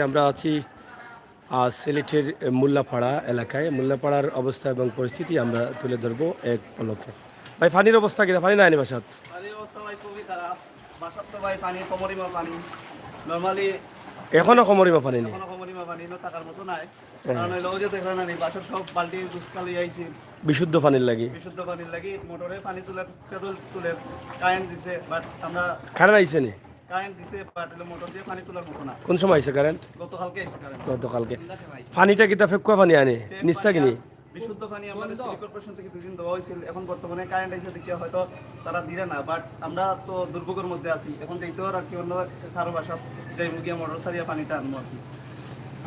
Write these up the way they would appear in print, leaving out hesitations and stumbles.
আমরা আছি সিলেটের মোল্লাপাড়া এলাকায়। মোল্লাপাড়ার অবস্থা এবং পরিস্থিতি আমরা তুলে ধরবো এক পলকে। ভাই পানির অবস্থা কি? পানি নাই বাসাত? পানির অবস্থা ভাই খুবই খারাপ। বাসার তো ভাই পানি কমরিমা পানি। নরমালি এখনো কমরিমা পানি নেই। এখনো কমরিমা পানি থাকার মতো নাই। কারণ ওই যে দেখলাম না বাসার সব বালতি দুষ্কালি আইছি। বিশুদ্ধ পানির লাগি। বিশুদ্ধ পানির লাগি মোটরে পানি তুলে কারেন্ট দিছে, বাট আমরা কারেন্ট আইছে নি? কারেন্ট দিছে বাট মোটর দিয়ে পানি তোলার মতো না। কোন সময় আইছে কারেন্ট? গতকালকে আইছে কারেন্ট। গতকালকে। পানিটা কি তা ফেকুয়া পানি আনে নিস্তা কিনি? বিশুদ্ধ পানি আমাদের সিটি কর্পোরেশন থেকে দুদিন দেওয়া হয়েছিল। এখন বর্তমানে কারেন্ট এসে দেখে হয়তো তারা দিলে না, বাট আমরা তো দুর্ভোগের মধ্যে আছি। এখন দেখতে আর কি অন্য কারো বাসা যাই মুগিয়া মোটর সারিয়া পানিটা আনবো আর কি।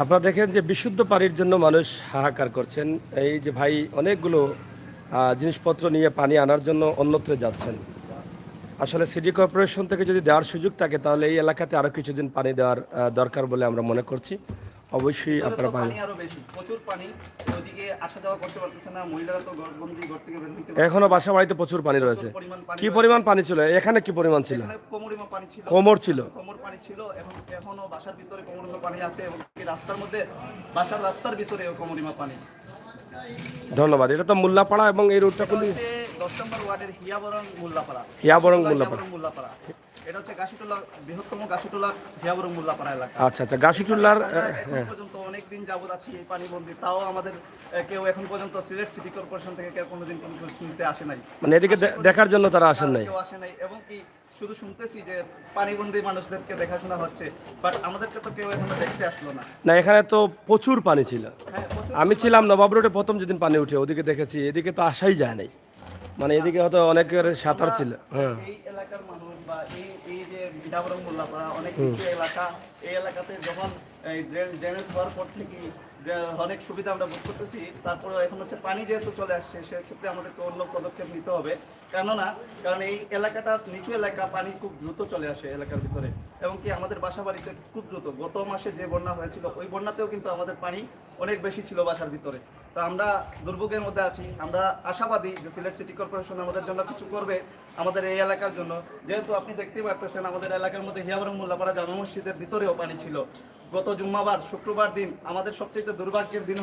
আপনারা দেখেন যে বিশুদ্ধ পানির জন্য মানুষ হাহাকার করছেন। এই যে ভাই অনেকগুলো জিনিসপত্র নিয়ে পানি আনার জন্য অন্যত্র যাচ্ছেন। আসলে সিটি কর্পোরেশন থেকে যদি দেওয়ার সুযোগ থাকে তাহলে এই এলাকাতে আরও কিছুদিন পানি দেওয়ার দরকার বলে আমরা মনে করছি। অবশ্যই আপনারা পানি আরো বেশি, প্রচুর পানি, ওইদিকে আসা যাওয়া করতে পারতেছে না। মহিলারা তো ঘরবন্দি, ঘর থেকে বের হইতে পারছে না। এখনো বাসা বাড়িতে প্রচুর পানি রয়েছে। কি পরিমাণ পানি ছিল এখানে? কি পরিমাণ ছিল? কোমরিমা পানি ছিল, কোমর ছিল, কোমর পানি ছিল। এখনো বাসার ভিতরে কোমরিমা পানি আছে এবং রাস্তার মধ্যে বাসার রাস্তার ভিতরে কোমরিমা পানি। ধন্যবাদ। এটা তো মোল্লাপাড়া এবং এই রোডটা কোন? 10 নম্বর ওয়ার্ডের হিয়াবরং মোল্লাপাড়া। হিয়াবরং মোল্লাপাড়া। এটা হচ্ছে গাছিটোলা, বৃহত্তম গাছিটোলা হিয়াবরং মোল্লাপাড়া এলাকা। আচ্ছা আচ্ছা, গাছিটোলার এখন পর্যন্ত অনেক দিন যাবত আছি এই পানিবন্দী। তাও আমাদের কেউ এখন পর্যন্ত সিলেট সিটি কর্পোরেশন থেকে কেউ কোনোদিন কোনো শুনতে আসে নাই। মানে এদিকে দেখার জন্য তারা আসেন নাই? কেউ আসে নাই, এবং কি শুধু শুনতেছি যে পানিবন্দী মানুষদেরকে দেখাশোনা হচ্ছে, বাট আমাদেরকে তো কেউ এখনো দেখতে আসলো না। না, এখানে তো প্রচুর পানি ছিল। আমি ছিলাম নবাব রোডে প্রথম যেদিন পানি উঠে ওদিকে দেখেছি, এদিকে তো আসাই যায় নাই। মানে এদিকে হয়তো অনেকের সাঁতার ছিল। হ্যাঁ, এই এলাকার মানুষ বা এই যে হিয়াবরং মোল্লাপাড়া অনেক কিছু এলাকা, এই এলাকাতে যখন এই ড্রেনেজ হওয়ার পর থেকে অনেক সুবিধা আমরা ভোগ করতেছি, তারপরে এখন হচ্ছে পানি যেহেতু চলে আসছে সেক্ষেত্রে আমাদেরকে অন্য পদক্ষেপ নিতে হবে। কারণ এই এলাকাটা নিচু এলাকা, পানি খুব দ্রুত চলে আসে এলাকার ভিতরে, এবং কি আমাদের বাসা বাড়িতে খুব দ্রুত। গত মাসে যে বন্যা হয়েছিল ওই বন্যাতেও কিন্তু আমাদের পানি অনেক বেশি ছিল বাসার ভিতরে। তো আমরা দুর্ভোগের মধ্যে আছি। আমরা আশাবাদী যে সিলেট সিটি কর্পোরেশন আমাদের জন্য কিছু করবে আমাদের এই এলাকার জন্য। যেহেতু আপনি দেখতেই পারতেছেন আমাদের এলাকার মধ্যে হিয়াবরং মোল্লাপাড়া জামা মসজিদের ভিতরেও পানি ছিল। গত জুম্মাবার শুক্রবার দিন আমাদের সবচেয়ে দুর্ভাগ্যের দিন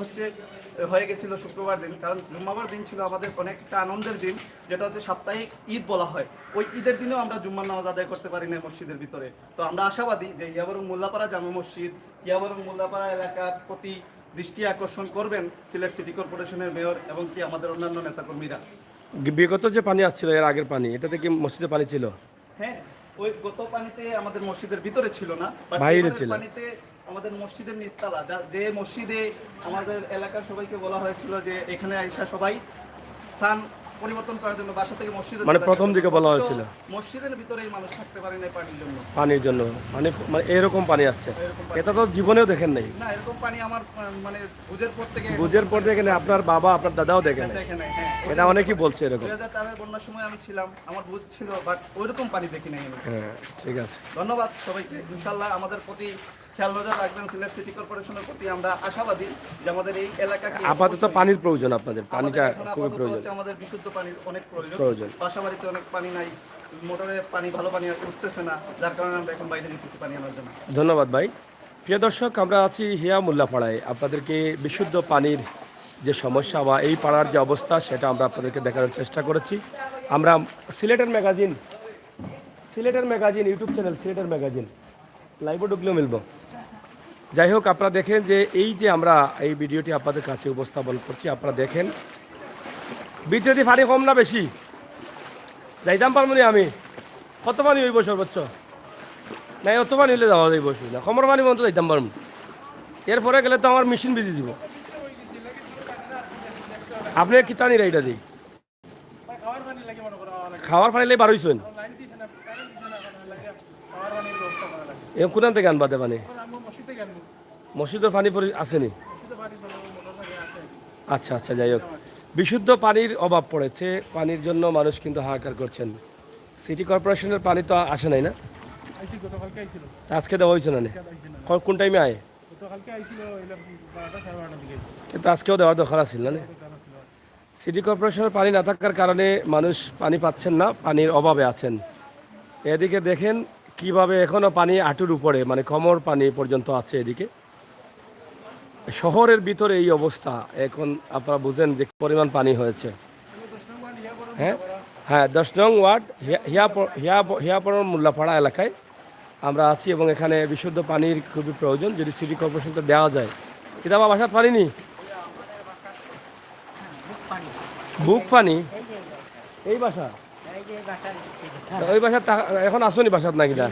হয়ে গেছিল শুক্রবার দিন। কারণ জুম্মাবার দিন ছিল আমাদের অনেকটা আনন্দের দিন, যেটা হচ্ছে সাপ্তাহিক ঈদ বলা হয়। ওই ঈদের দিনেও আমরা জুম্মার নামাজ আদায় করতে পারি না মসজিদের ভিতরে। তো আমরা আশাবাদী যে হিয়াবরং মোল্লাপাড়া জামা মসজিদ, হিয়াবরং মোল্লাপাড়া এলাকার প্রতি দৃষ্টি আকর্ষণ করবেন সিলেট সিটি কর্পোরেশনের মেয়র এবং কি আমাদের অন্যান্য নেতাকর্মীরা। বিগত যে পানি আসছিল এর আগের পানি, এটাতে কি মসজিদে পানি ছিল? হ্যাঁ, ওই গত পানিতে আমাদের মসজিদের ভিতরে ছিল না, বাইরে ছিল। পানিতে আমাদের মসজিদের নিচতলা, যে মসজিদে আমাদের এলাকার সবাইকে বলা হয়েছিল যে এখানে আইসা সবাই স্থান পরিবর্তন করার জন্য বাসা থেকে মসজিদে, মানে প্রথম দিকে বলা হয়েছিল মসজিদের ভিতরেই মানুষ থাকতে পারে না পানির জন্য। মানে এরকম পানি আসছে, এটা তো জীবনেও দেখেন নাই। না, এরকম পানি আমার মানে বুঝের পর দেখেন, আপনার বাবা আপনার দাদাও দেখেন নাই। হ্যাঁ, এটা অনেকেই বলছে এরকম। 2004 বন্যার সময় আমি ছিলাম, আমার বুঝ ছিল, বাট ওইরকম পানি দেখি নাই আমি। হ্যাঁ, ঠিক আছে। ধন্যবাদ সবাইকে। ইনশাআল্লাহ আমাদের প্রতি খেয়াল নজর রাখবেন সিলেট সিটি কর্পোরেশনের প্রতি। আমরা আশাবাদী যে আমাদের এই এলাকাকে আপাতত পানির প্রয়োজন, আপনাদের পানিটা খুবই প্রয়োজন। আমাদের বিশুদ্ধ পানির অনেক প্রয়োজন। বাসা বাড়িতে অনেক পানি নাই, মোটরে পানি ভালো পানি উঠতেছে না, যার কারণে আমরা এখন বাইরে যেতেছি পানি আনার জন্য। ধন্যবাদ ভাই। প্রিয় দর্শক, আমরা আছি হিয়া মোল্লাপাড়ায়। আপনাদেরকে বিশুদ্ধ পানির যে সমস্যা বা এই পাড়ার যে অবস্থা সেটা আমরা আপনাদেরকে দেখানোর চেষ্টা করেছি। আমরা সিলেটের ম্যাগাজিন ইউটিউব চ্যানেল সিলেটের ম্যাগাজিন লাইভে ঢুকলেও মিলব। যাই হোক, আপনারা দেখেন যে এই যে আমরা এই ভিডিওটি আপনাদের কাছে উপস্থাপন করছি, আপনারা দেখেন বিদ্যুৎ পানি কম না বেশি? যাইতাম পারবো না আমি। কত পানি হইব সর্বোচ্চ? না, অত পানি হইলে যাওয়া যাইব না, কমর পানি মতো যাইতাম পারবো। এরপরে গেলে তো আমার মেশিন ভিজে দিব। আপনি কিতানি এইটা দিই খাওয়ার পানি লাগে বারোইছেন এ কোরআন থেকে আনবাদে পানি? মসজিদের পানি আসেনি? আচ্ছা আচ্ছা, যাই হোক, বিশুদ্ধ পানির অভাব পড়েছে। পানির জন্য মানুষ কিন্তু হাহাকার করছেন। সিটি কর্পোরেশনের পানি তো আসে নাই না? আজকে দেওয়া হয়েছে না? কোন টাইমে আয়? কিন্তু আজকেও দেওয়ার দরকার আছিল না? সিটি কর্পোরেশনের পানি না থাকার কারণে মানুষ পানি পাচ্ছেন না, পানির অভাবে আছেন। এদিকে দেখেন কিভাবে এখনো পানি হাঁটুর উপরে, মানে কোমর পানি পর্যন্ত আছে এদিকে। শহরের ভিতরে এই অবস্থা, এখন আপনারা বুঝেন যে কি পরিমাণ পানি হয়েছে। হ্যাঁ, হ্যাঁ, 10 নং ওয়ার্ড হিয়াপড়ার মোল্লাপাড়া এলাকায় আমরা আছি এবং এখানে বিশুদ্ধ পানির খুবই প্রয়োজন, যদি সিটি কর্পোরেশনকে দেওয়া যায়। কিতাবা বাসাত পানি নি বুক পানি এই বাসা ওই বাসাত এখন আসুনি বাসাত না কিনা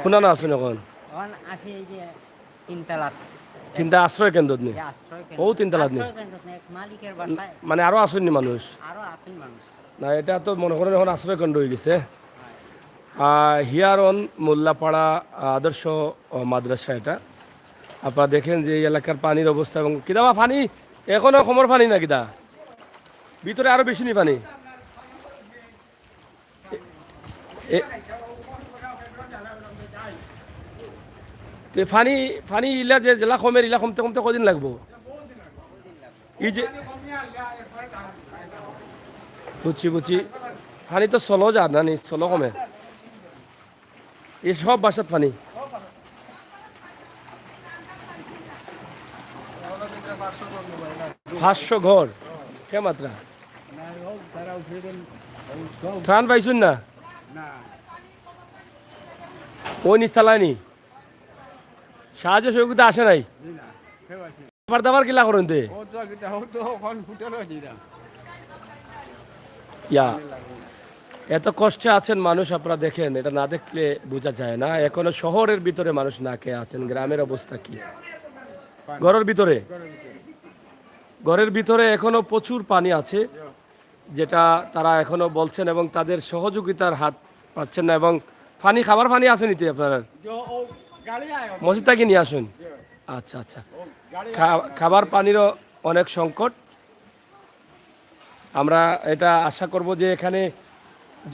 শুনা না আসুন এখন তিনটা আশ্রয় কেন্দ্র নেই ও তিনতলাত নেই মানে আরো আসেননি মানুষ না, এটা তো মনে করেন এখন আশ্রয় কেন্দ্র হয়ে গেছে। হিয়ারন মোল্লাপাড়া আদর্শ মাদ্রাসা, এটা আপনারা দেখেন যে এই এলাকার পানির অবস্থা এবং কিদাবা পানি এখনো কমর পানি না কিদা ভিতরে আরো বেশি নি পানি ফানি ফানি ইলা যে জেলা কমের ইলা কমতে কমতে কদিন লাগবো এই যে বুঝছি বুঝছি ফানি তো চলো যা না নি চলো কমে এই সব বাসাত পানি 500 ঘর কে মাত্রা ত্রাণ পাইছুন না ওই নিস্তালায়নি সাহায্য সহযোগিতা আসে নাই খাবার দাবার কিলা করেন তে ইয়া এত কষ্টে আছেন মানুষ, আপনারা দেখেন, এটা না দেখলে বোঝা যায় না। এখনো শহরের ভিতরে মানুষ না খেয়ে আছেন, গ্রামের অবস্থা কি? ঘরের ভিতরে এখনো প্রচুর পানি আছে, যেটা তারা এখনো বলছেন এবং তাদের সহযোগিতার হাত পাচ্ছেন না। এবং পানি খাবার পানি আছে নিতে আপনারা মসজিদ থেকে নিয়ে আসুন। আচ্ছা আচ্ছা, খাবার পানিরও অনেক সংকট। আমরা এটা আশা করব যে এখানে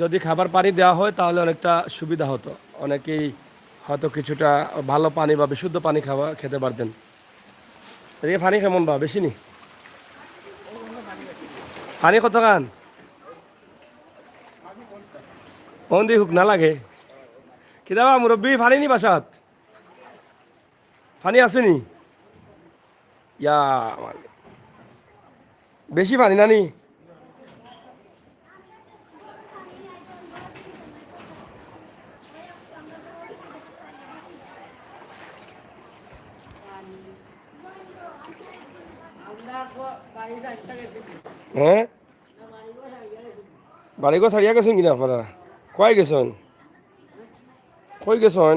যদি খাবার পানি দেওয়া হয় তাহলে অনেকটা সুবিধা হতো, অনেকেই হয়তো কিছুটা ভালো পানি বা বিশুদ্ধ পানি খেতে পারতেন। এদিকে পানি কেমন বা বেশি নি পানি কত গান দি হুক না লাগে কিদাবা মুরব্বী পানি নি বাসাত পানি আসেনি ইয়া বেশি পানি নানি হ্যাঁ বাড়িঘর ছাড়িয়া গেছেন কিনা আপনারা? কয় গেছেন? কই গেছেন?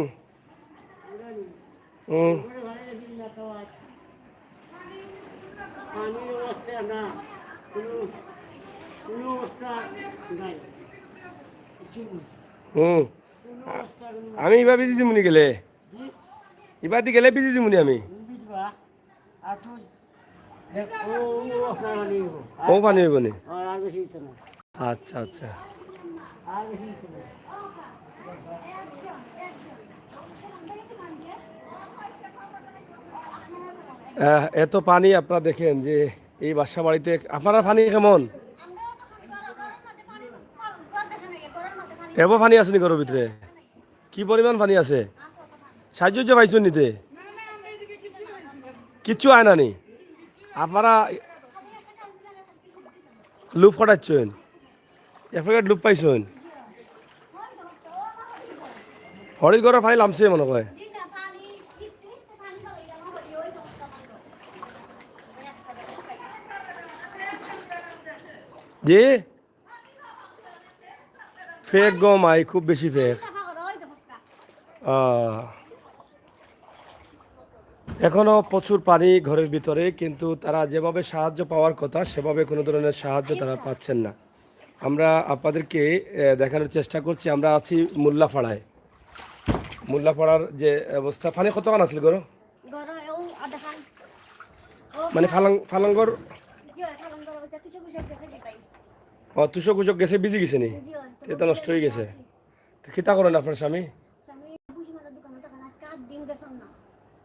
আমি এবার বিজি মুনি গেলে এবার দি গেলে বিজি মুনি আমি ও পানি হইব নি? আচ্ছা আচ্ছা, এত পানি আপনারা দেখেন যে এই বাসা বাড়িতে। আপনারা পানি কেমন? এবার পানি আছে নি ঘরের ভিতরে? কি পরিমাণ পানি আছে? সাহায্য পাইছেন নিতে? কিচ্ছু আয় না নি? আপনারা লুপ ফটাচ্ছেন, এফেক্ট লুপ পাইছেন? হরির ঘরে পানি লামছে মনে হয়। যে ফেক গম আই খুব বেশি ফেক। এখনো প্রচুর পানি ঘরের ভিতরে, কিন্তু তারা যেভাবে সাহায্য পাওয়ার কথা সেভাবে কোনো ধরনের সাহায্য তারা পাচ্ছেন না। আমরা আপনাদেরকে দেখানোর চেষ্টা করছি। আমরা আছি মোল্লাপাড়ায়। মোল্লাপাড়ার যে অবস্থা, পানি কতক্ষণ আসলে গরো মানে ফালাঙ্গর তুষক কুচক গেছে, ভিজি গেছে নি? এটা নষ্ট হয়ে গেছে। তো খিতা করেন আপনার স্বামী?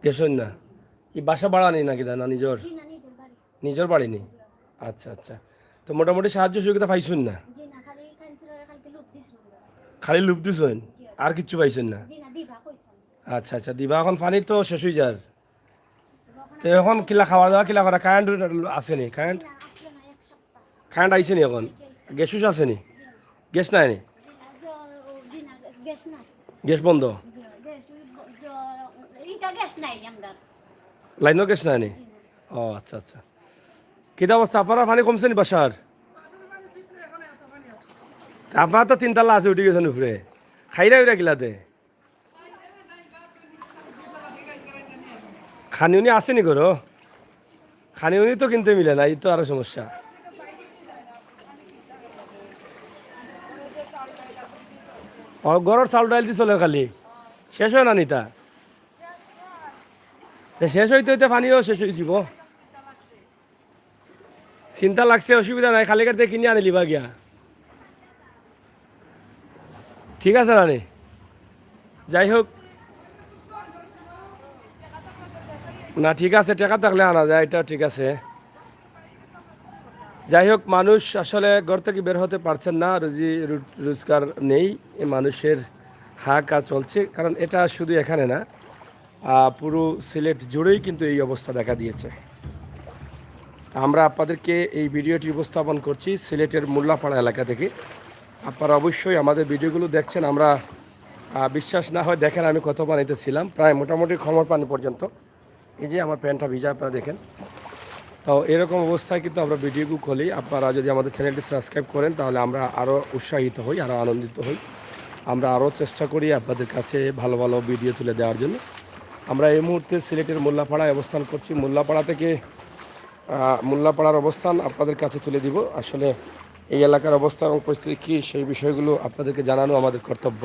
গেছেন না? এই বাসা ভাড়া নেই নাকি না নিজের? নিজের বাড়ি নেই। আচ্ছা আচ্ছা, তো মোটামুটি সাহায্য সহযোগিতা পাইছেন না? খালি লুপ দিছেন, আর কিচ্ছু পাইছেন না? আচ্ছা আচ্ছা দিবা এখন পানি তো শেষ হয়ে যার তো এখন কিলা খাওয়া দাওয়া কিলা করা কারেন্ট আসেনি কারেন্ট না আসলে না এক সপ্তাহ কারেন্ট আইসেনি এখন গ্যাস উস আসেনি গ্যাস নাই নি গ্যাস নাই গ্যাস বন্ধ গ্যাস এটা গ্যাস নাই আমরা লাইনের গ্যাস নাই নি ও আচ্ছা আচ্ছা কিতা অবস্থা আপনারা পানি কমছে নি বাসার আপনার তো তিনতলা আছে উঠে গেছেন উপরে খাইরা উইরা গিলাতে খানিউনি আসেনি করো খানিউনি তো কিনতে মিলে না এই তো আরো সমস্যা ঘরের চাউল ডাইল দি চলে খালি শেষ হয় না নিতা শেষ হইতে হইতে পানিও শেষ হয়ে যাব চিন্তা লাগছে অসুবিধা নাই খালি কাটতে কিনে আনি লিবা গিয়া ঠিক আছে রানি যাই হোক না ঠিক আছে টাকা থাকলে আনা যায় এটা ঠিক আছে যাই হোক মানুষ আসলে ঘর থেকে বের হতে পারছেন না রোজগার নেই এ মানুষের হাহাকার চলছে কারণ এটা শুধু এখানে না পুরো সিলেট জুড়েই কিন্তু এই অবস্থা দেখা দিয়েছে আমরা আপনাদেরকে এই ভিডিওটি উপস্থাপন করছি সিলেটের মোল্লাপাড়া এলাকা থেকে আপনারা অবশ্যই আমাদের ভিডিওগুলো দেখছেন আমরা বিশ্বাস না হয় দেখেন আমি কত পানিতে ছিলাম প্রায় মোটামুটি খমর পানি পর্যন্ত এই যে আমার প্যান্টটা ভিজা আপনারা দেখেন তো এরকম অবস্থায় কিন্তু আমরা ভিডিওগুলো খুলি আপনারা যদি আমাদের চ্যানেলটি সাবস্ক্রাইব করেন তাহলে আমরা আরও উৎসাহিত হই আরও আনন্দিত হই আমরা আরও চেষ্টা করি আপনাদের কাছে ভালো ভালো ভিডিও তুলে দেওয়ার জন্য আমরা এই মুহূর্তে সিলেটের মোল্লাপাড়ায় অবস্থান করছি মোল্লাপাড়া থেকে মোল্লাপাড়ার অবস্থান আপনাদের কাছে তুলে দিব আসলে এই এলাকার অবস্থা এবং পরিস্থিতি কী সেই বিষয়গুলো আপনাদেরকে জানানো আমাদের কর্তব্য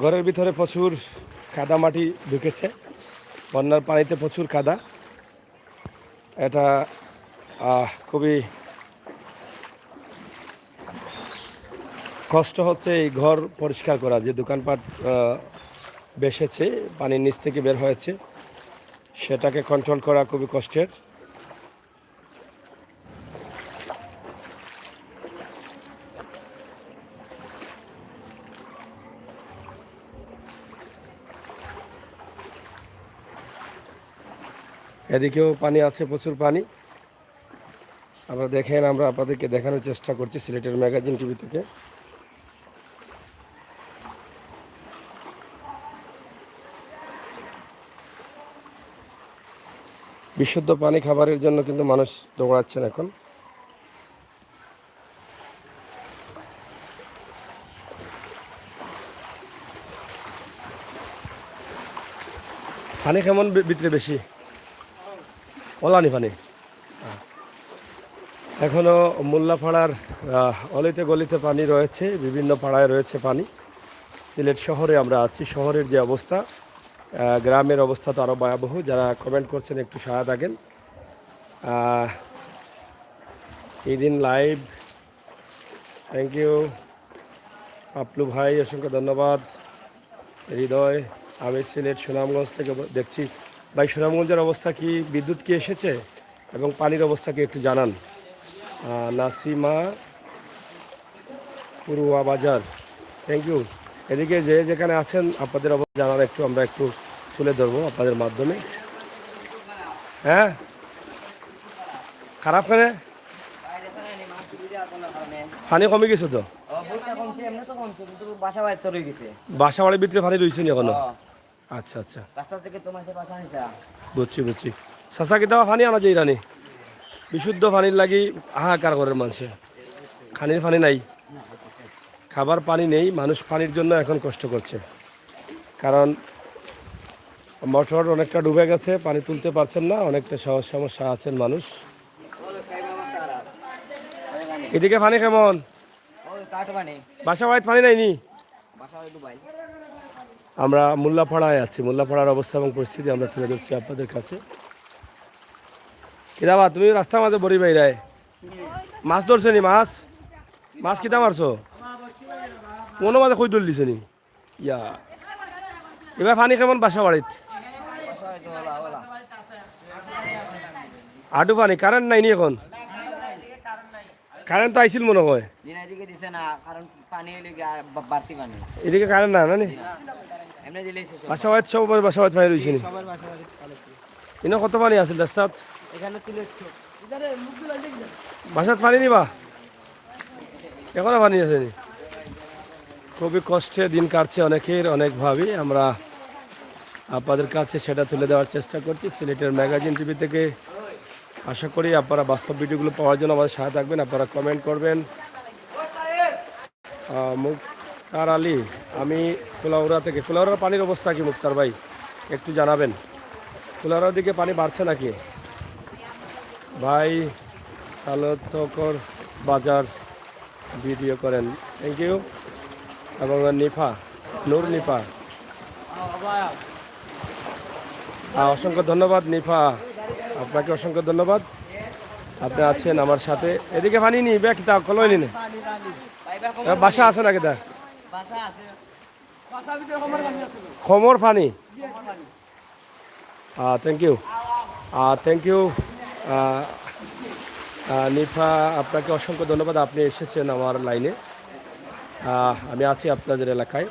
ঘরের ভিতরে প্রচুর কাদা মাটি ঢুকেছে বন্যার পানিতে প্রচুর কাদা এটা খুবই কষ্ট হচ্ছে এই ঘর পরিষ্কার করা যে দোকানপাট বেসেছে পানির নিচ থেকে বের হয়েছে সেটাকে কন্ট্রোল করা খুবই কষ্টের এদিকেও পানি আছে প্রচুর পানি আমরা দেখেন আমরা আপনাদেরকে দেখানোর চেষ্টা করছি সিলেটের ম্যাগাজিন টিভি থেকে বিশুদ্ধ পানি খাবারের জন্য কিন্তু মানুষ দৌড়াচ্ছেন এখন পানি কেমন ভিতরে বেশি ওলানি পানি এখনও মোল্লাপাড়ার অলিতে গলিতে পানি রয়েছে বিভিন্ন পাড়ায় রয়েছে পানি সিলেট শহরে আমরা আছি শহরের যে অবস্থা গ্রামের অবস্থা তো আরও ভয়াবহ যারা কমেন্ট করছেন একটু সাড়া থাকেন এই দিন লাইভ থ্যাংক ইউ আপলু ভাই অসংখ্য ধন্যবাদ হৃদয় আমি সিলেট সুনামগঞ্জ থেকে দেখছি ভাই সুনামগঞ্জের অবস্থা কি বিদ্যুৎ কি এসেছে এবং পানির অবস্থা কি একটু জানান নাসিমা পুরুয়া বাজার থ্যাংক ইউ এদিকে যে যেখানে আছেন আপনাদের অবস্থা জানার একটু আমরা একটু তুলে ধরবো আপনাদের মাধ্যমে হ্যাঁ খারাপ কেন পানি কমে গেছে তো বাসা বাড়ির ভিতরে পানি রয়েছে নি এখনো আচ্ছা আচ্ছা বুঝছি বুঝছি চাষা কেতাবা পানি আনা যায় রানি বিশুদ্ধ পানির লাগি হাহাকার ঘরের মানুষে খানির পানি নাই খাবার পানি নেই মানুষ পানির জন্য এখন কষ্ট করছে কারণ মোটর অনেকটা ডুবে গেছে পানি তুলতে পারছেন না অনেকটা সমস্যা আছেন মানুষ এদিকে পানি কেমন বাসা বাড়িতে পানি নাইনি আমরা মোল্লাপাড়ায় আছি মোল্লাপাড়ার অবস্থা এবং পরিস্থিতি আমরা তুলে ধরছি আপনাদের কাছে কিদাবা তুমি রাস্তার মাঝে বড়ি বাইরায় মাছ ধরছো নি মাছ মাছ কিতা মারছো কোনো মাঝে কই দল দিছে নি ইয়া এবার পানি কেমন বাসা বাড়িত আডু পানি কারেন্ট নাই নি এখন কারেন্ট তো আইছিল মনে হয়, দিন এদিকে দিছে না, কারণ পানি হইলে গিয়ে আর বাড়তি পানি। এদিকে কারেন্ট না না নি এমনি দিলেই শেষ হবে। বাসা বাড়ি সব বাসা বাড়ি পানি রয়েছে নি সবার বাসা বাড়ি ভালো ছিল। ইনো কত পানি আছিল রাস্তাত এখানে ছিল একটু। বাসাত পানি নিবা এখনো পানি আছে নি খুবই কষ্টে দিন কাটছে অনেকের অনেকভাবেই আমরা আপনাদের কাছে সেটা তুলে দেওয়ার চেষ্টা করছি সিলেটের ম্যাগাজিন টিভি থেকে। আশা করি আপনারা বাস্তব ভিডিওগুলো পাওয়ার জন্য আমাদের সাথে থাকবেন, আপনারা কমেন্ট করবেন। মুক্তার আলী, আমি কুলাউড়া থেকে। কুলাউড়ার পানির অবস্থা কি মুক্তার ভাই একটু জানাবেন? কুলাউড়ার দিকে পানি বাড়ছে নাকি ভাই? সালতকর বাজার ভিডিও করেন, থ্যাংক ইউ। এবং নিফা নূর নিফা, অসংখ্য ধন্যবাদ নিফা, আপনাকে অসংখ্য ধন্যবাদ, আপনি আছেন আমার সাথে। এদিকে পানি নি ব্যাগ তা কলই নি বাসা আছে নাকি তা বাসা আছে। খমর পানি? থ্যাংক ইউ, থ্যাংক ইউ নিফা, আপনাকে অসংখ্য ধন্যবাদ, আপনি এসেছেন আমার লাইনে। আমি আছি আপনাদের এলাকায়।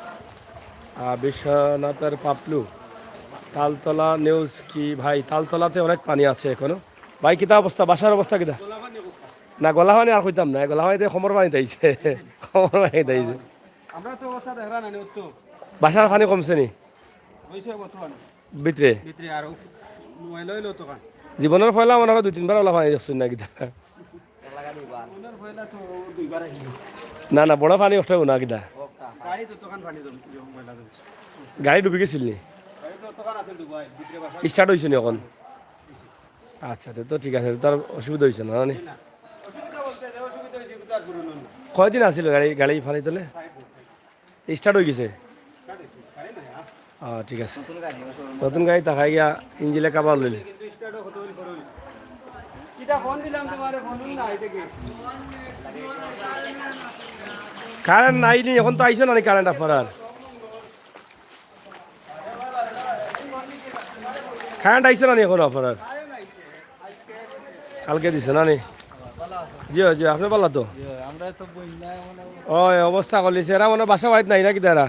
বিশ্বনাথের পাপলু, তালতলা নিউজ কি ভাই? তালতলাতে অনেক পানি আছে এখনো ভাই, কিতা অবস্থা? বাসার অবস্থা কিতা? না গলা পানি আর কইতাম না, গলা পানিতে খমর পানি তাইছে, খমর পানি তাইছে। আমরা তো অবস্থা দেখা না তো বাসার পানি কমছে নি হইছে বর্তমান ভিতরে? ভিতরে আর মোবাইল হইলো তো কান জীবনের ফয়লা মনে হয় 2-3 বার ওলা পানি যাচ্ছেন না কিতা? লাগা দুইবার। ওনার হইলা তো দুইবার আইলো না না বড় পানি ওঠে না কিতা? ওটা গাড়ি তো তখন পানি জম মোবাইল আছে গাড়ি ডুবি গেছিল নি? গাড়ি তো তখন আছে দুবাই ভিতরে বাসা স্টার্ট হয়েছে নি এখন? আচ্ছা তো ঠিক আছে, তার অসুবিধা হয়েছে না নি? অসুবিধা বলতে যে অসুবিধা হইছে কিন্তু আর গুরু নন কয়দিন আসছিল গাড়ি গাড়ি ফানি তোলে? স্টার্ট হয়ে গেছে? ঠিক আছে, নতুন গাড়ি শোরুম। নতুন গাড়ি তাকাই গিয়া ইঞ্জিলে কাবার লইলে। কিন্তু স্টার্ট কত হইল করে কিটা ফোন দিলাম তোমারে ফোন না আইতে কি কারেন্ট নাই নি এখন, তো আইছে না কারেন্ট আপনার? কারেন্ট আইছে না এখন আপনার? কালকে দিছে না নি? জি জি, আপনি বললা তো আমরা তো বইনা মানে ওই অবস্থা করলিছে এরা মনে হয় বাসা বাড়িতে নাই নাকি তারা?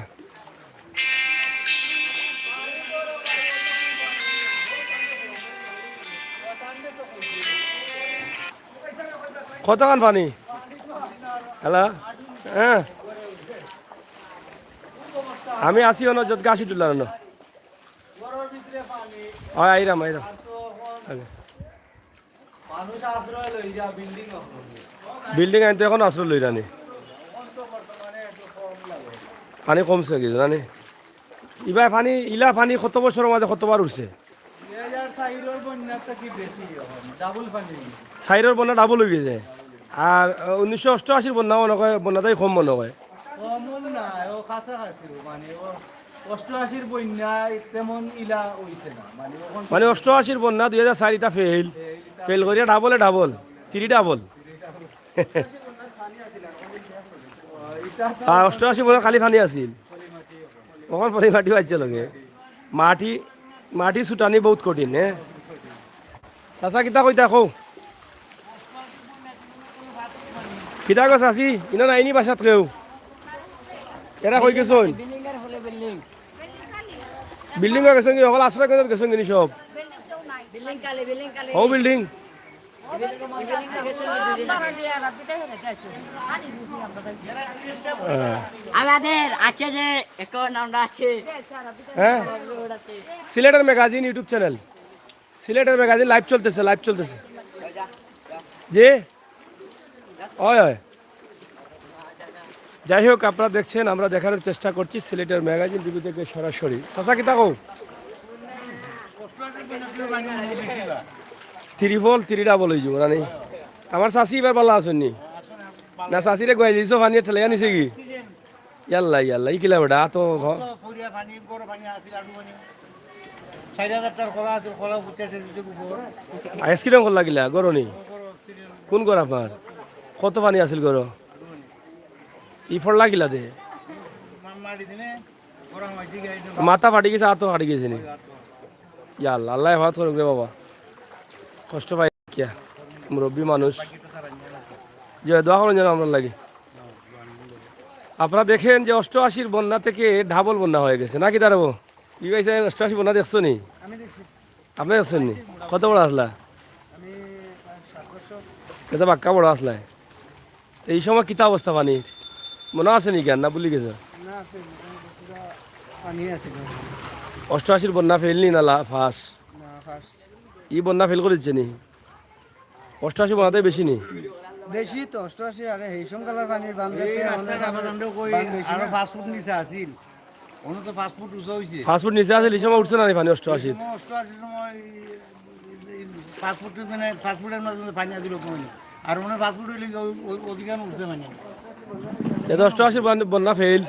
কতক্ষণ পানি? হ্যালো, হ্যাঁ আমি আসি অন্য যত গাছি তুললাম অন্য। হয় আইরাম আইরাম। মানুষ আশ্রয় লই যা বিল্ডিং বিল্ডিং আইনতে এখন আশ্রয় লই রানি, পানি কমছে কি জানি? ইবাই পানি ইলা পানি কত বছরের মাঝে কতবার উঠছে? 2004 বন্যাটা কি বেশি ডাবল পানি সাইডের বন্যা ডাবল হয়ে গেছে। আর 1988 বন্যা মনে হয় বন্যাটাই কম মনে হয়। কমন না ও কাছাকাছি মানে ও 88 বন্যায় তেমন ইলা হইছে না মানে ওখান মানে 88 বন্যা 2004 ফেল ফেল করিয়া ডাবলে ডাবল 3 ডাবল। এটা 88 বন্যা খালি পানি আছিল, ওখান পরে মাটি বাজছে লগে। মাটি মাটি ছুটানি বহুত কঠিন। হ্যাঁ চাচা কিতা কইতা কৌ? কিতা কো চাচি ইনা নাইনি বাসাত কেউ? এরা কই গেছন? বিল্ডিংয়ের হলে বিল্ডিং। বিল্ডিং গেছেন কি? সকল আশ্রয় কেন্দ্র গেছেন কিনি সব? বিল্ডিং কালে বিল্ডিং কালে। ও বিল্ডিং আমাদের আছে যে অ্যাকাউন্ট নাম্বার আছে। হ্যাঁ সিলেটের ম্যাগাজিন ইউটিউব চ্যানেল, সিলেটের ম্যাগাজিন লাইভ চলতেছে, লাইভ চলতেছে। জি হয় হয়, যাই হোক আপনারা দেখছেন, আমরা দেখানোর চেষ্টা করছি সিলেটের ম্যাগাজিন টিভি থেকে সরাসরি। চাচা কিতা কৌ? 3 ডাবল হয়ে যাব রানি। আমার চাষি এবার ভালো আছেন নি? না চাষিরে গোয়াই দিয়েছো পানি ঠেলে নিছে কি? ইয়াল্লা ইয়াল্লা ই কিলা বেটা তো ফুরিয়া পানি বড় পানি আছিল আর পানি 4000 টাকা খোলা আছে খোলা বুঝতে দিতে উপর আইসক্রিম কল লাগিলা গরনি? কোন গর আপনার? কত পানি আছিল গর? ই ফল লাগিলা দে মারি দিনে বড় মাটি গাই মাথা ফাটি গেছে, হাতও ফাটি গেছে নি? ইয়াল্লা আল্লাহ ভাত করুক রে বাবা, কষ্ট পাই কিয়া মুরব্বী মানুষ। যে দোয়া করুন যেন আমরা লাগে। আপনারা দেখেন যে 88 বন্যা থেকে ডাবল বন্যা হয়ে গেছে নাকি দাঁড়াবো? কি ভাই 88 বন্যা দেখছো নি? আপনি দেখছেন নি? কত বড় আসলা? এটা বাক্কা বড় আসলায়। এই সময় কিতা অবস্থা পানির মনে আছে নি জ্ঞান না ভুলি গেছো? 88 বন্যা ফেলনি না ফাঁস ই বন্যা ফেল করে দিচ্ছে নি? 88 বন্যাতে বেশি নি? বেশি তো 88 আরে এই সমকালের পানির বান দেখতে আরো 5 ফুট নিচে আছিল অনু তো 5 ফুট উঁচা হইছে ফাস্টফুড নিচে আছে এই সময় উঠছে না নি পানি 88? 88 সময় 5 ফুট মানে 5 ফুটের মধ্যে পানি আছিল কোন আর মনে 5 ফুট হইলে অধিকার উঠছে মানে এটা 88 বন্যা ফেল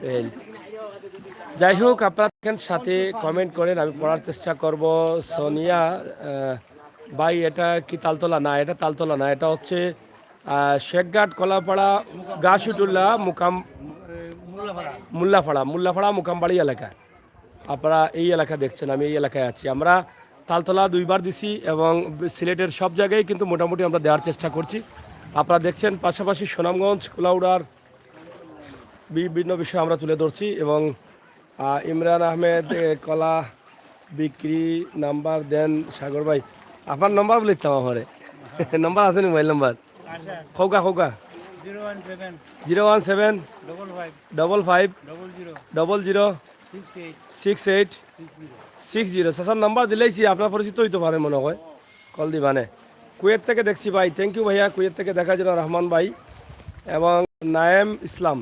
ফেল। যাই হোক আপনারা দেখেন সাথে কমেন্ট করেন, আমি পড়ার চেষ্টা করব। সোনিয়া ভাই এটা কি তালতলা? না এটা তালতলা না, এটা হচ্ছে শেখঘাট কলাপাড়া গাছুটুল্লাহ মুল্লাপাড়া মুকামবাড়ি এলাকা। আপনারা এই এলাকা দেখছেন, আমি এই এলাকায় আছি। আমরা তালতলা 2 বার দিছি এবং সিলেটের সব জায়গায় কিন্তু মোটামুটি আমরা দেওয়ার চেষ্টা করছি। আপনারা দেখছেন পাশাপাশি সুনামগঞ্জ কুলাউড়ার বিভিন্ন বিষয় আমরা তুলে ধরছি এবং ইমরান আহমেদ কলা বিক্রি নাম্বার দেন সাগর ভাই। আপনার নম্বর বলে দিতাম আমারে নম্বর আছে নি? মোবাইল নাম্বার খৌকা 017 55 006860। সাসার নাম্বার দিলেইছি, আপনার পরিচিত হইতে পারে মনে হয়, কল দিবানে। কুয়েত থেকে দেখছি ভাই, থ্যাংক ইউ ভাইয়া কুয়েত থেকে দেখার জন্য রহমান ভাই এবং নায়েম ইসলাম।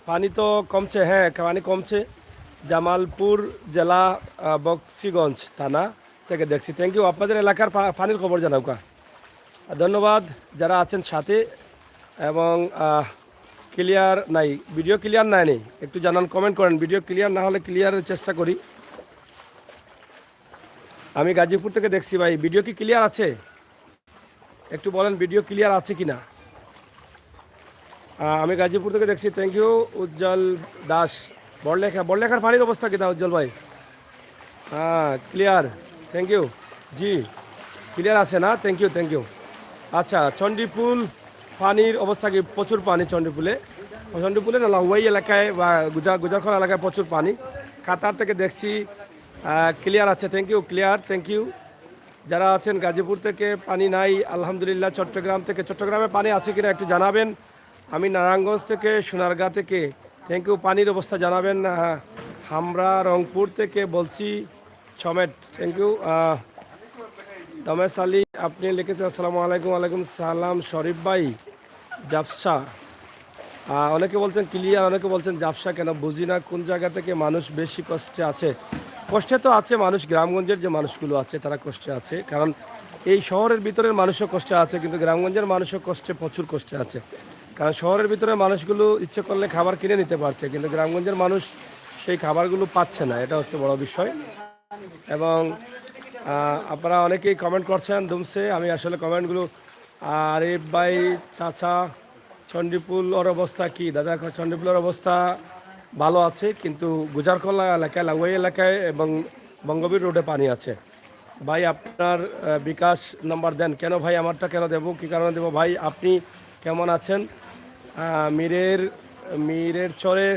পানি তো কমছে, হ্যাঁ পানি কমছে। জামালপুর জেলা বক্সিগঞ্জ থানা থেকে দেখছি, থ্যাংক ইউ। আপনাদের এলাকার পানির খবর জানাও। ধন্যবাদ যারা আছেন সাথে। এবং ক্লিয়ার নাই, ভিডিও ক্লিয়ার নাই নেই একটু জানান, কমেন্ট করেন। ভিডিও ক্লিয়ার না হলে ক্লিয়ারের চেষ্টা করি। আমি গাজীপুর থেকে দেখছি ভাই, ভিডিও কি ক্লিয়ার আছে? একটু বলেন ভিডিও ক্লিয়ার আছে কি না। আমি গাজীপুর থেকে দেখছি, থ্যাংক ইউ। উজ্জ্বল দাস বড়লেখার পানির অবস্থা কি তা উজ্জ্বল ভাই? হ্যাঁ ক্লিয়ার, থ্যাংক ইউ। জি ক্লিয়ার আছে না? Thank you. আচ্ছা চণ্ডীপুল পানির অবস্থা কি? প্রচুর পানি চণ্ডীপুলে না লাউয়াই এলাকায় বা গুজারখোলা এলাকায় প্রচুর পানি। কাতার থেকে দেখছি ক্লিয়ার আছে, thank you clear, thank you. যারা আছেন গাজীপুর থেকে পানি নাই আলহামদুলিল্লাহ। চট্টগ্রামে পানি আছে কিনা একটু জানাবেন। আমি নারায়ণগঞ্জ থেকে সোনারগাঁ থেকে, থ্যাংক ইউ। পানির অবস্থা জানাবেন। আমরা রংপুর থেকে বলছি সমেত, থ্যাংক ইউ। দমেশ আলী আপনি লিখেছেন আসসালামু আলাইকুম। ওয়ালাইকুম সালাম। শরীফ ভাই জাফসা, অনেকে বলছেন ক্লিয়ার, অনেকে বলছেন জাফসা কেন বুঝি না। কোন জায়গা থেকে মানুষ বেশি কষ্টে আছে? কষ্টে তো আছে মানুষ, গ্রামগঞ্জের যে মানুষগুলো আছে তারা কষ্টে আছে, কারণ এই শহরের ভিতরের মানুষও কষ্টে আছে, কিন্তু গ্রামগঞ্জের মানুষও প্রচুর কষ্টে আছে। কারণ শহরের ভিতরে মানুষগুলো ইচ্ছে করলে খাবার কিনে নিতে পারছে, কিন্তু গ্রামগঞ্জের মানুষ সেই খাবারগুলো পাচ্ছে না, এটা হচ্ছে বড় বিষয়। এবং আপনারা অনেকেই কমেন্ট করছেন দুমসে, আমি আসলে কমেন্টগুলো। আরিফ ভাই চাচা চণ্ডীপুলের অবস্থা কি? দাদা চণ্ডীপুলের অবস্থা ভালো আছে, কিন্তু গুজারখোলা এলাকায় লাগুয়াই এলাকায় এবং বঙ্গবীর রোডে পানি আছে। ভাই আপনার বিকাশ নাম্বার দেন। কেন ভাই আমারটা কেন দেবো, কী কারণে দেবো ভাই? আপনি কেমন আছেন? মিরের চরে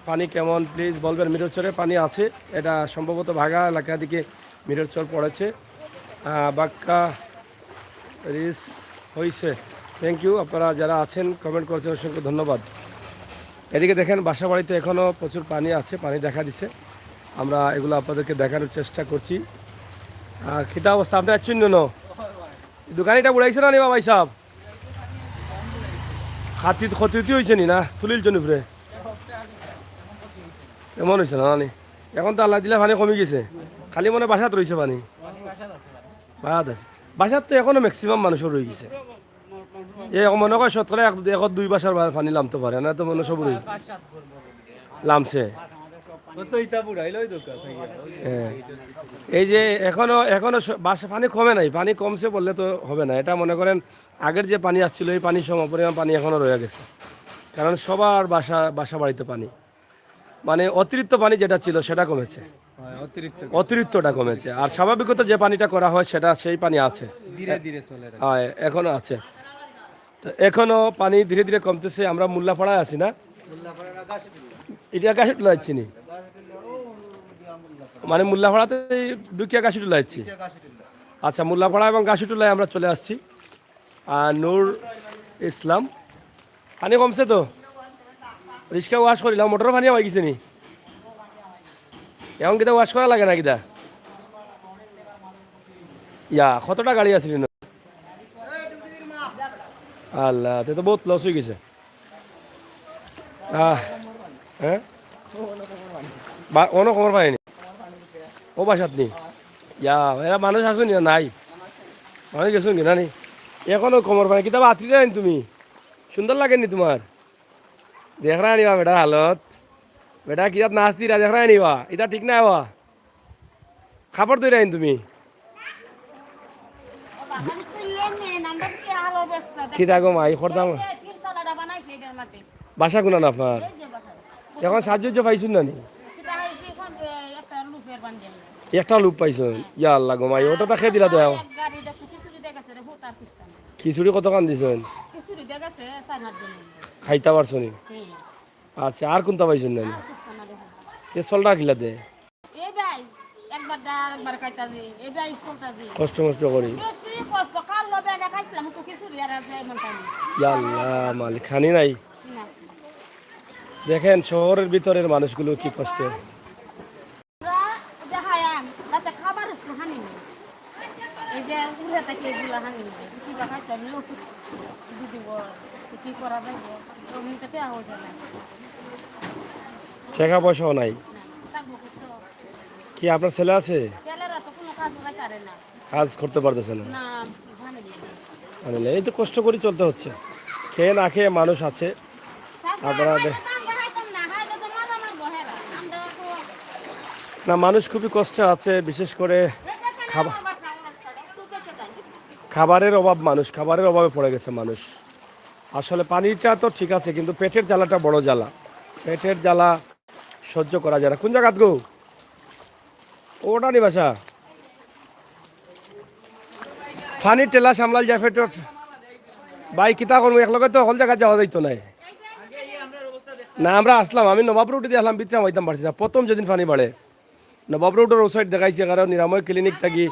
পানি কেমন প্লিজ বলবেন। মিরের চরে পানি আছে, এটা সম্ভবত ভাগা এলাকা দিকে মিরের চর পড়েছে। বাক্কা রিস হয়েছে, থ্যাংক ইউ। আপনারা যারা আছেন কমেন্ট করেছেন অসংখ্য ধন্যবাদ। এদিকে দেখেন বাসা বাড়িতে এখনও প্রচুর পানি আছে, পানি দেখা দিচ্ছে, আমরা এগুলো আপনাদেরকে দেখানোর চেষ্টা করছি। খিতা অবস্থা আপনার চিহ্ন দোকানিটা উড়াইছে না নি ভাই সাহেব? ক্ষতি হয়েছে নি না তুলিল জনুপুরে এমন হয়েছে না নি? এখন তো আল্লাহ দিলে পানি কমে গেছে, খালি মনে বাসাত রয়েছে পানি, বাসাত আছে। বাসাত তো এখনো ম্যাক্সিমাম মানুষের রয়ে গেছে। মনে হয় 1-2 বাসার পানি নামতে পারে না, তো মনে সব রয়ে নামছে। এই যে এখনো বাসা পানি কমে নাই, পানি কমছে বললে তো হবে না। এটা মনে করেন আগের যে পানি আসছিল এই পানির সমপরিমাণ পানি এখনো রয়ে গেছে, কারণ সবার বাসা বাড়িতে পানি, মানে অতিরিক্ত পানি যেটা ছিল সেটা কমেছে, অতিরিক্তটা কমেছে। আর স্বাভাবিকত যে পানিটা করা হয় সেটা সেই পানি আছে, ধীরে ধীরে চলে এখনো আছে। তো এখনো পানি ধীরে ধীরে কমতেছে। আমরা মোল্লাপাড়ায় আছি না, এটা গাছিটুলা যাচ্ছি নি, মানে মোল্লাপাড়াতে ঢুকিয়া গাছিটুলা যাচ্ছি। আচ্ছা, মোল্লাপাড়া এবং গাছিটুলায় আমরা চলে আসছি। আর নূর ইসলাম, পানি কমছে তো, রিক্সা ওয়াশ করিলাম, মোটর পানি হয়ে গেছে নি, এখন কিতা ওয়াশ করা লাগে না কিতা? ইয়া কতটা গাড়ি আছিল না? আল্লাহ, তে তো বহুত লস হয়ে গেছে। হ্যাঁ, অন্য খবর পাইনি ও বাসাত নি? ইয়া এরা মানুষ আসুন নাই, মানুষ গেছুন কিনা নি? এখনো খবর পাই কিতাব আত্রি নাই তুমি? সুন্দর লাগেনি তোমার? দেখ রা নিবা বেটা হালত, বেটা কিতাব নাচতি রা দেখ রা নিবা, এটা ঠিক না হওয়া খাবার তৈরি আইন তুমি কি থাকো মা এই করতাম বাসা গুনা না আপনার এখন সাহায্য পাইছুন না নি? একটা লুপ পাইছুন? ইয়া আল্লাহ গো মাই, ওটা তো খেয়ে দিলা তো। খিচুড়ি কত কান দিছুন? খাইতে পারছো নি? আচ্ছা, আর কোনটা পাইছুন না নি? এ চলটা কিলা দে কষ্ট মষ্ট করি। ইয়া আল্লাহ মালিক, খানি নাই। দেখেন শহরের ভিতরের মানুষগুলো কি কষ্টে। টাকা পয়সাও নাই। কি আপনার ছেলে আছে? কাজ করতে পারতেছে না, এই তো কষ্ট করে চলতে হচ্ছে। খেয়ে না খেয়ে মানুষ আছে। আপনারা না, মানুষ খুবই কষ্টে আছে, বিশেষ করে খাবারের অভাব, মানুষ খাবারের অভাবে পড়ে গেছে মানুষ। আসলে পানিটা তো ঠিক আছে, কিন্তু পেটের জ্বালাটা বড় জ্বালা। পেটের জ্বালা সহ্য করা যায় না। কোন জায়গাত গো ওটা নি বাসা? পানির টেলা সামলাল যায় পেটের ভাই, কিতা করবো একলগে তো হল জায়গা যাওয়া যাইতো নাই না। আমরা আসলাম, আমি নবাব রোডে দিয়ে আসলাম, ভিতরে হইতাম পারছি না। প্রথম যেদিন পানি বাড়ে নবাব রোডের ও সাইড দেখাইছে, কারণ নিরাময় ক্লিনিক থাকি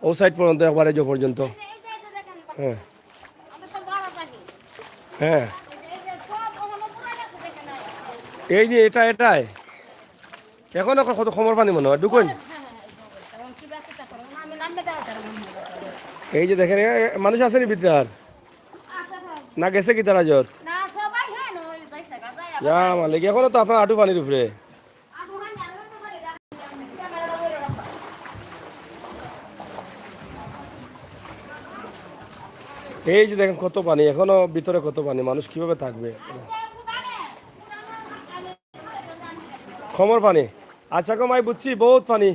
ও সাইড পর্যন্ত একবারে যে পর্যন্ত। হ্যাঁ হ্যাঁ, এই যে এটাই এখনো কত খবর পানি মনে হয় ঢুকুন। এই যে দেখেন মানুষ আসেনি ভিতরে, আর না গেছে কি তারা যত মালিক, এখনো তো আপনার আটু পানির উপরে। এই যে দেখেন কত পানি, এখনো ভিতরে কত পানি, মানুষ কিভাবে থাকবে? খবর পানি। আচ্ছা কমাই বুঝছি, বহুত পানি।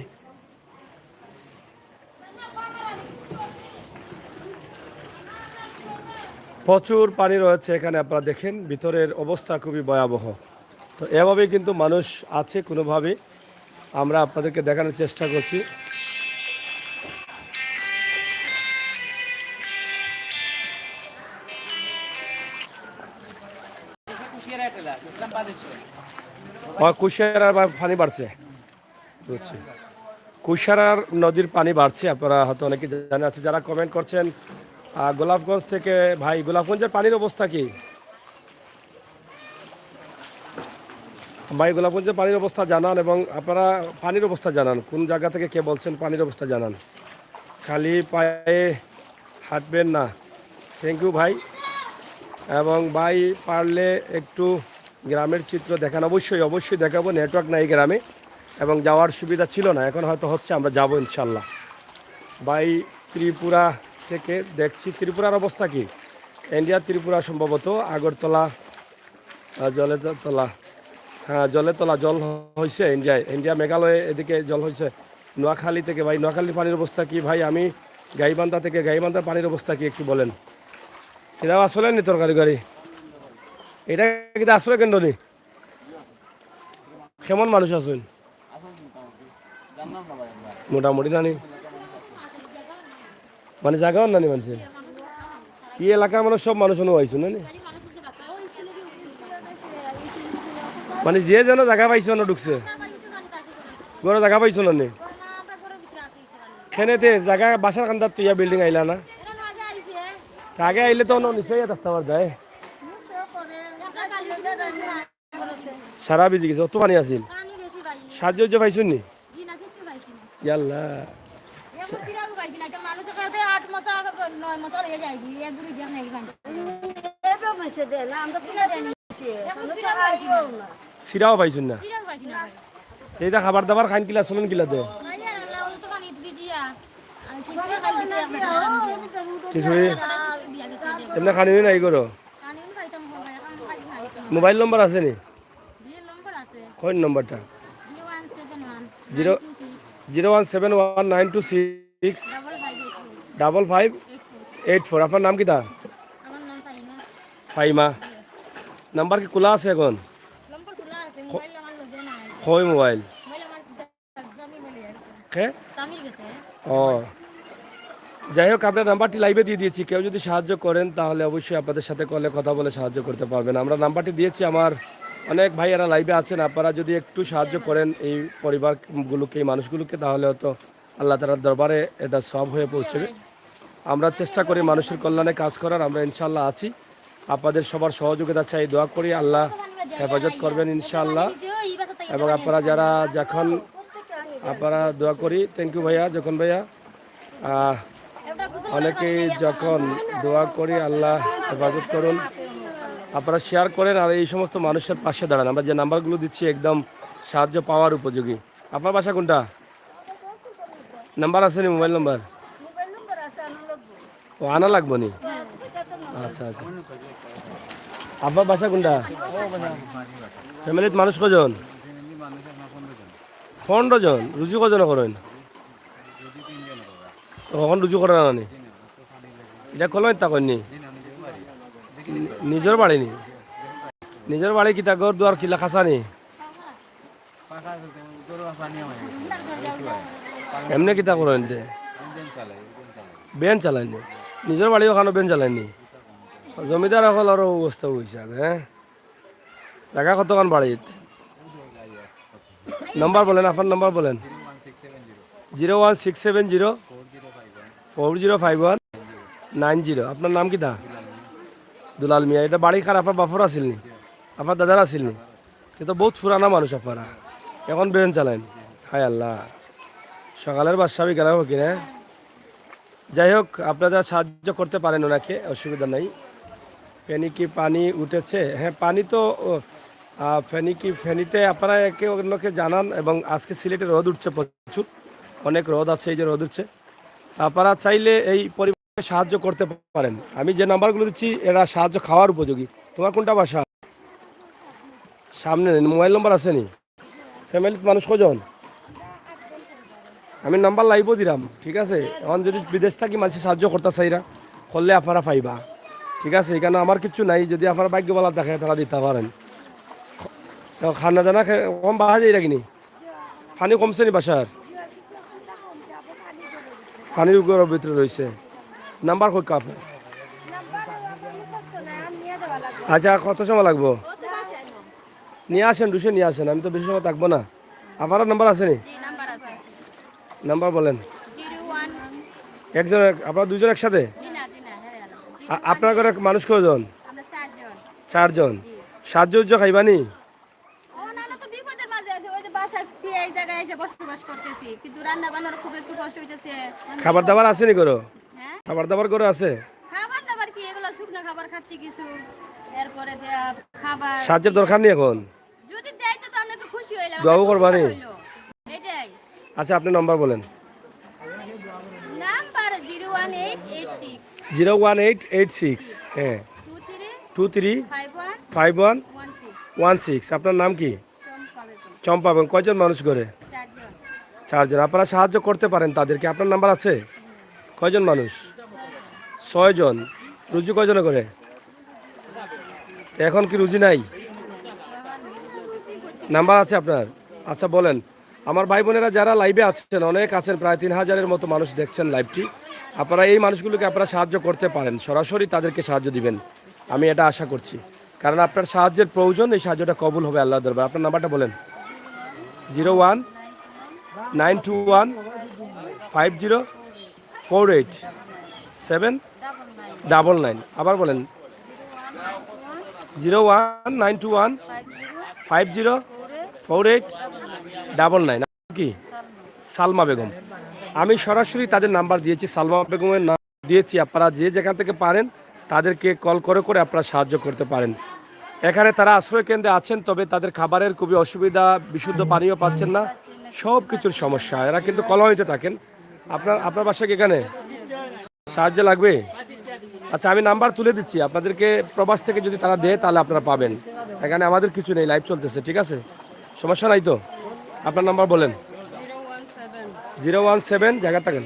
প্রচুর পানি রয়েছে এখানে, আপনারা দেখেন ভিতরের অবস্থা খুবই ভয়াবহ। তো এভাবেই কিন্তু মানুষ আছে কোনোভাবে, আমরা আপনাদেরকে দেখানোর চেষ্টা করছি। কুশিয়ারার পানি বাড়ছে, বুঝছি কুশিয়ারার নদীর পানি বাড়ছে। আপনারা হয়তো অনেকে জানা আছে, যারা কমেন্ট করছেন গোলাপগঞ্জ থেকে। ভাই গোলাপগঞ্জের পানির অবস্থা কি? ভাই গোলাপগঞ্জের পানির অবস্থা জানান, এবং আপনারা পানির অবস্থা জানান, কোন জায়গা থেকে কে বলছেন পানির অবস্থা জানান। খালি পায়ে হাঁটবেন না। থ্যাংক ইউ ভাই। এবং ভাই পারলে একটু গ্রামের চিত্র দেখান। অবশ্যই দেখাবো। নেটওয়ার্ক নাই গ্রামে এবং যাওয়ার সুবিধা ছিল না, এখন হয়তো হচ্ছে, আমরা যাবো ইনশাল্লাহ। ভাই ত্রিপুরা থেকে দেখছি, ত্রিপুরার অবস্থা কি? ইন্ডিয়া ত্রিপুরা সম্ভবত, আগরতলা জলেতলা, হ্যাঁ জলেতলা জল হয়েছে ইন্ডিয়া মেঘালয়ে, এদিকে জল হয়েছে। নোয়াখালী থেকে ভাই, নোয়াখালীর পানির অবস্থা কি? ভাই আমি গাইবান্ধা থেকে, গাইবান্ধার পানির অবস্থা কি একটু বলেন। এটা আসলে নি তরকারি গাড়ি, এটা কিন্তু আসলে কেন্দ্র নি? কেমন মানুষ আছেন? মোটামুটি নানি, মানে জায়গাও নানি মানুষের এই এলাকার মানুষ সব মানুষ আইছো না নি? খালি মানুষ হচ্ছে বাচ্চা ও স্কুলে কি মানে যে যেন জায়গা পাইছো না ঢুকছে ঘরে জায়গা পাইছো না নি? আমরা ঘরের ভিতরে আছি এখানে খেনেতে জায়গা বাসার কান্দার তুইয়া বিল্ডিং আইলা না? এরা না আগে আইছে তা আগে আইলে তো নিশ্চয়ই থাকতে পার যায়। আমরা কালি সারা বিজি গেছে অত পানি আছিল পানি বেশি ভাই সাহায্য পাইছুন নি? জি না কিছু পাইছি না ইয়াল্লা এমন সিরাগু পাইছি না একটা মানুষের কাছে 8 মাস 9 মাস হয়ে যায় এক দুই দিন নাই পানি এবে মেসে দেয় না আমরা কিনা জানি এমন সিরাগু পাইছি না সিরাও পাইছুন না? সিরাগু পাইছি না এইটা খাবার দাবার খাইন কিলা চলেন কিলা দে ভাই আল্লাহ তো পানি দিজিয়া আমি কিছু খাই দিছি একটা কিছু দিয়া দিছি এমনি খানি নাই করো? পানি খাইতাম হবে এখন খাইছি না মোবাইল নম্বর আছে নি? দিয়ে নম্বর আছে কোন নম্বরটা? 0171 জিরো 0171926 5584। আপনার নাম কি তা? আমার নাম ফাইমা ফাইমা। নাম্বার কি খোলা আছে এখন? নম্বর খোলা আছে মোবাইল আমার লগে নাই হয় মোবাইল মোবাইল আমার জামি বলে আছে কে? সামির গেছে ও যাই হোক আপনার নাম্বারটি লাইভে দিয়ে দিয়েছি, কেউ যদি সাহায্য করেন তাহলে অবশ্যই আপনাদের সাথে কলে কথা বলে সাহায্য করতে পারবেন। আমরা নাম্বারটি দিয়েছি, আমার অনেক ভাইয়েরা লাইভে আছেন, আপনারা যদি একটু সাহায্য করেন এই পরিবারগুলোকে এই মানুষগুলোকে তাহলে হয়তো আল্লাহ তাআলার দরবারে এটা সব হয়ে পৌঁছবে। আমরা চেষ্টা করি মানুষের কল্যাণে কাজ করার, আমরা ইনশাআল্লাহ আছি। আপনাদের সবার সহযোগিতা চাই, দোয়া করি আল্লাহ হেফাজত করবেন ইনশাআল্লাহ। এবং আপনারা যারা যখন আপনারা দোয়া করি, থ্যাংক ইউ ভাইয়া যখন ভাইয়া অনেকেই যখন দোয়া করি আল্লাহ হেফাজত করুন, আপনারা শেয়ার করেন আর এই সমস্ত মানুষের পাশে দাঁড়ান। আমরা যে নাম্বারগুলো দিচ্ছি একদম সাহায্য পাওয়ার উপযোগী। আপনার বাসা কোনটা? নাম্বার আছে নি? মোবাইল নাম্বার মোবাইল নম্বর আছে আনা লাগবে ও আনা লাগবো নি? আচ্ছা আচ্ছা। আপনার বাসা কোনটা? ফ্যামিলির মানুষ কজন? 15 জন। রুজু কজন করেন? কখন রুজু করে না নি? এটা কল তা করেননি নিজের বাড়ি নি? নিজের বাড়ি কি তা ঘর দুয়ার কিলা খাসা নি? এমনি কিতা করেন? বেন চালাইনি নিজের বাড়ি ওখানে বেন চালাইনি? জমিদার সকল আরো অবস্থা হয়েছে হ্যাঁ। জায়গা কতক্ষণ বাড়িত? নম্বর বলেন, আপনার নম্বর বলেন। 01670405190। আপনার নাম কি তা? দুলাল মিয়া। এটা বাড়ি খার আপনার বাপর আসিল নি? আপনার দাদার আসিল নি? এ তো বহুত পুরানা মানুষ আপনারা, এখন বেন চালাইন। হায় আল্লাহ, সকালের বাদশাবি গেল কিনা। যাই হোক আপনারা সাহায্য করতে পারেন ওনাকে, অসুবিধা নাই। ফেনি কি পানি উঠেছে? হ্যাঁ পানি তো ফেনীতে আপনারা একে অন্যকে জানান। এবং আজকে সিলেটে রোদ উঠছে প্রচুর, অনেক রোদ আছে, এই যে রোদ উঠছে। আপনারা চাইলে এই পরিবারকে সাহায্য করতে পারেন। আমি যে নাম্বারগুলো দিচ্ছি এরা সাহায্য খাওয়ার উপযোগী। তোমার কোনটা বাসা? সামনে মোবাইল নম্বর আছে নি? ফ্যামিলির মানুষ কজন? আমি নাম্বার লাইভও দিলাম, ঠিক আছে। এখন যদি বিদেশ থাকি মানুষের সাহায্য করতে চাইরা করলে আপনারা পাইবা, ঠিক আছে। এখানে আমার কিছু নাই, যদি আপনারা ভাগ্যবালা দেখে তারা দিতে পারেন। খানা দানা কম বাহা যাই রাখিনি? পানি কমছে নি বাসার? পানির উপরের ভিতরে রয়েছে। নাম্বার কই কাপ? আচ্ছা কত সময় লাগবো? নিয়ে আসেন, রুশে নিয়ে আসেন, আমি তো বেশি সময় থাকবো না। আপনার নাম্বার আছে নি? নাম্বার আছে নাম্বার বলেন। 01 একজন আপনার দুজন একসাথে? দিনা হ্যাঁ আপনার ঘরে মানুষ কজন? আমরা 4 জন 4 জন। সাহায্য খাইবানি? ও না না তো বিপদের মাঝে আছে, ওই যে বাসা এই জায়গায় এসে বসবাস করতেছি, কিন্তু রান্না বান্নার খুব একটু কষ্ট হইতেছে। খাবার দাবার আছে নি করো? হ্যাঁ খাবার দাবার করে আছে? খাবার দাবার কি এগুলো শুকনো খাবার খাচ্ছি কিছু, এরপরে খাবার সাহায্যের দরকার নেই এখন? যদি দেয় তো আমরা একটু খুশি হইলাম। দোয়াও করবানি? এটাই। আচ্ছা আপনি নাম্বার বলেন। নাম্বার 01886 01886 হ্যাঁ 23 51 235116। আপনার নাম কি? চম্পা। চম্পা বেগম। কয়জন মানুষ করে? 4 জন। 4 জন। আপনারা সাহায্য করতে পারেন তাদেরকে। আপনার নাম্বার আছে? কয়জন মানুষ? 6 জন। রুজি কয়জনে করে? এখন কি রুজি নাই? নাম্বার আছে আপনার? আচ্ছা বলেন। আমার ভাই বোনেরা যারা লাইভে আছেন, অনেক আছেন, প্রায় 3000-এর মতো মানুষ দেখছেন লাইভটি। আপনারা এই মানুষগুলোকে আপনারা সাহায্য করতে পারেন, সরাসরি তাদেরকে সাহায্য দিবেন, আমি এটা আশা করছি। কারণ আপনার সাহায্যের প্রয়োজন, এই সাহায্যটা কবুল হবে আল্লাহ দরবার। আপনার নাম্বারটা বলেন। 01-921-50-48-799। আবার বলেন 01-921-50-48-99। কি সালমা বেগম। আমি সরাসরি তাদের নাম্বার দিয়েছি, সালমা বেগমের নাম দিয়েছি। আপনারা যে যেখান থেকে পারেন তাদেরকে কল করে করে আপনারা সাহায্য করতে পারেন। এখানে তারা আশ্রয় কেন্দ্রে আছেন, তবে তাদের খাবারের খুবই অসুবিধা, বিশুদ্ধ পানীয় পাচ্ছেন না, সব কিছুর সমস্যা। এরা কিন্তু কলোনিতে থাকেন। আপনার বাসা কি এখানে? সাহায্য লাগবে? আচ্ছা, আমি নাম্বার তুলে দিচ্ছি আপনাদেরকে, প্রবাস থেকে যদি তারা দেয় তাহলে আপনারা পাবেন। এখানে আমাদের কিছু নেই, লাইভ চলতেছে, ঠিক আছে, সমস্যা নাই তো? আপনার নাম্বার বলেন। 017 জায়গা থাকেন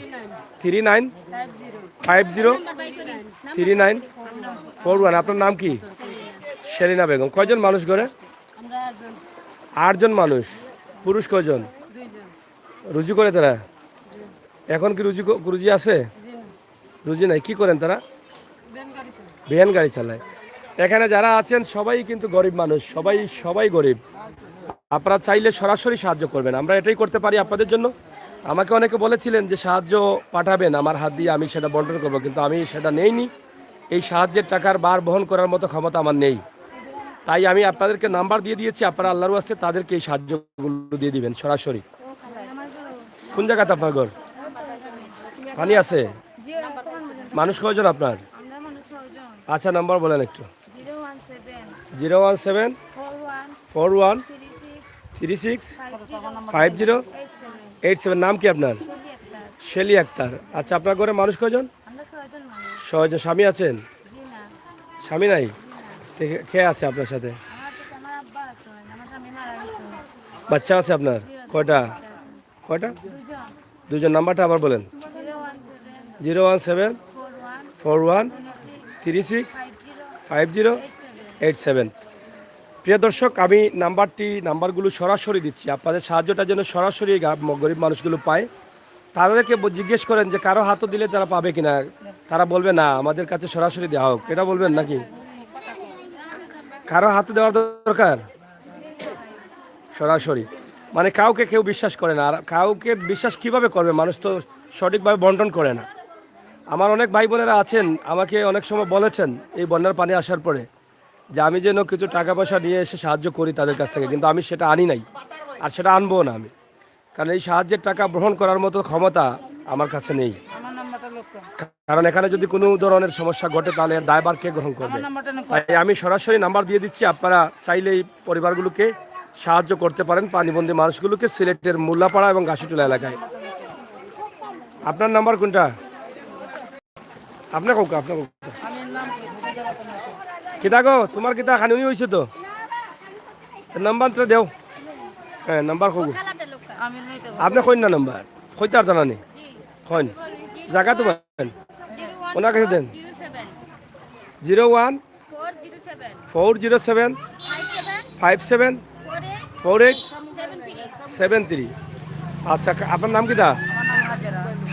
39503941। আপনার নাম কি? শেরিনা বেগম। কয়জন মানুষ ঘরে? 8 জন মানুষ। পুরুষ কয়জন? রুজি করে তারা? এখন কি রুজি আছে? রুজি নাই। কি করেন তারা? ভ্যান গাড়ি চালায়। এখানে যারা আছেন সবাই কিন্তু গরিব মানুষ, সবাই গরিব। আপনারা চাইলে সরাসরি সাহায্য করবেন, আমরা এটাই করতে পারি আপনাদের জন্য। আমাকে অনেকে বলেছিলেন যে সাহায্য পাঠাবেন আমার হাত দিয়ে, আমি সেটা বন্টন করবো, কিন্তু আমি সেটা নেইনি। এই সাহায্যের টাকার বার বহন করার মতো ক্ষমতা আমার নেই। তাই আমি আপনাদেরকে নাম্বার দিয়ে দিয়েছি, আপনারা আল্লাহর ওয়াস্তে তাদেরকে এই সাহায্যগুলো দিয়ে দিবেন সরাসরি। কোন জায়গাতে আপনার ঘর? পানি আছে? মানুষ কয়জন আপনার? আচ্ছা, নাম্বার বলেন একটু। 017-41-36-50-87। নাম কি আপনার? শেলি আক্তার। আচ্ছা, আপনার ঘরে মানুষ কয়জন? 6 জন। স্বামী আছেন? স্বামী নাই? কে আছে আপনার সাথে? বাচ্চা আছে আপনার? কয়টা? 2জন। নাম্বারটা আবার বলেন। 017-41-36-50-87। প্রিয় দর্শক, আমি নাম্বারগুলো সরাসরি দিচ্ছি, আপনাদের সাহায্যটা যেন সরাসরি গরিব মানুষগুলো পায়। তাদেরকে জিজ্ঞেস করেন যে কারো হাতও দিলে তারা পাবে কিনা, তারা বলবে না আমাদের কাছে সরাসরি দেওয়া হোক, এটা বলবেন নাকি? কারো হাতে দেওয়ার দরকার সরাসরি, মানে কাউকে কেউ বিশ্বাস করে না। আর কাউকে বিশ্বাস কিভাবে করবে? মানুষ তো সঠিকভাবে বন্টন করে না। আমার অনেক ভাই বোনেরা আছেন, আমাকে অনেক সময় বলেছেন এই বন্যার পানি আসার পরে যে আমি যেন কিছু টাকা পয়সা নিয়ে এসে সাহায্য করি তাদের কাছ থেকে, কিন্তু আমি সেটা আনি নাই, আর সেটা আনবো না আমি। কারণ এই সাহায্যের টাকা গ্রহণ করার মতো ক্ষমতা আমার কাছে নেই। কারণ এখানে যদি কোনো ধরনের সমস্যা ঘটে তাহলে এর দায়ভার কে গ্রহণ করবে? তাই আমি সরাসরি নাম্বার দিয়ে দিচ্ছি, আপনারা চাইলে এই পরিবারগুলোকে সাহায্য করতে পারেন, পানিবন্দী মানুষগুলোকে, সিলেটের মোল্লাপাড়া এবং গাছিটোলা এলাকায়। আপনার নাম্বার কোনটা? আপনার কিতা গো, তোমার কিতা খানুনি হয়েছে তো? নাম্বারটা দেও। হ্যাঁ, নাম্বার কব আপনি কইন না, নাম্বার কইতে আর জানানি কইন, জায়গা তো ওনার কাছে দেন। 01-407-57-48-73। আচ্ছা, আপনার নাম কিতা?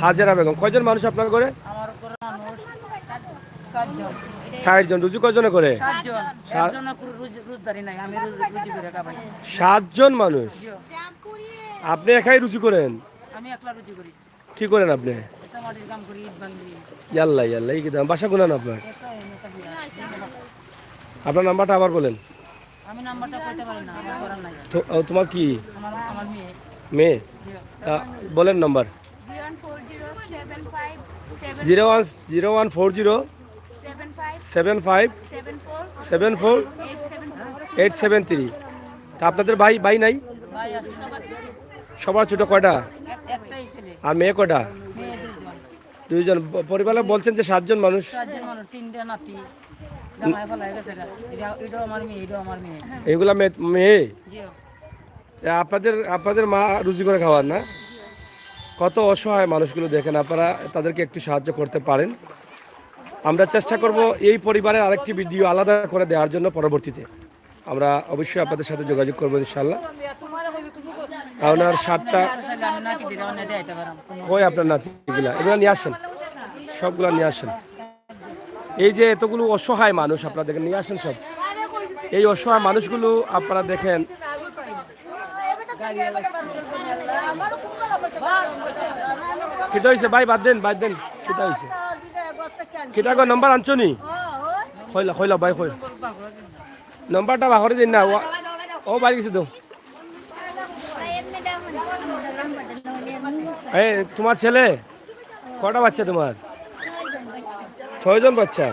হাজেরা বেগম। কয়জন মানুষ আপনার ঘরে? 4 জন। রুজি কয়জনে করে? 7 জন মানুষ। আপনি একাই রুজি করেন? কি করেন আপনি? ইয়াল্লা এই কি দাম? বাসা গুনান আপনার? আপনার নাম্বারটা আবার বলেন। তোমার কি মেয়ে? বলেন নাম্বার। 010-75-75-74-873। তা আপনাদের ভাই নাই? সবার ছোট কয়টা? আর মেয়ে কয়টা? 2জন। পরিবারে বলছেন যে 7 জন মানুষ। এইগুলা মেয়ে? আপনাদের মা রুজি করে খাওয়ান না? কত অসহায় মানুষগুলো দেখেন, আপনারা তাদেরকে একটু সাহায্য করতে পারেন। আমরা চেষ্টা করব এই পরিবারের আরেকটি ভিডিও আলাদা করে দেওয়ার জন্য পরবর্তীতে। আমরা অবশ্যই আপনাদের সাথে যোগাযোগ করবো ইনশাল্লাহ। আপনার 7টা কই? আপনার নাতিগুলা এগুলো নিয়ে আসেন, সবগুলো নিয়ে আসেন। এই যে এতগুলো অসহায় মানুষ আপনারা দেখেন, নিয়ে আসেন সব। এই অসহায় মানুষগুলো আপনারা দেখেন, কিতা হয়েছে ভাই? বাদ দেন কিতা হয়েছে? কিতা গো নম্বর আনছো নি? খইলা ভাই খই নম্বরটা বাহরে দিন না। ও বাড়ি গেছে তো। এই তোমার ছেলে কটা বাচ্চা তোমার? 6 জন বাচ্চা।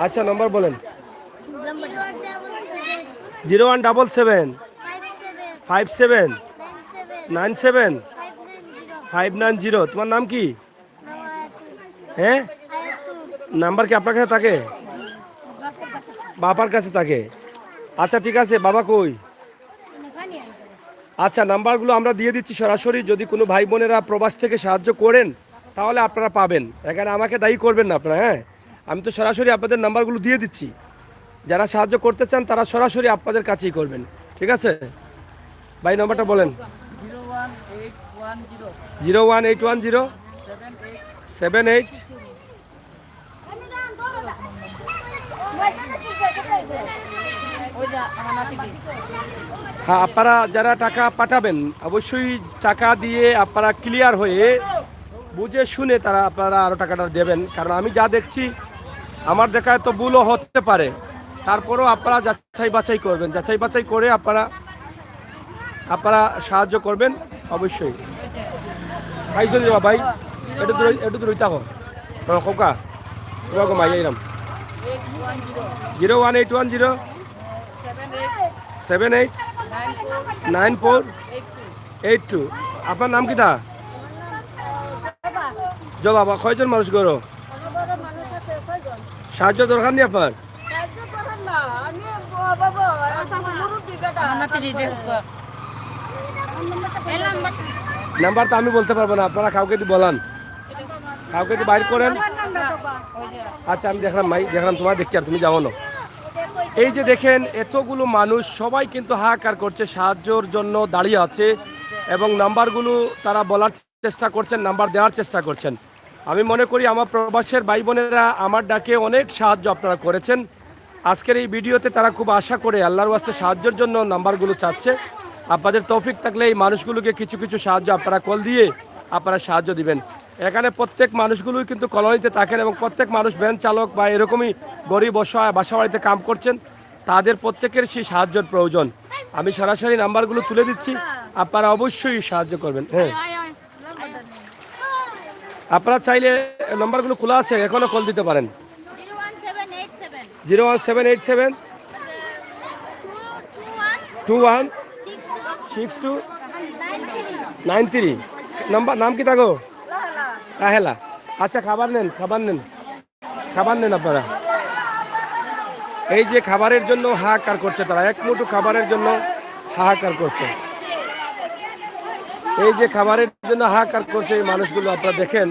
আচ্ছা নম্বর বলেন। 0177 57 97 590। তোমার নাম কি? হ্যাঁ, নাম্বার কি আপনার কাছে থাকে? বাবার কাছে থাকে। আচ্ছা ঠিক আছে, বাবা কই? আচ্ছা নাম্বারগুলো আমরা দিয়ে দিচ্ছি সরাসরি। যদি কোনো ভাই বোনেরা প্রবাস থেকে সাহায্য করেন তাহলে আপনারা পাবেন, এখানে আমাকে দায়ী করবেন না আপনারা। হ্যাঁ, আমি তো সরাসরি আপনাদের নাম্বারগুলো দিয়ে দিচ্ছি। যারা সাহায্য করতে চান তারা সরাসরি আপনাদের কাছেই করবেন, ঠিক আছে? ভাই নাম্বারটা বলেন। 01810 78। হ্যাঁ, আপনারা যারা টাকা পাঠাবেন অবশ্যই টাকা দিয়ে আপনারা ক্লিয়ার হয়ে বুঝে শুনে তারা আপনারা আরও টাকাটা দেবেন। কারণ আমি যা দেখছি আমার দেখায় তো ভুলও হতে পারে, তারপরেও আপনারা যাচাই বাছাই করবেন। যাচাই বাছাই করে আপনারা সাহায্য করবেন অবশ্যই। ভাই চলে যাবা ভাই, একটু দূর থাকো খোকা মাই এরাম। 01810 78 9482। আপনার নাম কি তা? বাবা কয়জন মানুষ করো? সাহায্য দরকার নেই আপনার? নাম্বার তো আমি বলতে পারবো না, আপনারা কাউকে দিয়ে বলান, কাউকে দিয়ে বাইর করেন। আচ্ছা আমি দেখলাম ভাই, দেখলাম তোমার দেখছি আর তুমি যাও না। এই যে দেখেন এতগুলো মানুষ সবাই কিন্তু হাহাকার করছে, সাহায্যর জন্য দাঁড়িয়ে আছে এবং নাম্বারগুলো তারা বলার চেষ্টা করছেন, নাম্বার দেওয়ার চেষ্টা করছেন। আমি মনে করি আমার প্রবাসের ভাই বোনেরা আমার ডাকে অনেক সাহায্য আপনারা করেছেন। আজকের এই ভিডিওতে তারা খুব আশা করে আল্লাহর ওয়াস্তে সাহায্যের জন্য নাম্বারগুলো চাচ্ছে। আপনাদের তৌফিক থাকলে এই মানুষগুলোকে কিছু কিছু সাহায্য আপনারা কল দিয়ে আপনারা সাহায্য দিবেন। এখানে প্রত্যেক মানুষগুলোই কিন্তু কলোনিতে থাকেন এবং প্রত্যেক মানুষ ভ্যান চালক বা এরকমই গরিব অসহায় বাসা বাড়িতে কাম করছেন, তাদের প্রত্যেকের সেই সাহায্যের প্রয়োজন। আমি সরাসরি নাম্বারগুলো তুলে দিচ্ছি, আপনারা অবশ্যই সাহায্য করবেন। হ্যাঁ, আপনারা চাইলে নাম্বারগুলো খোলা আছে, এখনও কল দিতে পারেন। 01787 21 62 93। নাম কি থাকো? রাহেলা। আচ্ছা খাবার নেন আপনারা। এই যে খাবারের জন্য হাহাকার করছে তারা, এক মুঠো খাবারের জন্য হাহাকার করছে। এই যে খাবারের জন্য হাহাকার করছে এই মানুষগুলো আপনারা দেখেন,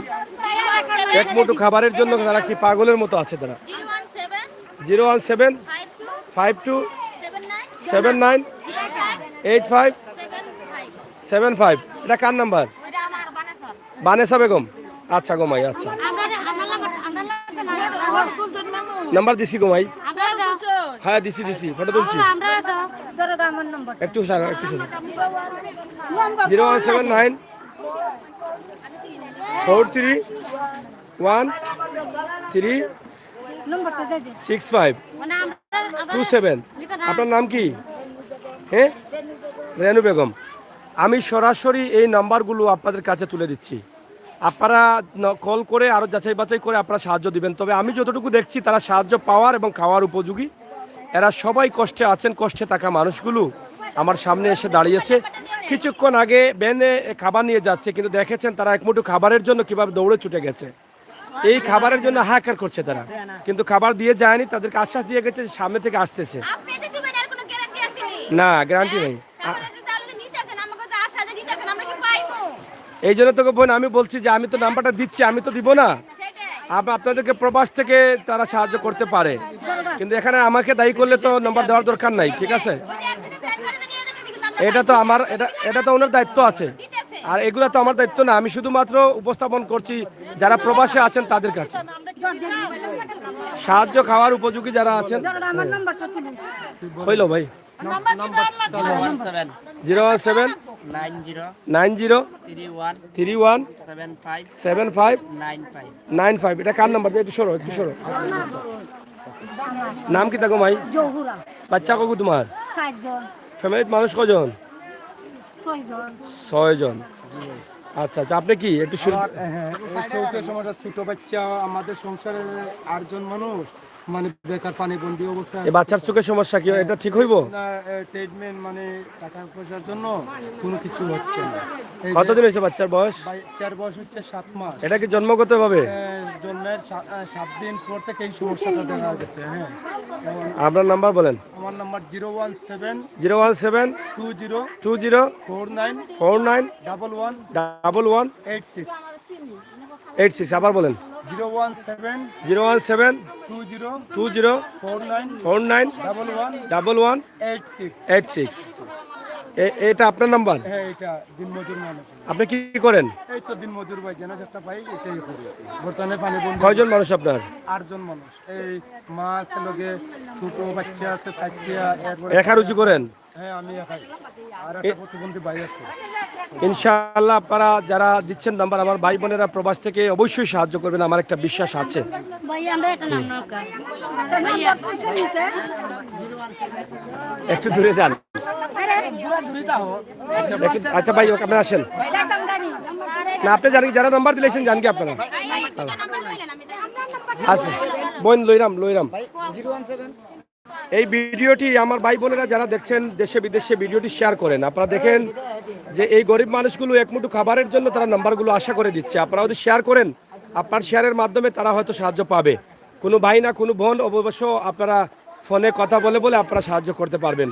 এক মুঠো খাবারের জন্য তারা কি পাগলের মতো আছে তারা। 017 52 79 85 75। এটা কার নাম্বার? বানেসা বেগম। আচ্ছা গোমাই, আচ্ছা নাম্বার দিছি গোমাই। হ্যাঁ দিছি ফটো তুলছি। একটু শুনুন। 0179 43 13 65 27। আপনার নাম কি? হ্যাঁ, রেনু বেগম। আমি সরাসরি এই নাম্বারগুলো আপনাদের কাছে তুলে দিচ্ছি, আপনারা কল করে আরও যাচাই বাছাই করে আপনারা সাহায্য দিবেন। তবে আমি যতটুকু দেখছি তারা সাহায্য পাওয়ার এবং খাওয়ার উপযোগী। এরা সবাই কষ্টে আছেন, কষ্টে থাকা মানুষগুলো আমার সামনে এসে দাঁড়িয়েছে। কিছুক্ষণ আগে ভ্যানে খাবার নিয়ে যাচ্ছে, কিন্তু দেখেছেন তারা এক মুঠো খাবারের জন্য কিভাবে দৌড়ে ছুটে গেছে। এই খাবারের জন্য হাহাকার করছে তারা, কিন্তু খাবার দিয়ে যায়নি, তাদেরকে আশ্বাস দিয়ে গেছে সামনে থেকে আসতেছে। না, গ্যারান্টি নেই। এই জন্য তোকে বোন আমি বলছি যে আমি তো নাম্বারটা দিচ্ছি, আমি তো দিব না। আপনাদেরকে প্রবাস থেকে তারা সাহায্য করতে পারে, কিন্তু এখানে আমাকে দায়ী করলে তো নাম্বার দেওয়ার দরকার নাই, ঠিক আছে? এটা তো ওনার দায়িত্ব আছে। আর এগুলো তো আমার দায়িত্ব না, আমি শুধুমাত্র উপস্থাপন করছি যারা প্রবাসে আছেন তাদের কাছে। সাহায্য খাওয়ার উপযোগী যারা আছেন হইল ভাই 017 90 31 75 95। এটা কার নাম্বার? একটু সরো, একটু সরো। নাম কি থাকো ভাই? বাচ্চা কগু তোমার? ফ্যামিলির মানুষ কজন? 6 জন। আচ্ছা আচ্ছা, আপনি কি একটু শুরু? হ্যাঁ, এই চৌকের সমস্যা, ছোট বাচ্চা, আমাদের সংসারে 8 জন মানুষ, মানে বেকার পানিবন্দী অবস্থা। এই বাচ্চার চোখের সমস্যা কি? এটা ঠিক হইব? ট্রিটমেন্ট মানে টাকা পয়সার জন্য কোনো কিছু হচ্ছে না। এই যে কতদিন হয়েছে বাচ্চার বয়স? বাচ্চার বয়স হচ্ছে 7 মাস। এটা কি জন্মগত ভাবে? জন্মের 7 দিন পর থেকে এই সমস্যাটা দেখা গেছে। হ্যাঁ, আপনার নাম্বার বলেন। আমার নাম্বার 017 017 20 20 49 49 11 11 86 86। আবার বলেন। 017 017 20 20 49 49 11 11 86। 86। এটা আপনার নাম্বার? হ্যাঁ, এটা দিনমজুর মানুষ। আপনি কি করেন? এই তো দিনমজুর ভাই, জানা যেটা পাই এটাই করি। বর্তমানে পানি বন্ধ। কয়জন মানুষ আপনার? 8 জন মানুষ। এই মা আছে, লগে ছোট বাচ্চা আছে 4টা। এরপরে একা রুজু করেন? হ্যাঁ, আমি একাই। আর একটা প্রতিবন্ধী ভাই আছে। ইনশাআল্লাহ আপনারা যারা দিচ্ছেন নাম্বার, আমার ভাই বোনেরা প্রবাস থেকে অবশ্যই সাহায্য করবেন, আমার একটা বিশ্বাস আছে। একটু দূরে যান। আচ্ছা ভাই, আপনি আসেন না, আপনি জানেন যারা নাম্বার দিলেছেন জান কি আপনারা? আচ্ছা বোন লইরাম। এই ভিডিওটি আমার ভাই বোনেরা যারা দেখছেন দেশে বিদেশে ভিডিওটি শেয়ার করেন। আপনারা দেখেন যে এই গরিব মানুষগুলো এক মুঠো খাবারের জন্য তারা নাম্বারগুলো আশা করে দিচ্ছে। আপনারা যদি শেয়ার করেন, আপনার শেয়ারের মাধ্যমে তারা হয়তো সাহায্য পাবে। কোনো ভাই না কোনো বোন অবশ্য আপনারা ফোনে কথা বলে আপনারা সাহায্য করতে পারবেন।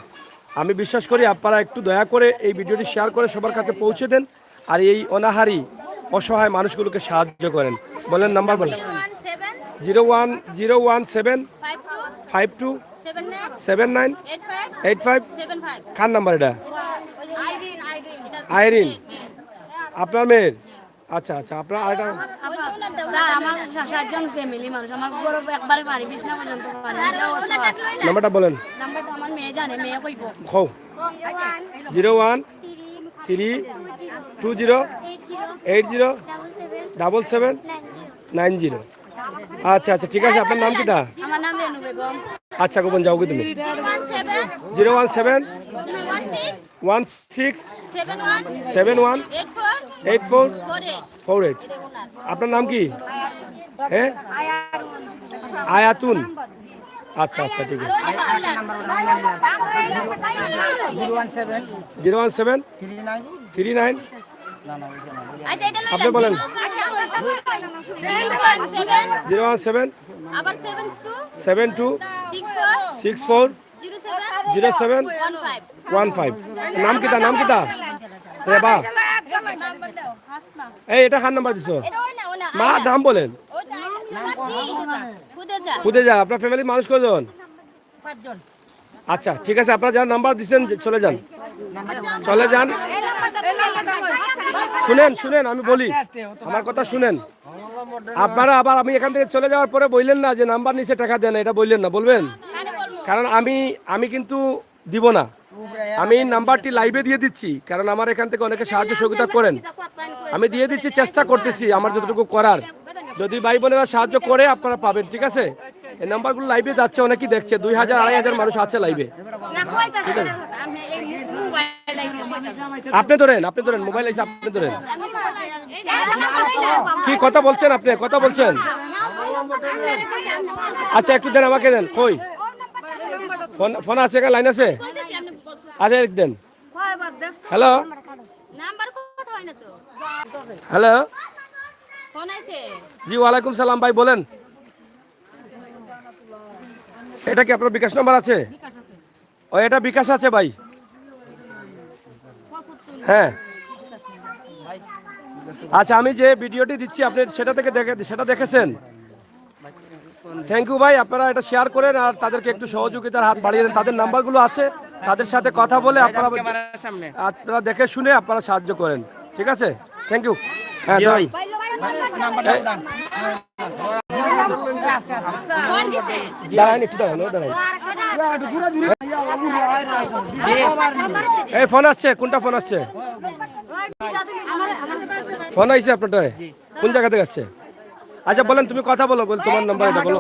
আমি বিশ্বাস করি আপনারা একটু দয়া করে এই ভিডিওটি শেয়ার করে সবার কাছে পৌঁছে দেন, আর এই অনাহারী অসহায় মানুষগুলোকে সাহায্য করেন। বলেন নাম্বার বলেন। 01017 52 79 85। কার নাম্বার এটা? আইরিন, আপনার মেয়ের? আচ্ছা আচ্ছা, আপনার আরেকটা আমার 7জন ফ্যামিলি মানুষ, আমার বড় একবারে পানি বিছনা পর্যন্ত পানি। নাম্বারটা বলেন। নাম্বারটা আমার মেয়ে জানে, মেয়ে কইব। খো 01 3 20 80 77 90। আচ্ছা আচ্ছা, ঠিক আছে। আপনার নাম কিটা? আমার নাম রেনু বেগম। আচ্ছা গোপন যাও কি তুমি? 017 16 71 84 48। আপনার নাম কি? হ্যাঁ, আয়াতুন। আচ্ছা আচ্ছা, ঠিক আছে। 017 39। আপনি বলেন। 017 72 64 07 15। নাম কিতা? নাম কিতা? রেবা। এই এটা কার নাম্বার দিছো? মা নাম বলেন। খুদে যা। আপনার ফ্যামিলির মানুষ কজন? 5 জন। আচ্ছা ঠিক আছে, আপনারা যারা নাম্বার দিচ্ছেন চলে যান, চলে যান। শুনেন আমি বলি, আমার কথা শুনেন। আপনারা আবার আমি এখান থেকে চলে যাওয়ার পরে বললেন না যে নাম্বার নিচে টাকা দেন, এটা বললেন না, বলবেন? কারণ আমি কিন্তু দিব না, আমি নাম্বারটি লাইভে দিয়ে দিচ্ছি, কারণ আমার এখান থেকে অনেকে সাহায্য সহযোগিতা করেন। আমি দিয়ে দিচ্ছি, চেষ্টা করতেছি আমার যতটুকু করার। যদি ভাই বোনেরা সাহায্য করে আপনারা পাবেন, ঠিক আছে? এই নাম্বারগুলো লাইভে যাচ্ছে, অনেকেই দেখছে, 2000 2500 মানুষ আছে লাইভে। আপনি ধরেন মোবাইল এসে আপনি ধরেন। কি কথা বলছেন আপনি? কথা বলছেন? আচ্ছা একটু দেন, আমাকে দেন। কই ফোন আছে? লাইন আছে? আচ্ছা দেন। হ্যালো হ্যালো, জি ওয়ালাইকুম সালাম। ভাই বলেন, এটা কি আপনার বিকাশ নাম্বার আছে? ও এটা বিকাশ আছে ভাই। হ্যাঁ আচ্ছা, আমি যে ভিডিওটি দিচ্ছি আপনি সেটা দেখেছেন? থ্যাংক ইউ ভাই, আপনারা এটা শেয়ার করেন আর তাদেরকে একটু সহযোগিতার হাত বাড়িয়ে দেন। তাদের নাম্বারগুলো আছে, তাদের সাথে কথা বলে আপনারা দেখে শুনে আপনারা সাহায্য করেন। ঠিক আছে, থ্যাংক ইউ। হ্যাঁ দাঁড়ান। দাঁড়ান একটু, দাঁড়ান দাঁড়ান। এই ফোন আসছে, কোনটা ফোন আসছে? ফোন আইছে আপনারটা? কোন জায়গা থেকে আসছে? আচ্ছা বলেন, তুমি কথা বলো, বল তোমার নাম্বার এটা বলো।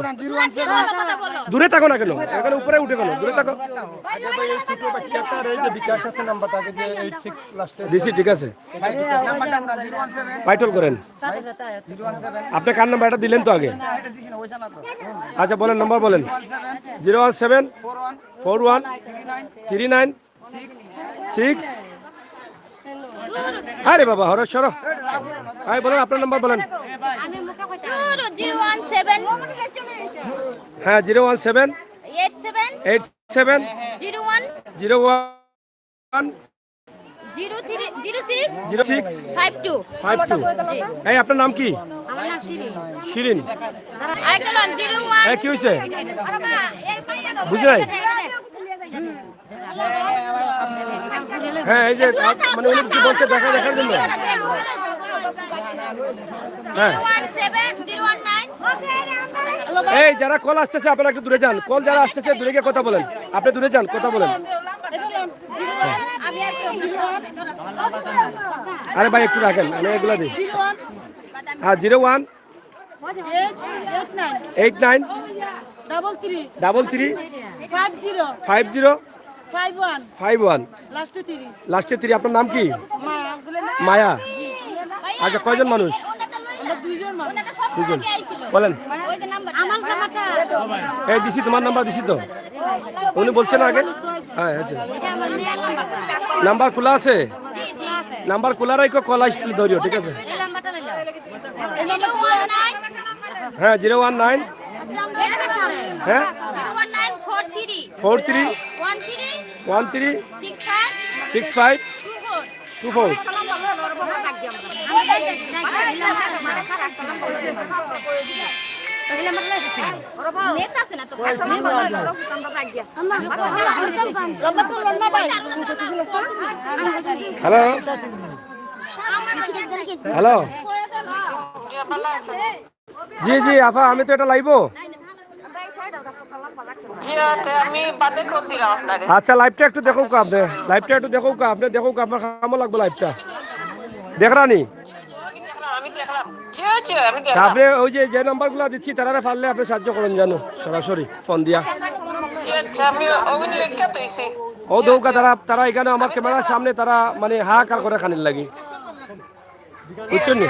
দূরে থাকো না কেন, এখানে উপরে উঠে কেন, দূরে থাকো। ছোট বাচ্চাটার এই যে বিকাশ সাথে নাম্বার থাকে যে 86 লাস্টে দিছি, ঠিক আছে, পাইটল করেন। আপনি কার নাম্বার এটা দিলেন তো আগে? আচ্ছা বলেন, নাম্বার বলেন। 017 41 39 6। আরে বাবা হরে সর, আই বলেন আপনার নাম্বার বলেন। 017 হ্যাঁ 017 87 87 01 01 03 06 06 52। 52। এই আপনার নাম কি? আমার নাম শিরিন। শিরিন। আরেকটা নাম 01। এই কি হয়েছে বুঝি নাই? হ্যাঁ এই যে মানে উনি কি বলছে দেখার জন্য। হ্যাঁ 017 019। এই যারা কল আসতেছে আপনারা একটু দূরে যান, কল যারা আসতেছে দূরে গিয়ে কথা বলেন, আপনি দূরে যান কথা বলেন। আরে ভাই একটু রাখেন, আমি এগুলা দিই। হ্যাঁ 01 89 33 50 51 লাস্টে 3। আপনার নাম কি? মায়া। আচ্ছা কয়জন মানুষ? দুজন। বলেন। এই দিছি তোমার নাম্বার দিছি তো, উনি বলছেন আগে। হ্যাঁ আছে নাম্বার খোলা আছে, নাম্বার খোলা রাখো, কল আসছিল ধরিও, ঠিক আছে। হ্যাঁ 019 হ্যাঁ 43 13 65 24। হ্যালো হ্যালো, জি জি আফা, আমি তো এটা লাইবো। আচ্ছা লাইভটা একটু দেখো কা, আপনি লাইভটা একটু দেখো কা, আপনি দেখো কা, আপনার কামো লাগবে লাইভটা দেখরানি। আপনি ওই যে নাম্বারগুলো দিচ্ছি তারা পারলে আপনি সাহায্য করেন জানো, সরাসরি ফোন দিয়া। ও দৌকা তারা এখানে আমার ক্যামেরার সামনে তারা মানে হাহাকার করে খানির লাগি, বুঝছেন নি?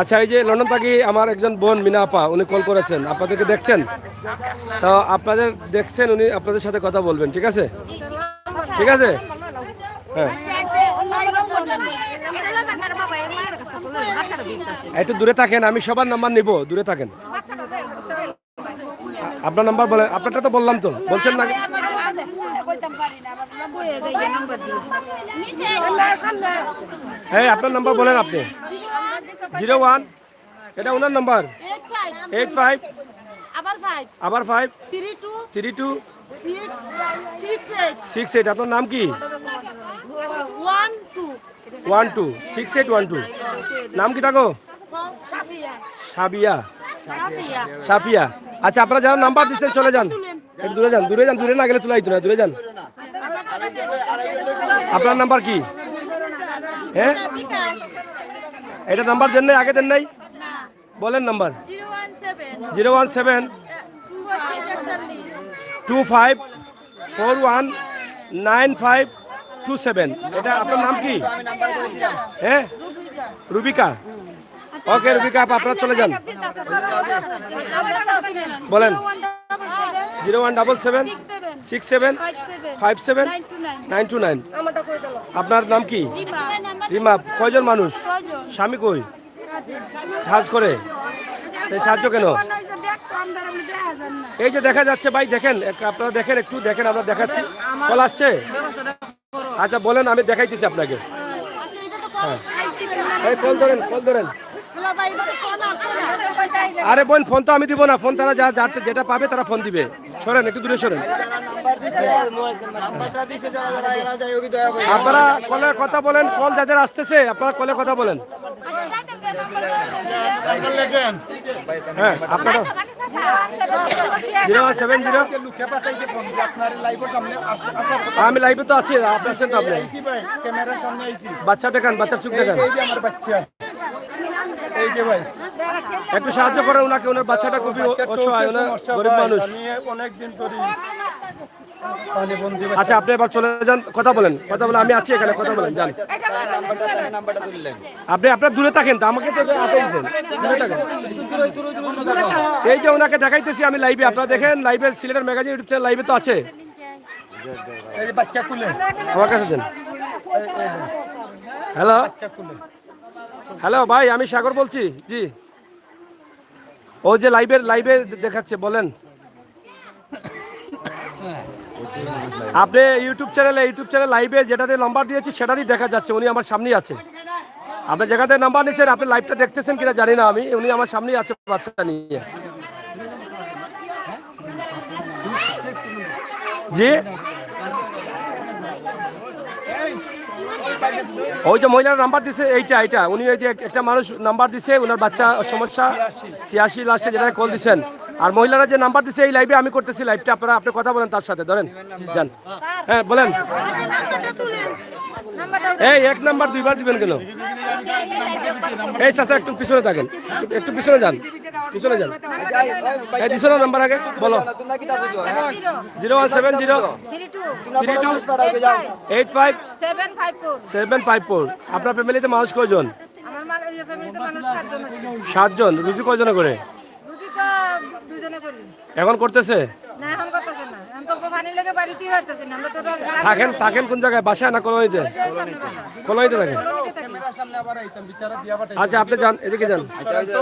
আচ্ছা এই যে লন্ডন থাকি আমার একজন বোন মিনা আপা, উনি কল করেছেন, আপনাদেরকে দেখছেন তো, আপনাদের দেখছেন, উনি আপনাদের সাথে কথা বলবেন, ঠিক আছে? ঠিক আছে হ্যাঁ, একটু দূরে থাকেন, আমি সবার নাম্বার নিব, দূরে থাকেন। আপনার নাম্বার বলেন, আপনারটা তো বললাম তো, বলছেন না? হ্যাঁ আপনার নাম্বার বলেন আপনি। 01 এটা ওনার নাম্বার 85 আবার 5 32 68। আপনার নাম কি? 12 6812। নাম কি থাকো? সাবিয়া। সাফিয়া। আচ্ছা আপনারা যারা নাম্বার দিচ্ছেন চলে যান, একটু দূরে যান, দূরে যান, দূরে না গেলে তুলাই তো না, দূরে যান। আপনার নাম্বার কি? হ্যাঁ এটা নাম্বার দেন নাই, আগে দেন নাই, বলেন নাম্বার। 017 25 41 9527। এটা আপনার নাম কি? হ্যাঁ রুবিকা। ওকে রুবিকা আপা, আপনারা চলে যান, বলেন। 0177 67 57 929। আপনার নাম কি? রিমা। কয়জন মানুষ? স্বামী কই? কাজ করে, সাহায্য কেন? এই যে দেখা যাচ্ছে ভাই, দেখেন আপনারা দেখেন, একটু দেখেন, আমরা দেখাচ্ছি, কল আসছে। আচ্ছা বলেন, আমি দেখাইতেছি আপনাকে। হ্যাঁ এই কল ধরেন, কল ধরেন। আরে বোন ফোন তো আমি দিব না, ফোন তারা যেটা পাবে তারা ফোন দিবে। সরেন, একটু দূরে সরেন। নাম্বারটা দিছে যারা যারা এরা যাই হোক দয়া করে আপনারা কলে কথা বলেন, কল যাদের আসতেছে আপনারা কলে কথা বলেন। হ্যাঁ, আপনারা 070 আমি লাইভে তো আছি, আসছেন তো আপনি। ক্যামেরার সামনে আইছি, বাচ্চা দেখান, বাচ্চার চোখ দেখান। এই যে আমার বাচ্চা, এই যে ভাই একটু সাহায্য করেন ওনাকে, ওনার বাচ্চাটা খুবই বাচ্চার অসহায়, চোখের ওনার সমস্যা গরিব ভাই, মানুষ। আমি অনেকদিন ধরে পানি বন্দি আচ্ছা, আপনি এবার চলে যান, কথা বলেন, কথা বলে আমি আছি এখানে, কথা বলেন, যান। নাম্বারটা তুললেন আপনি আপনার দূরে থাকেন তো, আমাকে তো আসাইছেন, দূরে থাকেন। এই যে ওনাকে দেখাইতেছি আমি লাইভে, আপনারা দেখেন লাইভে, সিলেটের ম্যাগাজিন ইউটিউব চ্যানেল লাইভে তো আছে। এই যে বাচ্চা কুলে, আমার কাছে দেন। হ্যালো, হ্যালো ভাই, আমি সাগর বলছি। জি, ও যে লাইভে দেখাচ্ছে, বলেন। আপনি ইউটিউব চ্যানেলে লাইভে যেটাতে নাম্বার দিয়েছি সেটাতেই দেখা যাচ্ছে, উনি আমার সামনেই আছে। আপনি যেখানে নাম্বার নিয়েছেন, আপনি লাইভটা দেখতেছেন কিনা জানি না আমি, উনি আমার সামনেই আছে বাচ্চাটা নিয়ে। জি, ওই যে মহিলার নাম্বার দিছে, এইটা উনি ওই যে একটা মানুষ নাম্বার দিছে, ওনার বাচ্চা সমস্যা 86 লাস্টে যেটা কল দিছেন। আর মহিলারা যে নাম্বার দিছে, এই লাইভে আমি করতেছি লাইভটা, আপনি কথা বলেন তার সাথে, ধরেন, যান। হ্যাঁ, বলেন। এই এক নাম্বার দুইবার দিবেন কেন? এই চাচা একটু পিছনে থাকেন, একটু পিছনে যান, পিছনে যান। এই দিছো না নাম্বার আগে, বলো। তোমরা কি তা বুঝো 0170 32 85 754। আপনার ফ্যামিলিতে মানুষ কয়জন? আমার ফ্যামিলিতে মানুষ 7 জন আছে। 7 জন। রুজি কয়জনে করে? বুঝি তো দুজনে করি। এখন করতেছে? না, এখন করতেছে না। এখন তো পানি লেগে বাড়িতেই পারতেছি না। আমরা তো থাকেন কোন জায়গায়, বাসায় না কলোনিতে? কলোনিতে থাকেন। ক্যামেরার সামনে আবার আইতাম, বিচারা দিয়া পাঠাই। আচ্ছা, আপনি যান, এদিকে যান।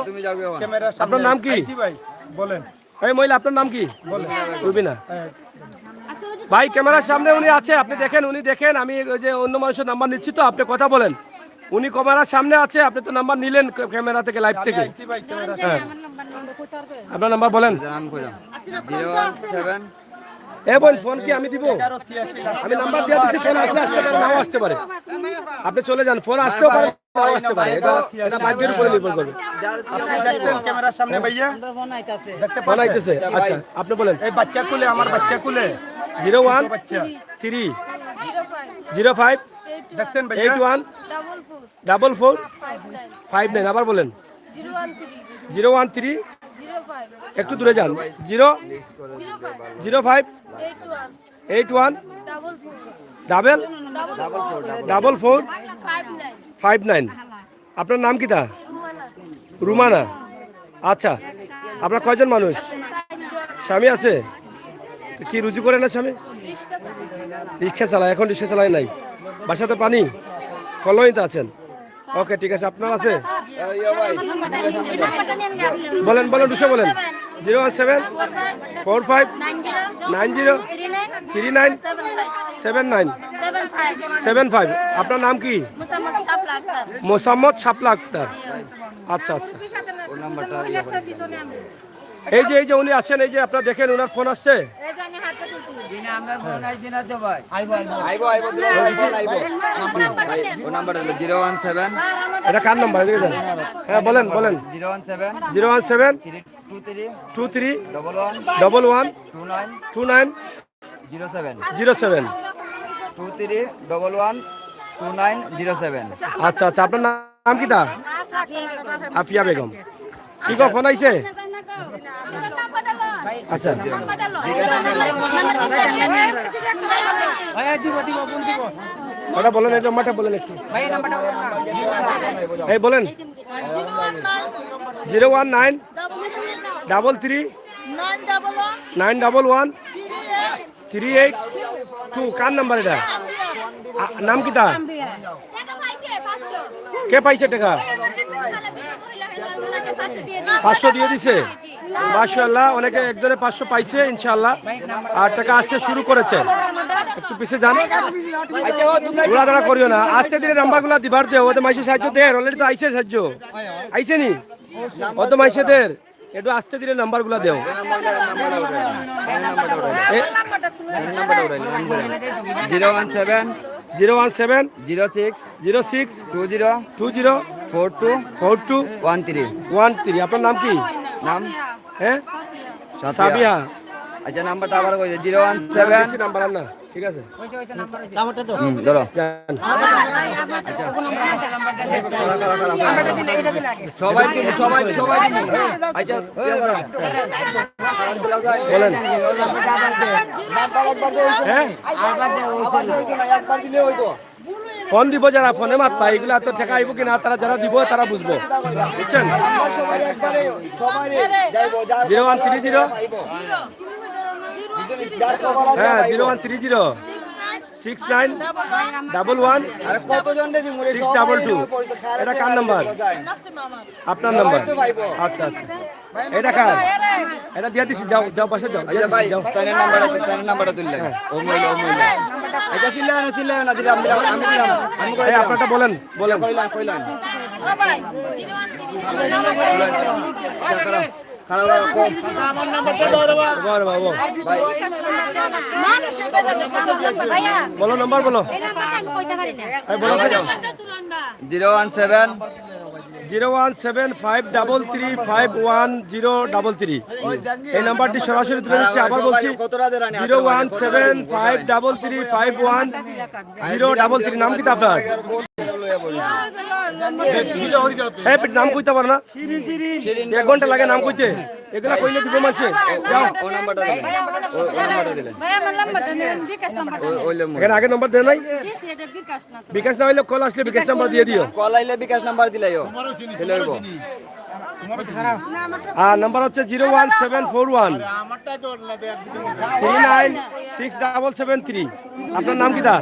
তুমি যাও গো ক্যামেরার সামনে আপনার নাম কি? আইছি ভাই, বলেন। এই মহিলা, আপনার নাম কি? রুবিনা। ভাই, ক্যামেরার সামনে উনি আছে, আপনি দেখেন, উনি দেখেন। আমি ওই যে অন্য মানুষের নাম্বার নিচ্ছি তো, আপনি কথা বলেন। উনি ক্যামেরার সামনে আছে, আপনি তো নাম্বার নিলেন ক্যামেরা থেকে, লাইভ থেকে। আইছি ভাই ক্যামেরার হ্যাঁ, আপনার নাম্বার বলেন। নাম কইরাম 017 এ বল, ফোন কি আমি দিব? 86 লাখ আমি নাম্বার দিয়ে দিচ্ছি, ফোন আসলে আসতে পারে, নাও আসতে পারে। আপনি চলে যান, ফোন আসতেও পারে, নাও আসতে পারে। এটা ভাগ্যের উপরে নির্ভর করবে। দেখছেন ক্যামেরার সামনে ভাইয়া, দেখতে ফোন পাচ্ছেন? আইতেছে। আচ্ছা, আপনি বলেন। এই বাচ্চা কুলে, আমার বাচ্চা কুলে 01 বাচ্চা 3 05 দেখছেন ভাইয়া, 81 44 59। আবার বলেন। 013 একটু দূরে যান। 05 81 44 59। আপনার নাম কি তা? রুমানা। আচ্ছা, আপনার কয়জন মানুষ? স্বামী আছে? কি রুজি করে না স্বামী? রিক্সা চালায়, এখন রিক্সা চালায় নাই। বাসাতে পানি, কলোনিতে আছেন। ওকে, ঠিক আছে। আপনার আছে? বলেন, দুশো বলেন। 017 45 90 39 79 75। আপনার নাম কি? মোসাম্মদ শাপলা আক্তার। আচ্ছা, ওর নাম্বারটা এই যে উনি আছেন, এই যে আপনারা দেখেন, ওনার ফোন আসছে। আইবো ওর নাম্বারটা 017 এটা কার নাম্বার? হ্যাঁ, বলেন। 017 017 23 23 11 11 29 07 07। 23 11 29 07। আচ্ছা, আপনার নাম কি তা? আফিয়া বেগম। কি গো, ফোন আইছে? আচ্ছা, ওটা বলেন, এই নাম্বারটা বলেন একটু। এই বলেন। 019 33 911 382। কার নাম্বার এটা? নাম কি তা? কে পাইছে টাকা? 500 দিয়ে দিছে। মাশাআল্লাহ, অনেকে, একজনে 500 পাইছে ইনশাআল্লাহ, আর টাকা আসতে শুরু করেছে। একটু পিছিয়ে যান, ঘোরাধরা করিও না। আস্তে ধীরে নাম্বারগুলো দিবার দেও, ওদের মাইসে সাহায্য দেয়। অলরেডি তো আইসে সাহায্য, আইসে নি অত মাইসেদের। একটু আসতে দিলে নাম্বারগুলো দেও জিরো 17 017 06 06 20 20 42 42 13 13 আপনার নাম কি নাম হ্যাঁ সাবিয়া আচ্ছা নাম্বারটা আবার কইছে 017 নাম্বার না ঠিক আছে ধরো যান। সবাই দিন সবাই সবাই দিন আচ্ছা বলেন হ্যাঁ একবার দিলে হইতো ফোন দিব যারা ফোনে মাত পাই এগুলো তো ঠেকা আইব কিনা তারা যারা দিব তারা বুঝবো বুঝছেন সবাই একবারে সবাই যাইবো 0130 হ্যাঁ 0130 69 11 আরে কতজন রে দিমু 622 এটা কার নাম্বার আপনার নাম্বার আচ্ছা আচ্ছা এটা কার এটা দিয়ে দিছি যাও যাও পাশে যাও দিয়ে আচ্ছা ভাই দিছি, যাও তার নাম্বারটা তুললেন ও মইলা আচ্ছা সিল্লা না দিলাম আমি দিলাম আমি এই আপনারটা বলেন বলেন কইলাম বলো বাবু ভাই বলো নাম্বার বলো এই বলো যাও 017 01753351033 এই নাম্বারটি সরাসরি তুলে দিচ্ছি আবার বলছি কত রাতে রানি 01753351033 নাম কি তা আপনার এই নাম কইতে পারো না 1 ঘন্টা লাগে নাম কইতে এগুলা কইলে দিব মাসে যাও ও নাম্বারটা দিলেন এখানে আগে নাম্বার দেন নাই বিকাশ না হইলে কল আসলে বিকাশ নাম্বার দিয়ে দিও কল আইলে বিকাশ নাম্বার দিলাইও দিলে হইব আর নাম্বার হচ্ছে 01741 396773 আপনার নাম কি দা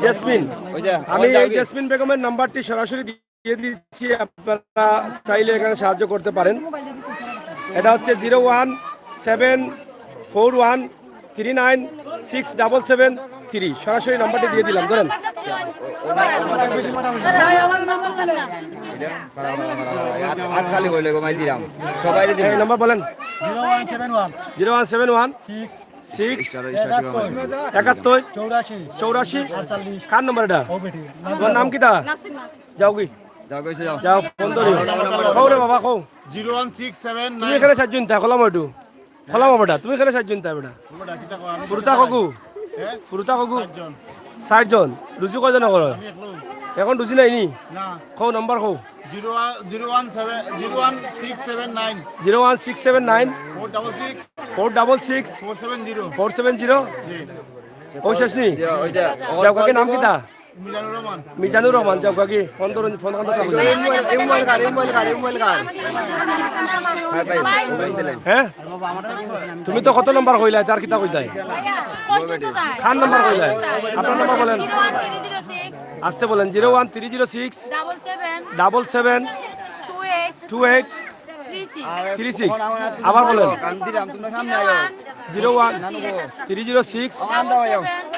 জেসমিন ওই যে আমি এই জেসমিন বেগমের নাম্বারটি সরাসরি দিয়ে দিচ্ছি আপনারা চাইলে এখানে সাহায্য করতে পারেন এটা হচ্ছে 01741396773 সরাসরি নাম্বারটি দিয়ে দিলাম ধরেন হাত খালি হইলে গো মাই দিলাম সবাই দিলাম এই নাম্বার বলেন 0171 6 71 84 কার নাম্বার এটা তোমার নাম কি দা যাও কি যাও কইছে যাও যাও ফোন ধরি কও রে বাবা কও 01679 তুমি এখানে সাতজন তা খোলাম ওইটু খোলাম বেটা তুমি এখানে সাতজন তা বেটা ফুরুতা কগু ফুরুতা কগু 60 জন রুজু কয়জন করো এখন রুজি নাই নি না কও নাম্বার কও 01679 01679 466 466 470 470 ও শেষনি ওই যে যাও কাকি নাম কি তা মিজানুর রহমান মিজানুর রহমান যাও কাকি ফোন ধরুন ফোন কান্দ থাকুন এই মোবাইল কার ভাই ভাই মোবাইল দিলেন হ্যাঁ তুমি তো কত নাম্বার কইলা তার কিতা কইতাই খান নাম্বার কইলাই আপনার নাম্বার বলেন আসতে বলেন 01306 77 28 36 আবার বলেন কাম দিলাম তোমরা সামনে আইও 01306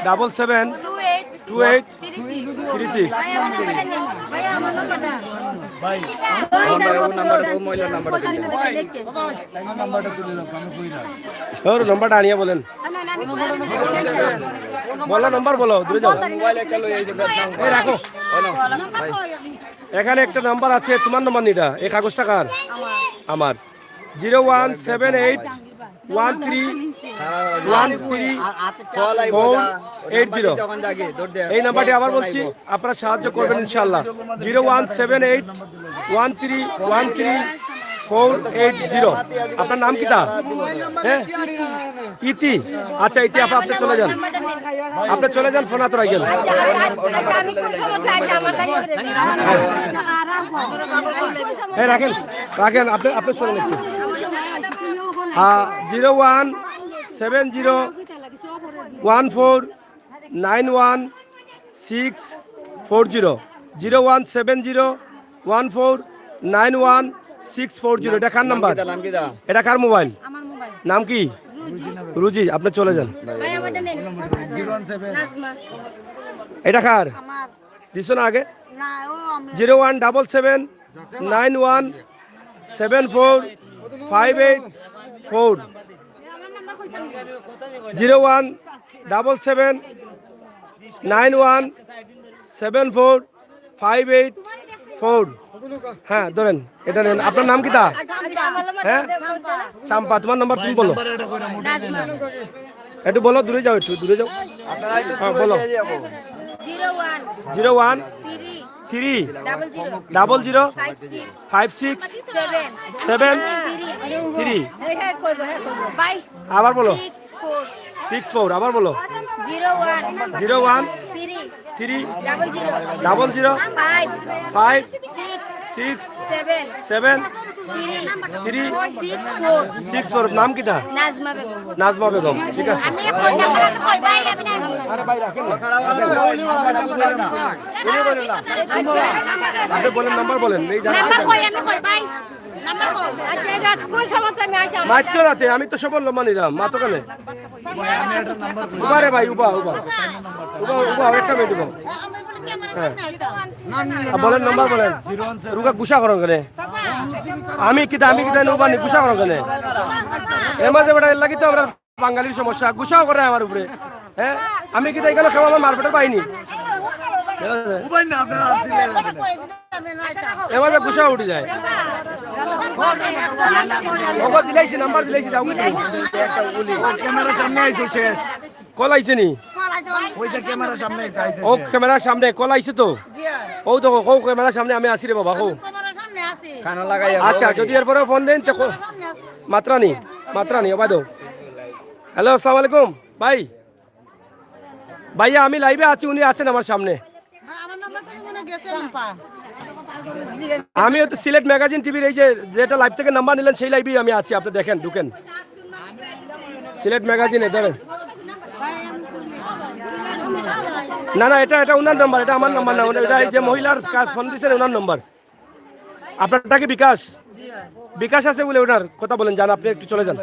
77 28 36 ভাই ও নাম্বারটা ও মোবাইলের নাম্বারটা দিলেন নাম্বারটা তুলে নাও আমি কই না ওর নাম্বারটা আনিয়া বলেন বলো নাম্বার বলো দূরে যাও মোবাইল একটা লই এই যে এই রাখো ও না ভাই এখানে একটা নাম্বার আছে তোমার নাম্বার নিটা এই কাগজটা কার আমার 0178 13 কল আইবো 80 যখন জাগে দৌড় দে এই নাম্বারটি আবার বলছি আপনারা সাহায্য করবেন ইনশাআল্লাহ 0178 13 480 আপনার নাম কি তা হ্যাঁ ইতি আচ্ছা ইতি আপনি চলে যান আপনি চলে যান ফোন হাতে রাখেন হ্যাঁ রাখেন রাখেন আপনি আপনি চলেন একটু 0170 1491640 01701491640 এটা কার নাম্বার নাম কি দা এটা কার মোবাইল নাম কি রুজি আপনি চলে যান এটা কার দিছো না আগে 017791747 584 01 77 91 74 584। হ্যাঁ ধরেন এটা নেন। আপনার নাম কি তা? হ্যাঁ চাম্পা। তোমার নাম্বার তুমি বলো, একটু বলো, দূরে যাও, একটু দূরে যাও। হ্যাঁ বলো। 01 3 00 56 7 3। আবার বলো 64। আবার বলো 01 3 00 5 6 7 3 64। নাম কিটা? নাজমা বেগম। ঠিক আছে। আরে ভাই রাখেন না। আপনি বলেন, নাম্বার বলেন। এই মাত্র রাতে আমি তো সবল মানিলাম মাত্র কেন উবারে ভাই উবা উবা উবা উবা একটা মিনিট উবা। হ্যাঁ বলেন নাম্বার বলেন। রুকা গুসা করো কেন? আমি কিতা উবা নি গুসা করো কেন? এর মাঝে বেটা এর লাগি তো আমরা বাঙালির সমস্যা, গুসাও করে আমার উপরে। হ্যাঁ আমি কিতা এখানে খাওয়া আমার মারপেটের পাইনি। এবার গুসা উঠে যায়। দিলাইছি নাম্বার দিলাইছি, যাও ক্যামেরার সামনে আইছো শেষ কল আইছে নি? ক্যামেরার সামনে ও ক্যামেরার সামনে কল আইছে তো। ও তো কৌ ক্যামেরার সামনে আমি আসি রে বাবা। কৌ আচ্ছা যদি এরপরে ফোন দেন তো মাত্রানি ওবা দো। হ্যালো আসসালামু আলাইকুম ভাই। ভাইয়া আমি লাইভে আছি, উনি আছেন আমার সামনে। আমি তো সিলেট ম্যাগাজিন টিভির এই যেটা লাইভ থেকে নাম্বার নিলেন সেই লাইভেই আমি আছি। আপনি দেখেন ঢুকেন সিলেট ম্যাগাজিনে ধরেন। না না এটা ওনার নাম্বার, এটা আমার নাম্বার না। এটা যে মহিলার ফোন দিয়েছেন ওনার নাম্বার। আপনারটা কি বিকাশ? বিকাশ আছে বলে ওনার কথা বলেন, যান আপনি একটু চলে যান।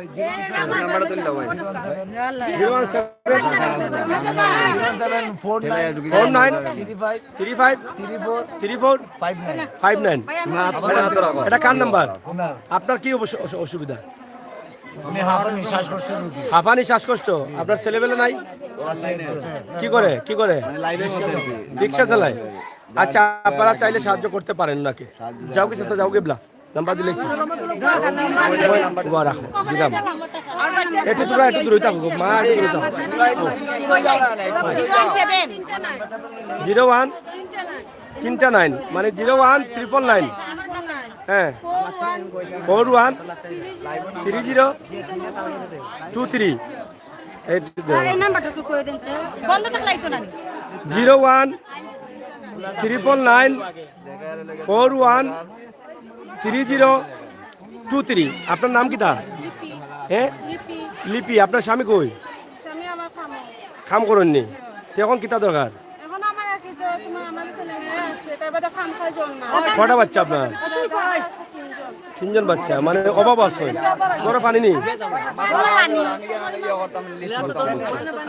এটা কার নাম্বার? আপনার কি অসুবিধা? হাঁপানি শ্বাসকষ্ট। আপনার ছেলেবেলা নাই? কি করে রিক্সা চালায়? আচ্ছা আপনারা চাইলে সাহায্য করতে পারেন নাকি? যাও কি চেষ্টা যাও গেবলা নাম্বার দিলেছি রাখো দিলাম। একটু তোমরা একটু দূরে থাকো মা, একটু দূরে থাকো। 01 3 মানে 01 999। হ্যাঁ 41 30 23। 01 999 41 30 23। আপনার নাম কি তা? হ্যাঁ লিপি। আপনার স্বামী কই? খাম করেননি তো এখন কিতা দরকার? কটা বাচ্চা আপনার? 3জন বাচ্চা। মানে অভাব আছে, বড় পানি নেই।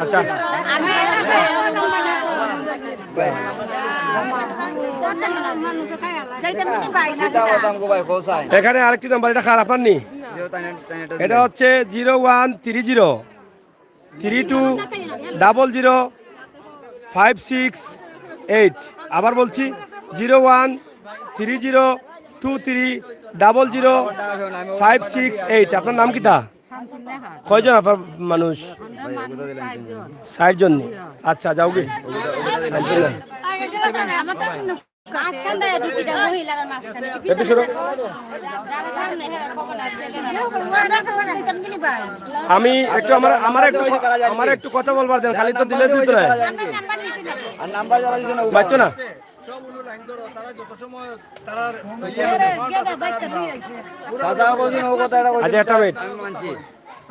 আচ্ছা এখানে আরেকটি নাম্বার, এটা খারাপ আপনার নি? এটা হচ্ছে 01 30 32 00 568। আবার বলছি 01 30 23 00 568। আপনার নাম কি তা? কয়জন আপনার মানুষ? 60 জন। আচ্ছা যাও গে। আমি একটু আমার একটু কথা বলবার দেন, খালি তো দিলে দিত না বাচ্চা না।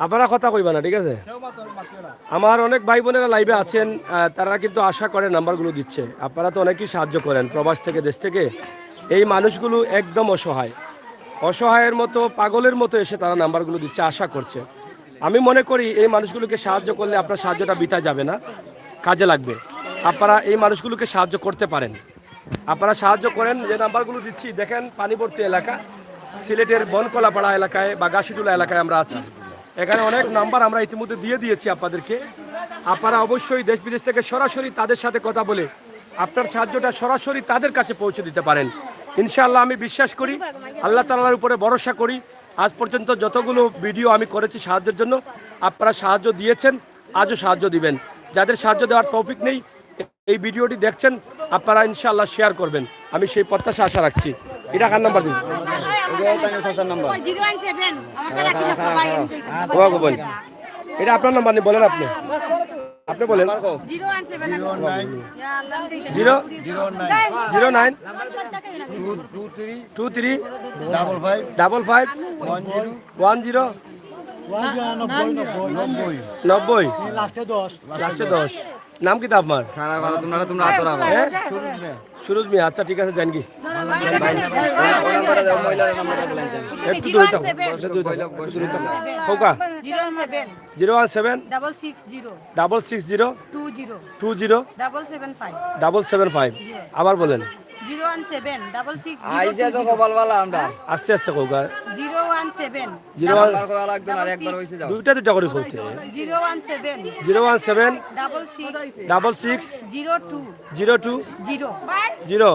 আপনারা কথা কইবা না, ঠিক আছে? আমার অনেক ভাই বোনেরা লাইভে আছেন, তারা কিন্তু আশা করে নাম্বারগুলো দিচ্ছে। আপনারা তো অনেকেই সাহায্য করেন প্রবাস থেকে, দেশ থেকে। এই মানুষগুলো একদম অসহায়ের মতো, পাগলের মতো এসে তারা নাম্বারগুলো দিচ্ছে, আশা করছে। আমি মনে করি এই মানুষগুলোকে সাহায্য করলে আপনার সাহায্যটা বৃথা যাবে না, কাজে লাগবে। আপনারা এই মানুষগুলোকে সাহায্য করতে পারেন। আপনারা সাহায্য করেন, যে নাম্বারগুলো দিচ্ছি দেখেন, পানিবর্তী এলাকা। সিলেটের বনকলাপাড়া এলাকায় বা গাছিটুলা এলাকায় আমরা আছি। এখানে অনেক নাম্বার আমরা ইতিমধ্যে দিয়ে দিয়েছি আপনাদেরকে। আপনারা অবশ্যই দেশ বিদেশ থেকে সরাসরি তাদের সাথে কথা বলে আপনার সাহায্যটা সরাসরি তাদের কাছে পৌঁছে দিতে পারেন। ইনশাআল্লাহ আমি বিশ্বাস করি, আল্লাহ তাআলার উপরে ভরসা করি। আজ পর্যন্ত যতগুলো ভিডিও আমি করেছি সাহায্যের জন্য, আপনারা সাহায্য দিয়েছেন, আজও সাহায্য দিবেন। যাদের সাহায্য দেওয়ার তৌফিক নেই, এই ভিডিওটি দেখছেন, আপনারা ইনশাআল্লাহ শেয়ার করবেন, আমি সেই প্রত্যাশা আশা রাখছি। এটা কার নাম্বার দিন? এটা আপনার নাম্বার নেই, বলেন আপনি, আপনি বলেন। 00923551090 লাস্টে 10। নাম কি তা আপনার? তোমরা হাত রাখো। হ্যাঁ, সুরজ মিয়া। আচ্ছা ঠিক আছে, জান কি একটু দূরে থাকো, খোকা 017 660 20 আবার বলেন। আইসা তো কপাল বালা আমরা। আস্তে আস্তে খোকা। 017 নাম্বার কো আরেকজন আরেকবার হইছে যাও। দুইটা করে করতে। 017 017 66 02 0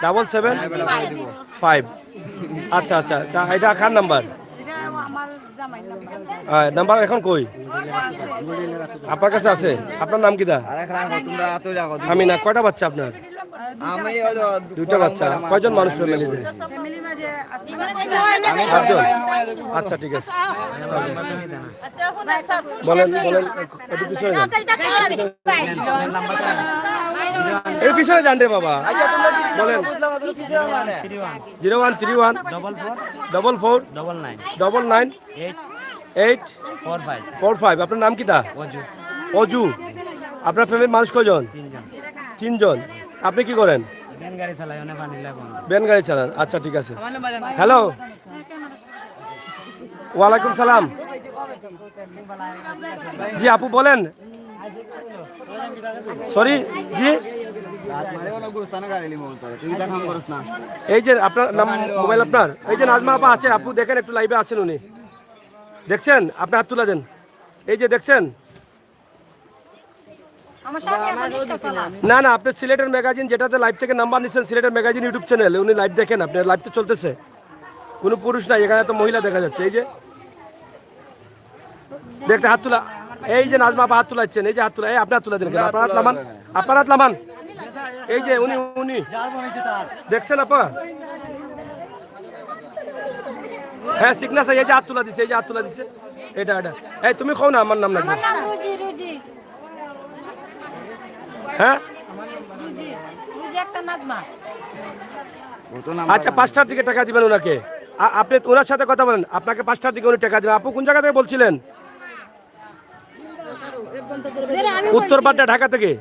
77 5। আচ্ছা আচ্ছা, তা এটা কার নাম্বার? এটা আমার জামাই নাম্বার। নাম্বার এখন কই? আপনার কাছে আছে? আপনার নাম কি দা? আরেক রাখো, তোমরা হাত রাখো। আমি না, কয়টা বাচ্চা আপনার? আমি দুইটা বাচ্চা। কয়জন মানুষ ফ্যামিলিতে? ফ্যামিলির মাঝে আছে 5জন। আচ্ছা ঠিক আছে, আচ্ছা এখন স্যার বলেন বলেন, একটু পিছনে যান, এর পিছনে যান রে বাবা। বলেন। 0131 44 99 845। আপনার নাম কি তা? অজু। আপনার ফ্যামিলির মানুষ কয়জন? 3জন। আপনি কি করেন? ভ্যান গাড়ি চালান। আচ্ছা ঠিক আছে। হ্যালো, ওয়ালাইকুম সালাম। জি আপু বলেন। সরি জি, এই যে আপনার নাম, মোবাইল আপনার, এই যে নাজমা আপা আছে, আপু দেখেন একটু লাইভে আছেন, উনি দেখছেন? আপনি হাত তুলে দেন। এই যে দেখছেন? আমার স্বামী এখন রিকশা চালায়। না না, আপনি সিলেটের ম্যাগাজিন যেটাতে লাইভ থেকে নাম্বার নিচ্ছেন, সিলেটের ম্যাগাজিন ইউটিউব চ্যানেল, উনি লাইভ দেখেন, আপনার লাইভ তো চলতেছে, কোনো পুরুষ নাই এখানে, তো মহিলা দেখা যাচ্ছে। এই যে দেখতে হাত তোলা, এই যে নাজমা আপা হাত তুলাচ্ছেন, এই যে হাত তোলা, এই আপনি হাত তুলা দেন, আপনার হাত লামান, আপনার হাত লামান। এই যে উনি উনি দেখছেন আপা? হ্যাঁ সিগনেচার, এই যে হাত তুলা দিছে, এই যে হাত তুলা দিছে, এটা এটা। এই তুমি কও না আমার নাম নাকি? আমার নাম রুজি। হ্যাঁ রুজি একটা নাজমা। আচ্ছা 5টার দিকে টাকা দিবেন ওনাকে। আপনি ওনার সাথে কথা বলেন, আপনাকে 5টার দিকে উনি টাকা দিবেন। আপু কোন জায়গা থেকে বলছিলেন? উত্তরপাড়া, ঢাকা থেকে।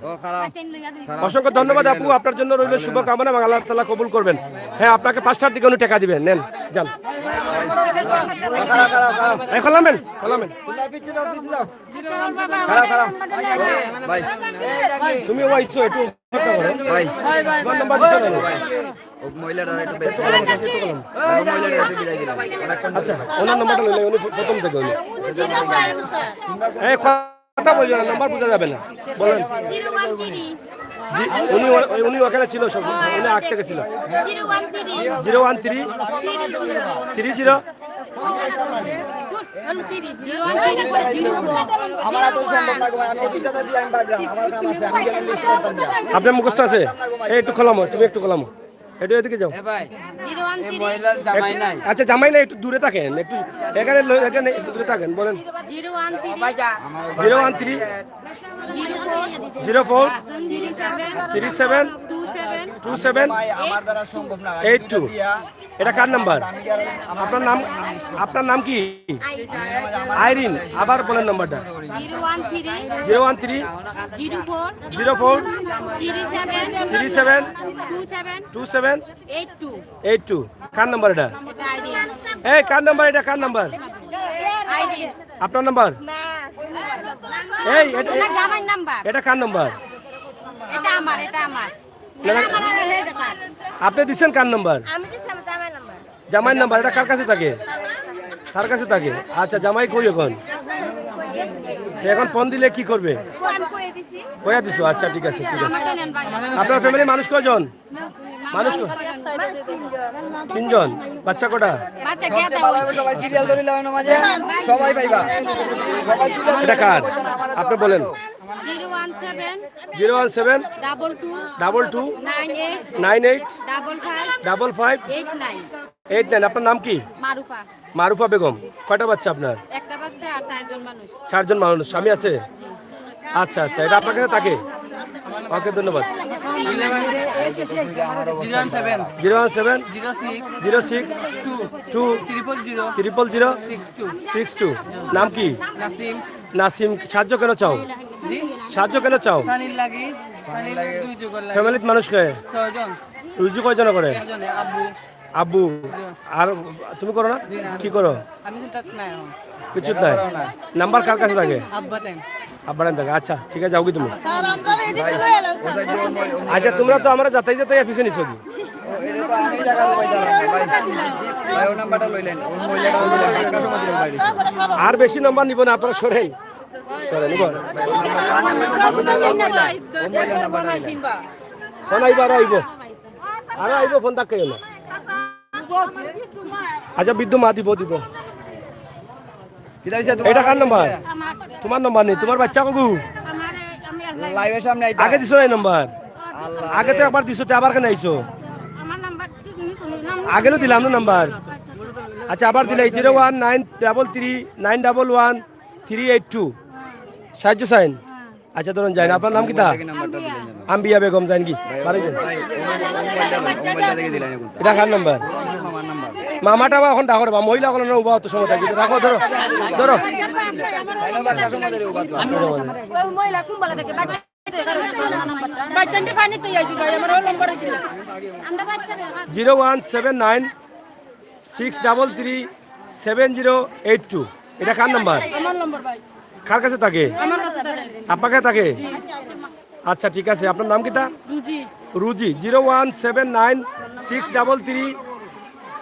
অসংখ্য ধন্যবাদ আপু, আপনার জন্য রইল শুভকামনা এবং আল্লাহ তাআলা কবুল করবেন। হ্যাঁ, আপনাকে 5টার দিকে উনি টাকা দিবেন, নেন যান। খোলামেন খোলামেন, তুমি ওয়াইছো একটু নাম্বার দিছো না? আচ্ছা ওনার নাম্বারটা লইলে উনি প্রথম থেকে উনি কথা বলবেন না, নাম্বার বোঝা যাবে না, বলেন। জি উনি উনি ওখানে ছিল, সব উনি আগ থেকে ছিল। 013 30 আপনার মুখস্থ আছে? এই একটু খোলামো, তুমি একটু খোলামো, একটু এদিকে যাও। আচ্ছা জামাই না, একটু দূরে থাকেন, একটু এখানে এখানে একটু দূরে থাকেন, বলেন। 013 04 37 27 82। এটা কার নাম্বার? আপনার নাম, আপনার নাম কি? আইরিন। আবার বলেন নাম্বারটা। 013 04 37 27 82। কার নাম্বার এটা? এই কার নাম্বার এটা? কার নাম্বার? আপনার নাম্বার? এই এটা কার নাম্বার? আপনি দিচ্ছেন কার নাম্বার? জামাইয়ের নাম্বার এটা কার কাছে থাকে? তার কাছে থাকে। আচ্ছা জামাই কই এখন? এখন ফোন দিলে কি করবে? কইয়া দিছো? আচ্ছা ঠিক আছে ঠিক আছে। আপনার ফ্যামিলির মানুষ কয়জন? মানুষ তিনজন। বাচ্চা কটা? সবাই সিরিয়াল ধরে লাগানো না মাঝে সবাই পাইবা সবাই সিরিয়াল এটা কার? আপনি বলেন। 017 017 22 22 98 98 55 55 89 89। আপনার নাম কি? মারুফা। মারুফা বেগম। কয়টা বাচ্চা আপনার? একটা বাচ্চা আর 4 জন মানুষ। 4 জন মানুষ। স্বামী আছে? আচ্ছা আচ্ছা, এটা আপনার কাছে থাকে? ওকে ধন্যবাদ। 017 06 2 000 62। নাম কি? নাসিম। সাহায্য কেন চাও? সাহায্য কেন চাও? ফ্যামিলির মানুষ কে? রুজু কয়জন করে? আব্বু। আর তুমি করো না? কি করো? কিছু নাই। নাম্বার কার কাছে থাকে? আব্বার থাকে। আচ্ছা ঠিক আছে, যাও কি তুমি? আচ্ছা তোমরা তো আমরা যাতাই যাতাই পিছিয়ে নিছো কি? এটা তো আমি জায়গা পাইতাম ভাই ভাই ও নাম্বারটা লইলেন ও মহিলাটা বলে টাকা সময় দিলাম বাইরে আর বেশি নাম্বার নিব না, আপনারা সরেন সরেন। নিব ও মহিলার নাম্বারটা দিলেন ফোন আইব আর আইব ফোন তাকে না। আচ্ছা বিদ্যু মা দিব। কি দাইছে এটা কার নাম্বার? তোমার নাম্বার নেই। তোমার বাচ্চা কগু? লাইভের সামনে আইতা আগে দিছো না এই নাম্বার? আগে তো একবার দিছো, তো আবার কেন আইছো? আগে তো দিলাম না নাম্বার। আচ্ছা আবার দিলে 01933911382 সাহায্য সাইন। আচ্ছা ধরুন যাই না। আপনার নাম কি? তা নাম্বারটা দিলেন আম্বিয়া বেগম যাইন কি? বাড়ি যান। ভাই ও মোবাইলটা থেকে দিলেন এখন এটা কার নাম্বার? মামার নাম্বার মামাটা বা এখন ডাকর বা মহিলা কোনো উবা অত সময় থাকবে। রাখো ধরো ধরো। ভাই নাম্বারটা সময় দিলে বাদ ওই মহিলা কুম্বালা থেকে বাচ্চা বাচ্চাটি পানি তো আইছি ভাই আমার নম্বর ছিল 0179 633 7082। এটা কার নাম্বার? আমার নম্বর ভাই কার কাছে থাকে? আমার কাছে থাকে আপনার কাছে থাকে? আচ্ছা ঠিক আছে। আপনার নাম কি? তা রুজি রুজি। 0179633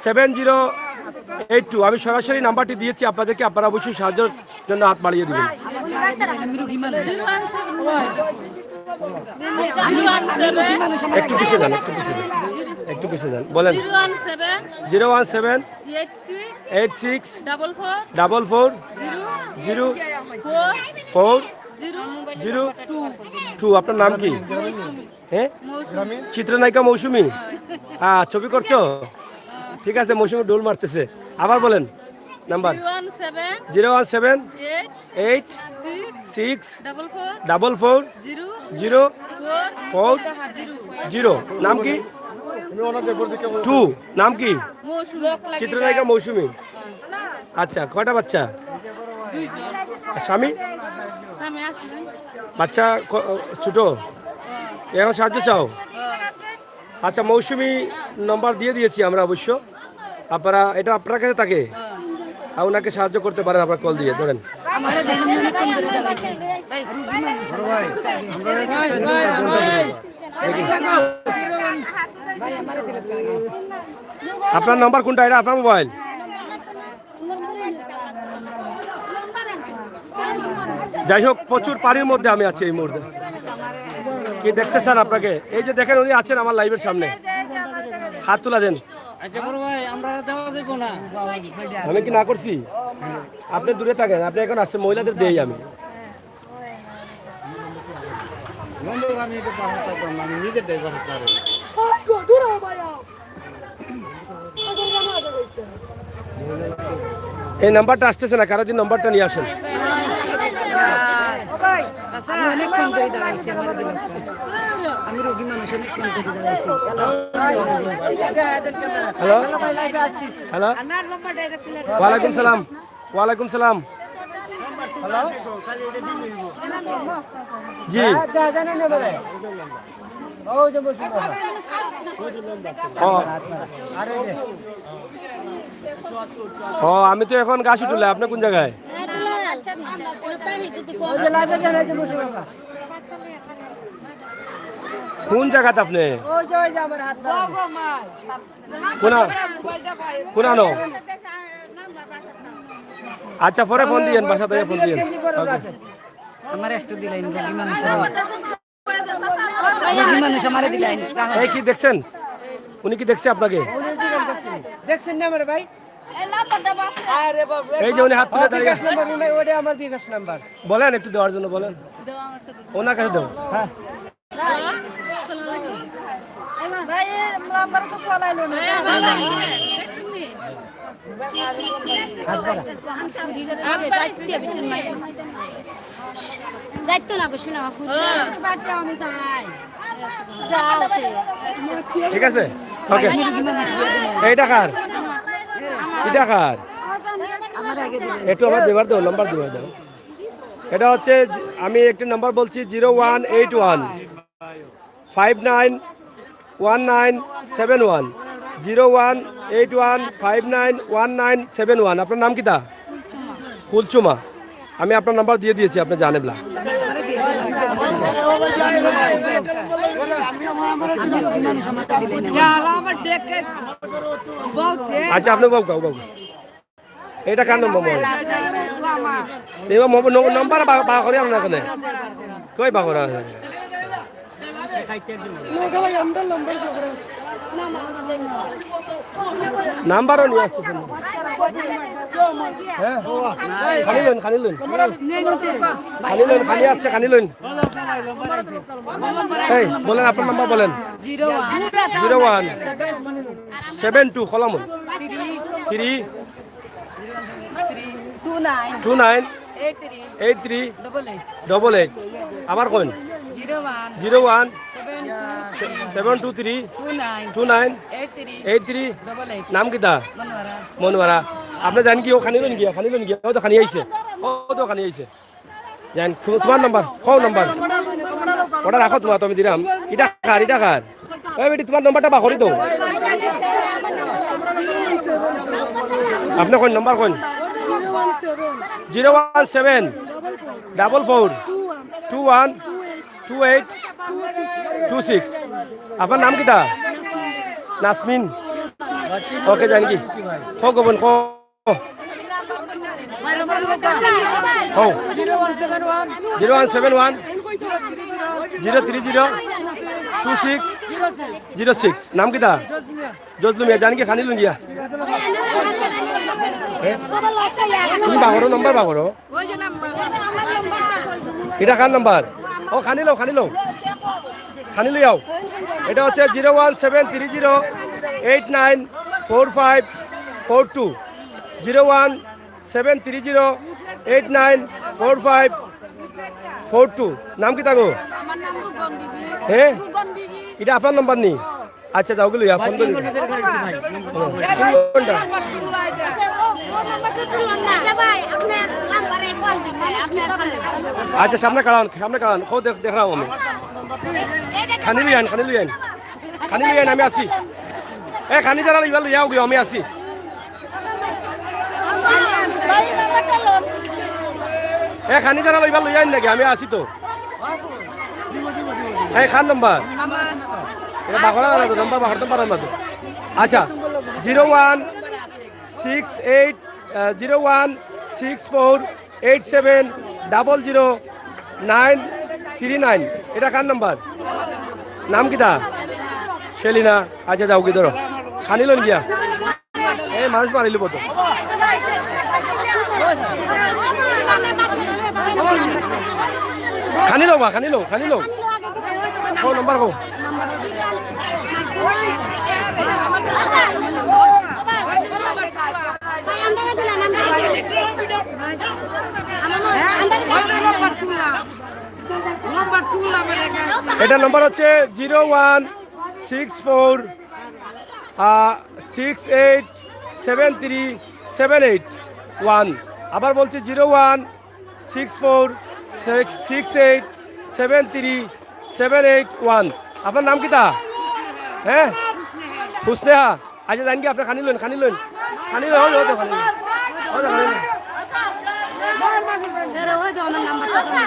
7082। আমি সরাসরি নাম্বারটি দিয়েছি আপনাদেরকে, আপনারা অবশ্যই সাহায্যের জন্য হাত বাড়িয়ে দেবেন। একটু পিছিয়ে যান, একটু পিছিয়ে যান। বলেন। 017 86 44 04 02। আপনার নাম কি? হ্যাঁ চিত্রনায়িকা মৌসুমী। ছবি করছো? ঠিক আছে, মৌসুমী ডোল মারতেছে। আবার বলেন নাম্বার। 017 8 6 44 04 0। নাম কি? 2। নাম কি? চিত্রনায়িকা মৌসুমী। আচ্ছা কয়টা বাচ্চা? স্বামী? বাচ্চা ছোট? এখন সাহায্য চাও? আচ্ছা মৌসুমী নম্বর দিয়ে দিয়েছি আমরা অবশ্য। আপনারা এটা আপনার কাছে থাকে, আর ওনাকে সাহায্য করতে পারেন। আপনার কল দিয়ে ধরেন। আপনার নাম্বার কোনটা? এটা আপনার মোবাইল? যাই হোক, প্রচুর পানির মধ্যে আমি আছি এই মুহূর্তে। কি দেখতে চান আপনাকে? এই যে দেখেন উনি আছেন আমার লাইভের সামনে। হাত তুলা দেন। আচ্ছা বড় ভাই আমরা দেওয়া যাবো না। আমি কি না করছি? আপনি দূরে থাকেন। আপনি এখন আসছেন, মহিলাদের দেই আমি। আমি এটা পারবো না, আমি নিজের ড্রাইভার পারবো। এই নাম্বারটা আসতেছে না, কারো দিন নাম্বারটা নিয়ে আসেন। আমি রোগী মানুষ অনেক ফোন করে দাঁড়াইছি হ্যালো হ্যালো, ওয়ালাইকুম সালাম। ওয়ালাইকুম সালাম। জি ও আমি তো এখন গাছ উঠলে। আপনি কোন জায়গায়? কোন জায়গাতে আপনি ওই যে আমার হাত কোনা কোনানো আচ্ছা পরে ফোন দিয়েন বাসা থেকে ফোন দিয়েন আমার একটু দিলেন মানুষ আমারে দিলেন এই কি দেখছেন উনি কি দেখছে আপনাকে দেখছেন না আমার ভাই এই নাম্বারটা বাস আরে বাবা এই যে উনি হাত তুলে দাঁড়িয়ে আছে। ওটা আমার বিকাশ নাম্বার বলেন একটু দেওয়ার জন্য বলেন ওনার কাছে দেবো ভাই নাম্বার তো পলাইলো না দায়িত্ব না গো শোনা আমি তাই ঠিক আছে ওকে এইটা কার এটা কার একটু আমার দেবার দেবো নাম্বার দেবার দেবো এটা হচ্ছে আমি একটি নাম্বার বলছি 0181 591971 0181 591971 আপনার নাম কি তা কুলচুমা আমি আপনার নাম্বার দিয়ে দিয়েছি আপনি জানেন না আচ্ছা আপনি বাবু বাবু এটা কার নম্বর নম্বর বা করে আপনার কেন কই বা করা আছে নাম্বারও নিয়ে আসতেছেন হ্যাঁ খালি লইন খালি লইন খালি লইন খালি আসছে খালি লইন এই বলেন আপনার নাম্বার বলেন 0172 কলামন 3 29 83 88 আবার কোন 01 723 29 83 নাম কিতা মনোয়ারা আপনি জানেন কি ও খানি লোন গিয়া ও তো খানি আইছে জান তোমার নাম্বার কও নাম্বার ওটা রাখো তোমার তুমি দিলাম এটা কার ওই বেটি তোমার নাম্বারটা বাখরি দাও আপনি কোন নাম্বার কোন 017 44 21 28 26 আপনার নাম কিতা নাসমিন ওকে জানি কি খো গোবন খো হো 0171 030 26 06 নাম কিতা জজলুমিয়া জানি কি খানি লুন গিয়া তুমি বাগরো নাম্বার বাগরো এটা কার নাম্বার ও খানি লো খানি লিয়াও এটা হচ্ছে 01730 894542 01730 894542 নাম কি তাগো হ্যাঁ এটা আপনার নাম্বার নি আচ্ছা যাও গেল ফোন করি আচ্ছা সামনে কাড়ান খো দেখ রাম আমি খানি লুইয়ান আমি আছি এ খানি যারা ইবাল যাও গিয়ে আমি আছি এ খানি যারা ইবাল লইয়ান নাকি আমি আছি তো এই খান নাম্বার এটা বাখরা না তো নাম্বার বাখরতে পারেন না তো আচ্ছা 0168487000939 এটা কার নাম্বার নাম কিতা শেলিনা আচ্ছা যাও কি ধরো খানি লন গিয়া এই মানুষ মারিলি বতো খানি লো কো নাম্বার কো এটা নম্বর হচ্ছে 01646873781 আবার বলছি 01646873781 আপনার নাম কি তা হ্যাঁ হুসনেহা আচ্ছা জানি কি আপনার খানি লইন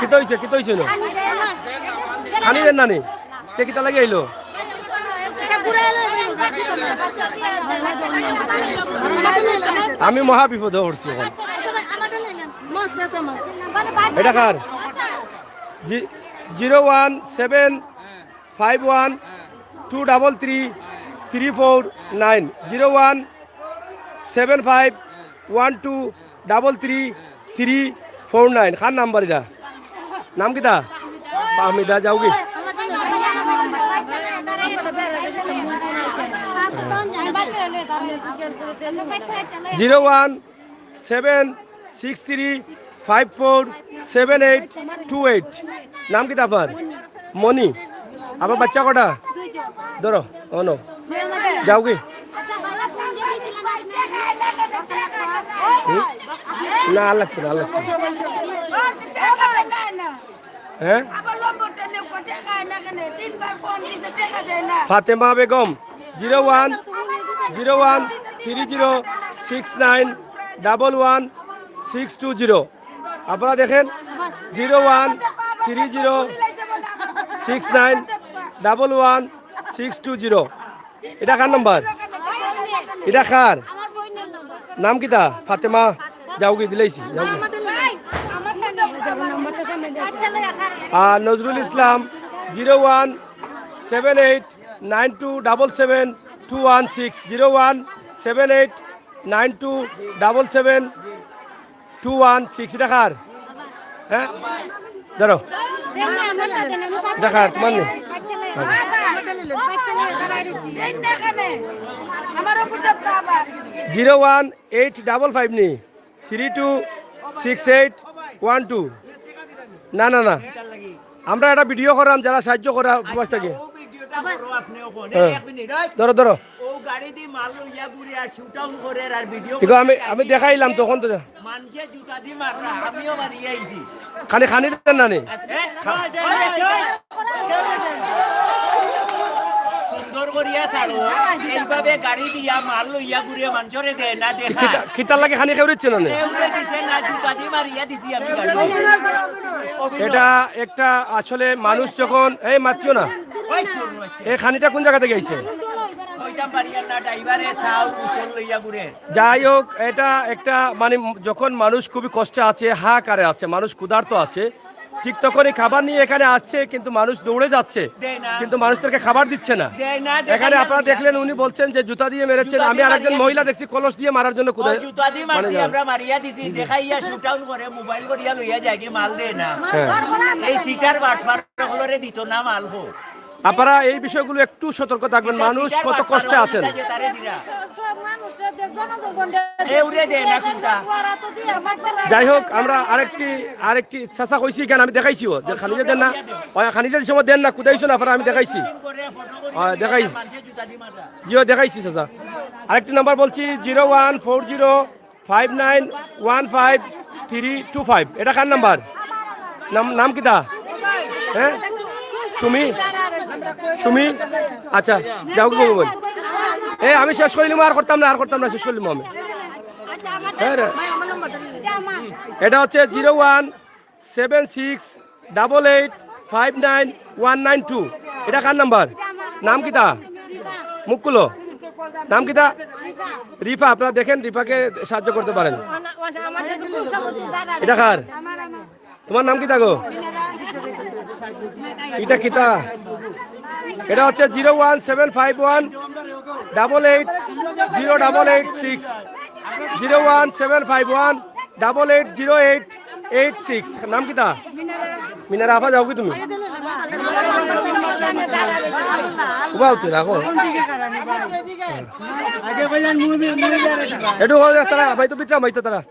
কিতো হইছে খানি দেন নানি কিতা লাগে আইলো আমি মহা বিপদে পড়ছি এখন এটা কার 01751233349 01751233349 খান নাম্বার এটা নাম কিতা পাহমিদা যাও কি জিরো 1-7-6-3-5-4-7-8-2-8 নাম কি আপনার মনি আবার বাচ্চা কটা ধরো নো যাও কি না লাগছে না লাগছে হ্যাঁ ফাতেমা বেগম 0-1-30-69-11-620 আপনারা দেখেন 0-1-30-69-11-620 এটা কার নাম্বার এটা কার নাম কিতা ফাতেমা যাও কি দিলাইছি যাও কি নজরুল ইসলাম 0-1-78-92-77-216 0-1-78-92-77-216 এটা কার হ্যাঁ ধরো দেখা তোমার নেই 0-1-8-5-5 নি 326812 না না না আমরা একটা ভিডিও করাম যারা সাহায্য করা প্রবাস থেকে ধরো ধরো আমি দেখাইলাম তখন তো খানি খানি দেন না নি খিতার লাগে খানি খেয়ে না এটা একটা আসলে মানুষ যখন এই মাতিও না এই খানিটা কোন জায়গা থেকে আইছে যাই হোক এটা একটা মানে যখন মানুষ খুবই কষ্টে আছে হাহাকারে আছে মানুষ ক্ষুধার্ত আছে ঠিক তখনই খাবার নিয়ে এখানে আসছে কিন্তু মানুষ দৌড়ে যাচ্ছে কিন্তু মানুষদেরকে খাবার দিচ্ছে না এখানে আপনারা দেখলেন উনি বলছেন যে জুতা দিয়ে মেরেছেন আমি আরেকজন মহিলা দেখছি কলস দিয়ে মারার জন্য আপনারা এই বিষয়গুলো একটু সতর্ক থাকবেন মানুষ কত কষ্টে আছেন যাই হোক আমরা আরেকটি চাচা কইছি কেন আমি দেখাইছিও যে খানিজা দেন না খানিজা সময় দেন না কুদাইছো না আপনারা আমি দেখাইছি দেখাই জিও দেখাইছি চাচা আরেকটি নাম্বার বলছি 0-1-40-59-15-325 এটা কার নাম্বার নাম কিতা হ্যাঁ সুমি আচ্ছা যাও বল আমি শেষ করিলাম আর করতাম না শেষ করলাম আমি এটা হচ্ছে 0-1-76-88-59-192 এটা কার নাম্বার নাম কিতা মুকুলো নাম কিতা রিফা আপনারা দেখেন রিফাকে সাহায্য করতে পারেন এটা কার তোমার নাম কিতা গো এটা কিতা এটা হচ্ছে 0-1-751-88-0886 0-1-751-88-0886 নাম কিতা মিনারা আফা যাও কি তুমি রাখো এটু তারা ভাই তো বিতরা ভাই তো তারা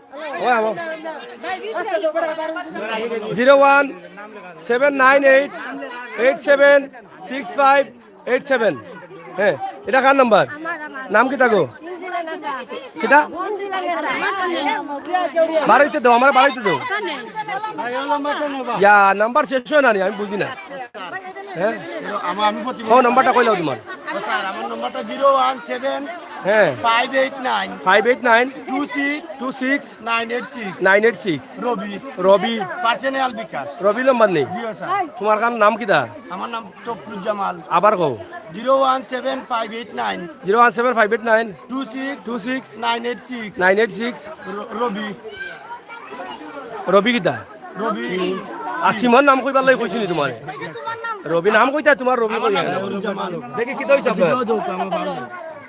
0-1-798-87-65-87 হ্যাঁ এটা কার নাম্বার নাম কিতা গো কিতা বাড়াইতে দাও আমার বাড়াইতে দাও ইয়া নাম্বার শেষ হয় না আমি বুঝি না হ্যাঁ নাম্বারটা কইলাও তোমার স্যার আমার নাম্বারটা 0-1-7 হ্যাঁ 589 589 26 26 986 986 রবি রবি পার্সোনাল বিকাশ রবি নম্বর নেই জিও স্যার তোমার কার নাম কিতা আমার নাম তফরুজ জামাল আবার কও 017589 017589 26 26 986 986 রবি রবি কিতা রবি আসিমর নাম কইবার লাগি কইছিনি তোমারে তোমার নাম রবি নাম কইতা তোমার রবি কই দেখি কি দইছ আপনার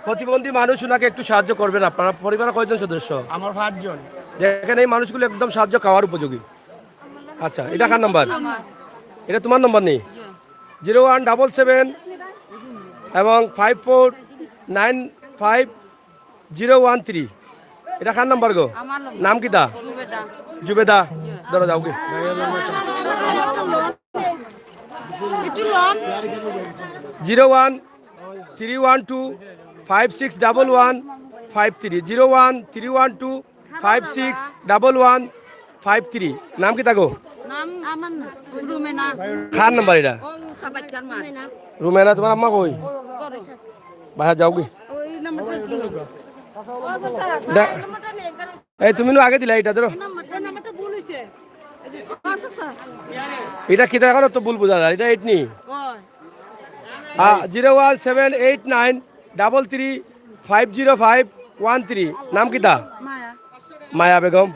প্রতিবন্ধী মানুষ ওনাকে একটু সাহায্য করবেন আপনারা পরিবারের কয়জন সদস্য আমার 5 জন দেখেন এই মানুষগুলো একদম সাহায্য খাওয়ার উপযোগী আচ্ছা এটা কার নাম্বার এটা তোমার নাম্বার নেই 0177 এবং 5495013 এটা কার নাম্বার গো নাম কিতা জুবেদা ধরো যাও গে একটু লন 01312561153 01312561153 নাম কিতা গো নাম আমার রুমে না খান নাম্বার এটা ও বাচ্চার মা রুমেনা তোমার আম্মা কই বাসা যাও গে ওই নাম্বারটা এটা- এই তুমি আগে দিলা এটা ধরো নাম্বারটা ভুল হইছে এই যে আচ্ছা এটা কিতা এখন তো ভুল বুঝা যায় এটা এইট নি ওই 01789335051 নাম কিতা মায়া মায়া বেগম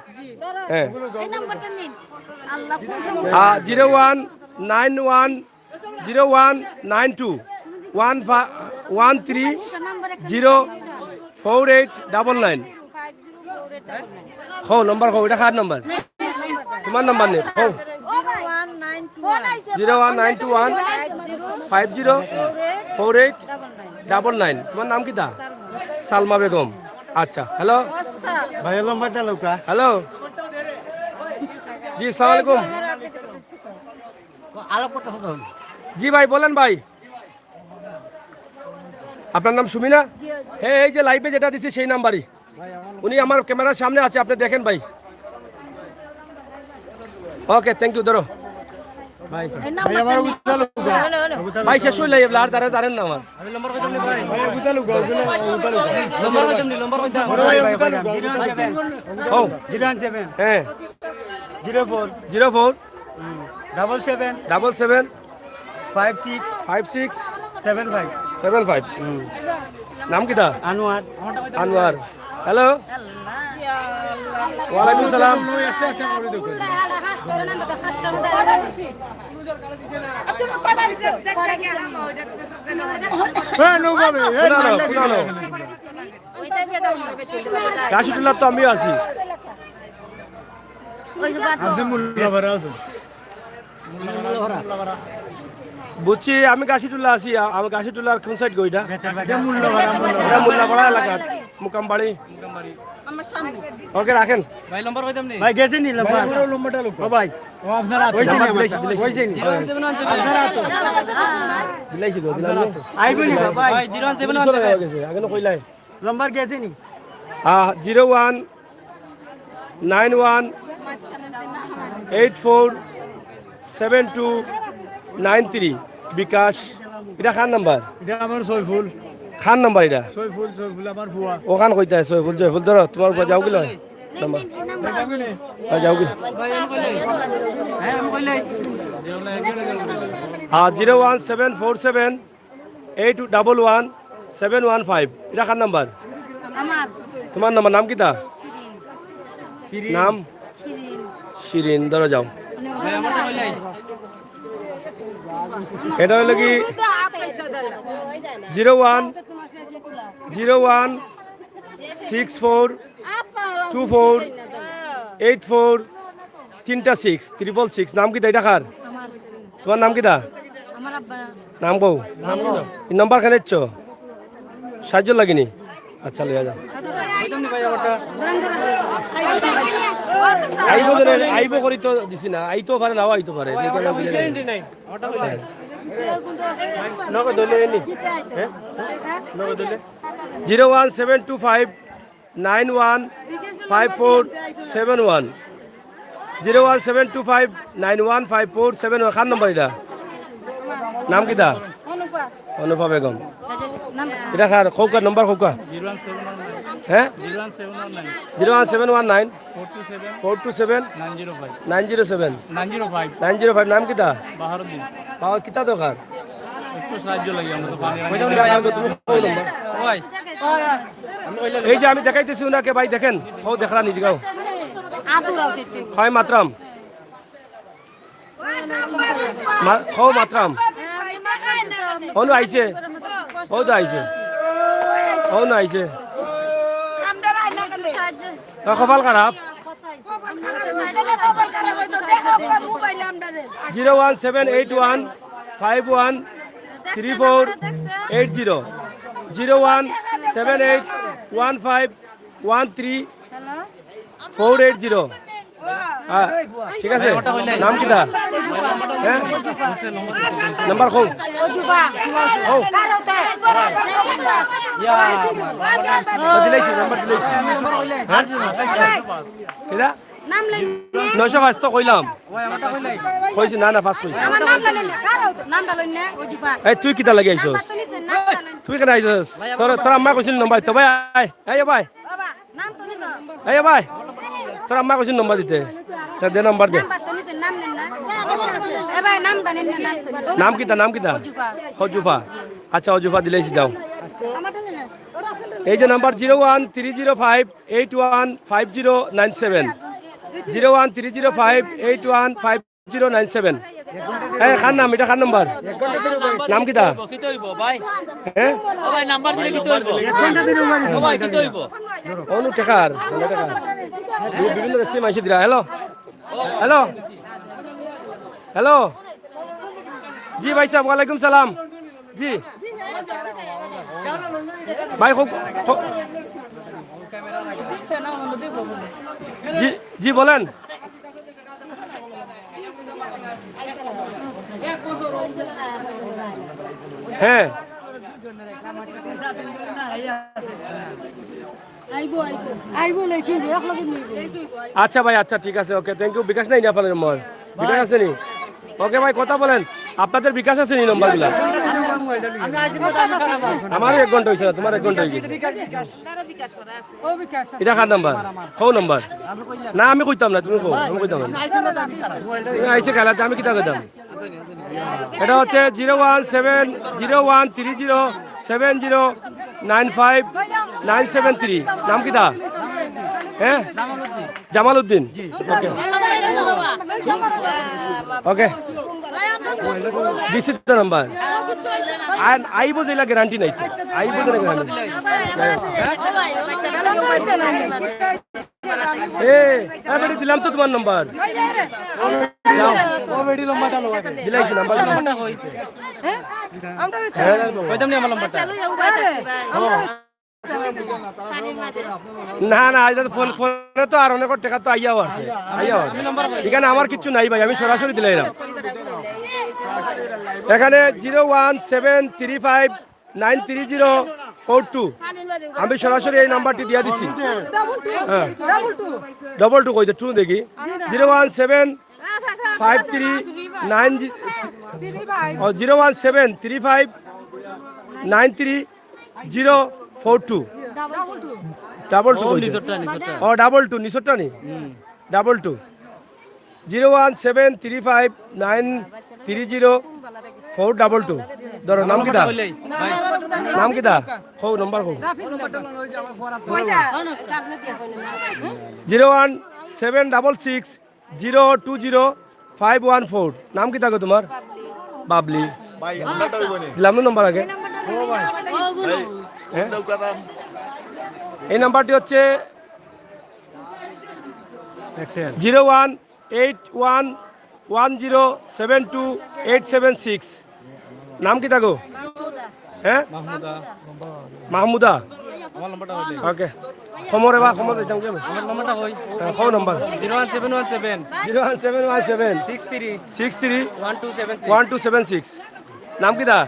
হ্যাঁ এই নাম্বারটা নিন আল্লাহ কোন 019101130489 খো নম্বর খো এটা কার নম্বর তোমার নম্বর নেই খো 01921 504899 তোমার নাম কিতা সালমা বেগম আচ্ছা হ্যালো ভাই লম্বাটা লৌকা হ্যালো জি সালাম আলাইকুম আলাপ করতেছ তো জি ভাই বলেন ভাই আপনার নাম সুমিনা হ্যাঁ এই যে লাইভে যেটা দিছি সেই নাম্বারই উনি আমার ক্যামেরার সামনে আছে আপনি দেখেন ভাই ওকে থ্যাংক ইউ ধরো ভাই এই নাম্বারটা নিন ভাই শেষ হইলে আর তারা জানেন না আমার ও 017 হ্যাঁ 04 04 77 77 56 56 75 75 নাম কিতা আনোয়ার আনোয়ার হ্যালো ওয়ালাইকুম সালাম একটা একটা করে দেখো হ্যাঁ নৌকা বে পুরানো পুরানো কাশিটুল্লাহ তো আমিও আছি আপনি মুল্লা ভরা আছো বুঝছি আমি কাশিটুল্লাহ আছি আমি কাশিটুল্লাহ কোন সাইড গইটা এটা মুল্লা ভরা এটা মোল্লাপাড়া এলাকা মুকামবাড়ি আমার সামনে ওকে রাখেন ভাই গেছে নি লম্বা লম্বাটা লোক ও ভাই ও আপনারা হইছে নি আপনারা তো দিলাইছি গো দিলাইছি আইবো নি ভাই 017 গেছে আগে না কইলাই লম্বার গেছে নি 01 91 84 7293 বিকাশ এটা খান নাম্বার এটা আমার সয়ফুল খান নাম্বার এটা সয়ফুল আমার ফুয়া ওখান কইতা সৈফুল জয়ফুল ধরো তোমার উপর যাও গিল নাম্বার যাও গি হ্যাঁ 01747 8111715 এটা খান নাম্বার আমার তোমার নাম্বার নাম কিতা নাম শিরিন ধরো যাও এটা হলো কি 01642484 নাম কিতা এটা কার তোমার নাম কিতা আমার আব্বা নাম কও এই নাম্বার খানে ইচ্ছ সাহায্য লাগিনি আচ্ছা লিয়া যাও আইব ধরে আইব করি তো দিছি না আইতো পারে নাও আইতো পারে নগদ হলে নি 01725915471 01725915471 খান নম্বর এটা নাম কিতা অনুভা বেগম এটা কার খৌকা নম্বর খৌকা হ্যাঁ 01719 427 907 905 নাম কিতা বাবা কিতা দরকার এই যে আমি দেখাইতেছি উনাকে ভাই দেখেন ও দেখরা নিজে গাও হয় মাতরাম ও মাতরাম অনু আইছে ও তো আইছে অনু আইছে কপাল খারাপ 01781 51 3480 0178151513480 হ্যাঁ ঠিক আছে নাম কিটা হ্যাঁ নাম্বার কও দিলাইছি নাম্বার দিলাইছি হ্যাঁ কিটা 905 তো কইলাম কইছি না ফার্স্ট কইছি এই তুই কিটা লাগি আইছস তুই কেন আইছস তোর আম্মা কইছিল নম্বর দিতে ভাই এই ভাই এই ভাই তোর আম্মা কইছিল নম্বর দিতে তা দে নম্বর দে নাম কিটা হজুফা আচ্ছা হজুফা দিলাইছি যাও এই যে নাম্বার 01305815097 01305815097 এই খান নাম এটা খান নাম্বার নাম কিটা হ্যাঁ অনু টেকার বিভিন্ন দেশে মাইছে দিরা হ্যালো হ্যালো হ্যালো জি ভাই সাহেব ওয়ালাইকুম সালাম জি ভাই জি জি বলেন হ্যাঁ আচ্ছা ভাই আচ্ছা ঠিক আছে ওকে থ্যাংক ইউ বিকাশ নাই না আপনার নম্বর বিকাশ আছে নি ওকে ভাই কথা বলেন আপনাদের বিকাশ আছে নি নম্বরগুলা আমার 1 ঘন্টা হয়েছে তোমার 1 ঘন্টা হয়ে গেছে এটা কার নাম্বার কও নাম্বার না আমি কইতাম না তুমি কও আমি কইতাম না তুমি আইছে খেলাতে আমি কিতা কইতাম এটা হচ্ছে 01707095973 নাম কিতা হ্যাঁ Jamaluddin okay okay this is the number আইব যেলা গ্যারান্টি নাই আইব যেলা গ্যারান্টি বেটি দিলাম তো তোমার নাম্বার দিলাইছি নাম্বার না না আজ ফোন ফোনে তো আর অনেক টাকা তো আইয়াও আছে এখানে আমার কিছু নাই ভাই আমি সরাসরি দিলাইলাম এখানে 017359304 আমি সরাসরি এই নাম্বারটি দিয়ে দিছি হ্যাঁ ডবল টু কইতে টু দেখি 017359342 double two O double two নিচরটা নি ডাবল টু 01735930422 ধরো নাম কিটা নাম কিটা কও নাম্বার কও 01766020514 নাম কিটা গো তোমার বাবলি দিলাম নাম্বার আগে এই নাম্বারটি হচ্ছে 01811072876 নাম কি থাকো হ্যাঁ মাহমুদা ওকে খমরে বা খমর দিতাম কি আমার নাম্বারটা কই কও নাম্বার 0171763 নাম কি দা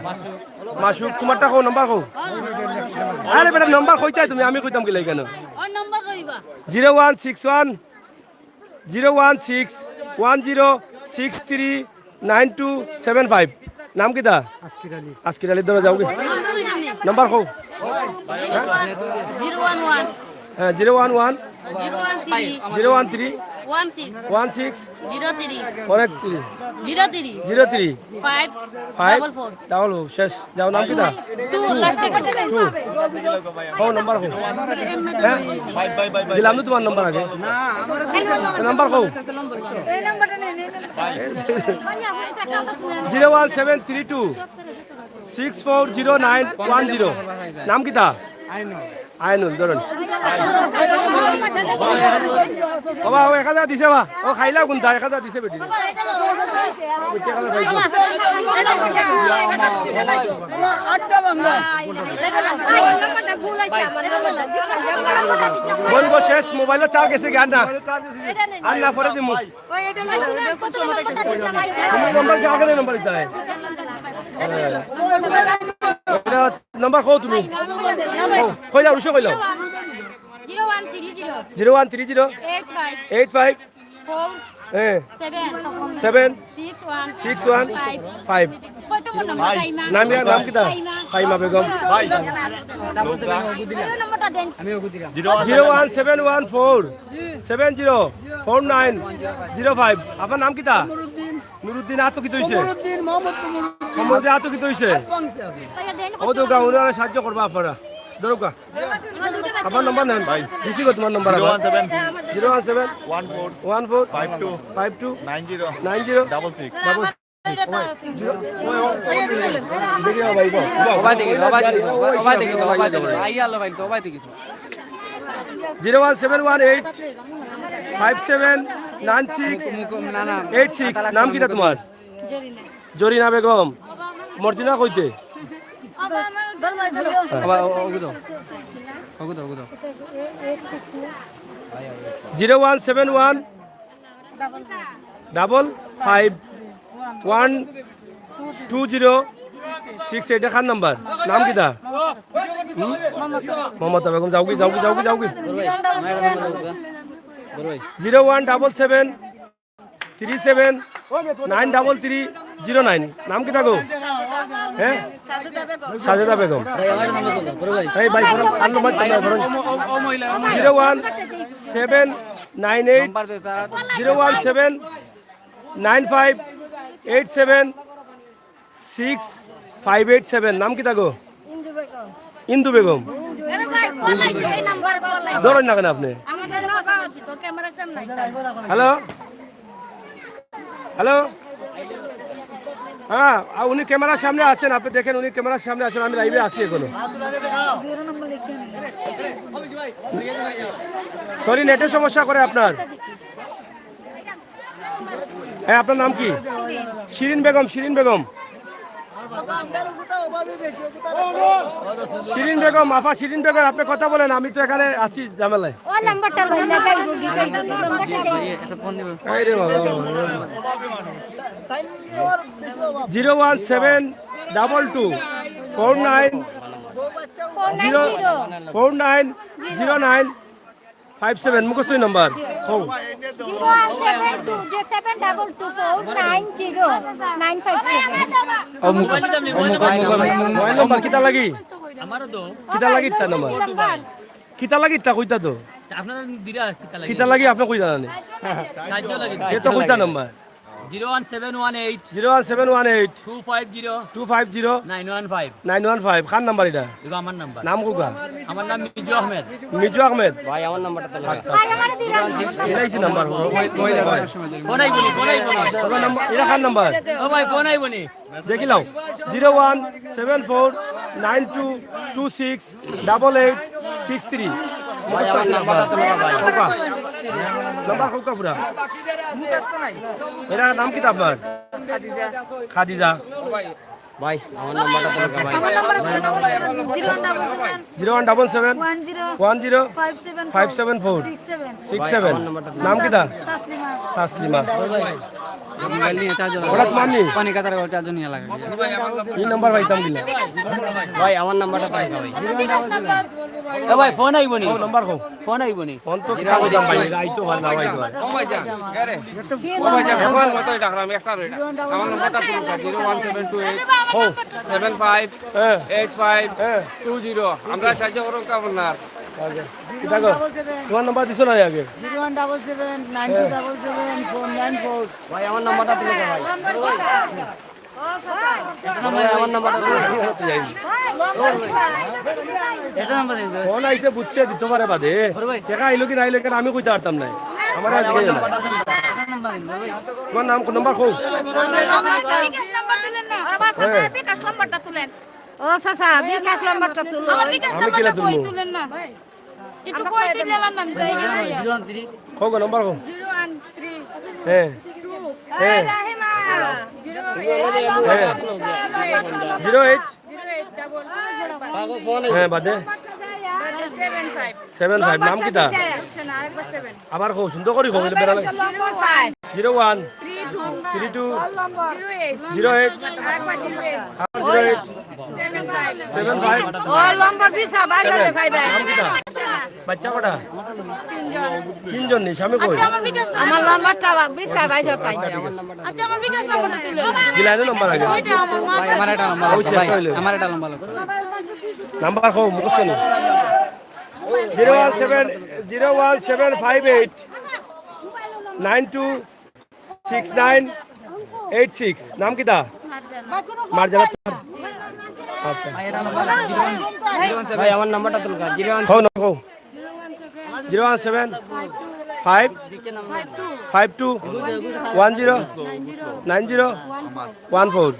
মাসুক তোমারটা কও নাম্বার কও আরে বেটা নাম্বার কইতাই তুমি আমি কইতাম কি লাই কেন ওই নাম্বার কইবা 0161 01610639275 নাম কিতা আজকির আলী আজকির আলী ধরে যাওগে নাম্বার কও 011 হ্যাঁ 011 013 013 16 16 03 অনেক 3 03 03 5 5 44 ডাবল শেষ যাও নাম কিতা 2 লাস্টে কত নেন কও নাম্বার কও হ্যাঁ দিলাম না তোমার নাম্বার আগে নাম্বার কও এই নাম্বারটা নেন 01732 640910 নাম কিতা আইনুল ধরুন বাবা ও 1000 দিছে বা ও খাইলা কোনটা 1000 দিছে বেটি বেটি 1000 খাইছো বলব শেষ মোবাইলে চার্জ গেছে জ্ঞান না আর না পরে দিমু তুমি নাম্বার কি আগে নাম্বার দিতে হয় এটা নাম্বার কও তুমি কইলা উশো কইলা 0130 0130 85 85 4 হ্যাঁ 7 7 61 5 কত মন নাম্বার টাইমা নাম কিতা ফাইমা বেগম নাম্বারটা দেন 01714 704905 আপনার নাম কিতা নুরুদ্দিন আতো কি তৈছে নুরুদ্দিন মোহাম্মদ নুরুদ্দিন মোহাম্মদ আতো কি তৈছে ভাইয়া দেন ও তো গা উনারা সাহায্য করবা আপনারা দরকা আপনার নাম্বার নেন ভাই দিছি গো তোমার নাম্বার 017 14 52 52 90 66 01718 নাম কিটা তোমার জরিনা বেগম মর্জিনা কইতে জিরো 171 55 120 68 খান নাম্বার নাম কিটা মমতা বেগম যাওগি 0177 37 93309 নাম কিটা গো হ্যাঁ সাজেদা বেগম এই ভাই আর নম্বর 01798 01795876587 নাম কিটা গো ইন্দু বেগম ধরেন না কেন আপনি হ্যালো হ্যালো হ্যাঁ উনি ক্যামেরার সামনে আছেন আপনি দেখেন উনি ক্যামেরার সামনে আছেন আমি লাইভে আছি এখনো সরি নেটের সমস্যা করে আপনার হ্যাঁ আপনার নাম কি শিরিন বেগম শিরিন বেগম আপা শিরিন বেগম আপনি কথা বলেন আমি তো এখানে আছি ঝামেলায় ও নাম্বারটা লইলা যাইবো কি যাইবো নাম্বারটা এই রে বাবা 01722 49 490957 মুখস্থ নাম্বার হো 0172 যে 722490 মোবাইল নাম্বার কিতা লাগি কিতা লাগি তা নাম্বার কিতা লাগি তা কইতা তো আপনারা দিরা কিতা লাগি আপনি কইতা জানেন সাহায্য লাগে এ তো কইতা নাম্বার 01718 01718 250 250 915 915 খান নাম্বার এটা এগো আমার নাম্বার নাম কোকা আমার নাম মিজু আহমেদ মিজু আহমেদ ভাই আমার নাম্বারটা তাহলে ভাই আমার দিরা এলাইছি নাম্বার ফোন আইবনি সবার নাম্বার এটা খান নাম্বার ও ভাই ফোন আইবনি দেখি লাও 0174492268863 ভাই আমার নাম্বারটা তাহলে ভাই নাম্বার কোকা পুরা এরা নাম কি আপনার খাদিজা ভাই আমার নাম্বারটা তাহলে ভাই আমার নাম্বার 01771 10 574 67 নাম কি তাসলিমা মোবাইল নিয়ে চার্জ ওটা তোমার নি পানি কাতার চার্জ নিয়ে লাগে এই নাম্বার পাইতাম কিনা ভাই আমার নাম্বারটা তাই ভাই এ ভাই ফোন আইব নি ও নাম্বার কো ফোন আইব নি ফোন তো কিনা কইতাম ভাই আইতো ভালো না আইতো ভালো এখন কতই ডাকলাম একটা রইটা আমার নাম্বারটা তুমি 01728 ও 75 85 20 আমরা সাহায্য করব কেমন না আগে কিটা গো তোমার নাম্বার দিছো না আগে 01779277494 ভাই আমার নাম্বারটা দিলে ভাই ভাই আমার নাম্বারটা দিলে এটা নাম্বার দিন ফোন আইছে বুঝছে দিতে পারে বাদে টাকা আইলো কি না আইলো কেন আমি কইতে পারতাম না আমার আজকে জানা তোমার নাম কোন নাম্বার কও বিকাশ নাম্বার দিলেন না বিকাশ নাম্বারটা তুলেন ও চাচা বিকাশ নাম্বারটা তুলো আমার বিকাশ আমি কিলা নাম্বারটা কই তুলবো তুলেন না একটু কই দিলেন নাম যাই না কও গো নাম্বার কও 013 হ্যাঁ হ্যাঁ রাহিমা 08 হ্যাঁ বাদে 75 নাম কিটা আবার কও সুন্দর করি কও বেলা লাগে 01 32 08 75 ও লম্বা বিছা বাইরে ভাই ভাই নাম কিটা বাচ্চা কটা তিনজন নি স্বামী কই আমার নাম্বারটা বিছা বাইরে পাই আচ্ছা আমার বিকাশ নাম্বারটা তুলেন দিলাইনো নাম্বার আগে ওইটা আমার মা আমার এটা নাম্বার ওই সেট হইলো আমার এটা নাম্বার নাম্বার কও মুখস্থ নি 01758 926986 নাম কিটা মারজানা আচ্ছা ভাই আমার নাম্বারটা তুলকা 01 কও না কও 017 5 52 10 90 14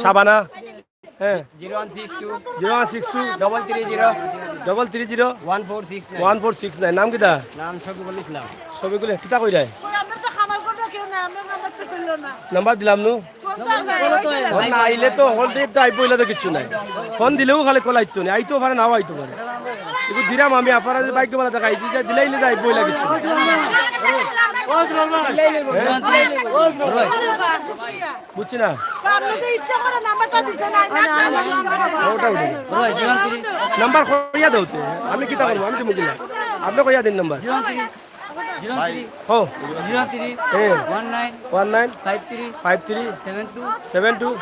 সাবানা হ্যাঁ 0162 0162 330 330 1469 1469 নাম কিটা নাম শফিকুল ইসলাম ছবিগুলো কিতা কই যায় নাম্বার দিলাম নু ফোন না আইলে তো হল ডেট তো আইবো তো কিছু নাই ফোন দিলেও খালি কল আইতো না আইতো পারে নাও আইতো পারে কিন্তু দিলাম আমি আপনারা যে বাইক বলা দেখা আইতো দিলাইলে তো আইবো কিছু বুঝছি না ওটা উঠে নাম্বার কইয়া দাওতে আমি কিতা করবো আমি তুমি দিলাম আপনি কইয়া দিন নাম্বার হো 19 53 72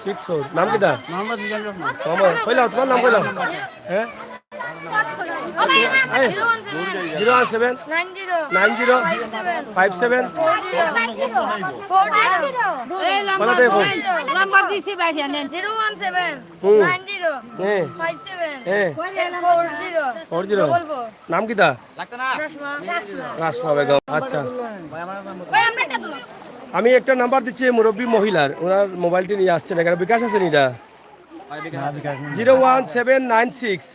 64 নাম কিটা মোহাম্মদ মিজান রহমান মোহাম্মদ কইলাও তোমার নাম কইলাও হ্যাঁ 017 90 57 বলা দেখো নাম্বার দিছি বাইরে নেন 017 হ্যাঁ 90 হ্যাঁ 57 40 নাম কিটা রাসমা বেগম আচ্ছা আমি একটা নাম্বার দিচ্ছি মুরব্বী মহিলার ওনার মোবাইলটি নিয়ে আসছেন এখানে বিকাশ আছেন এটা 01796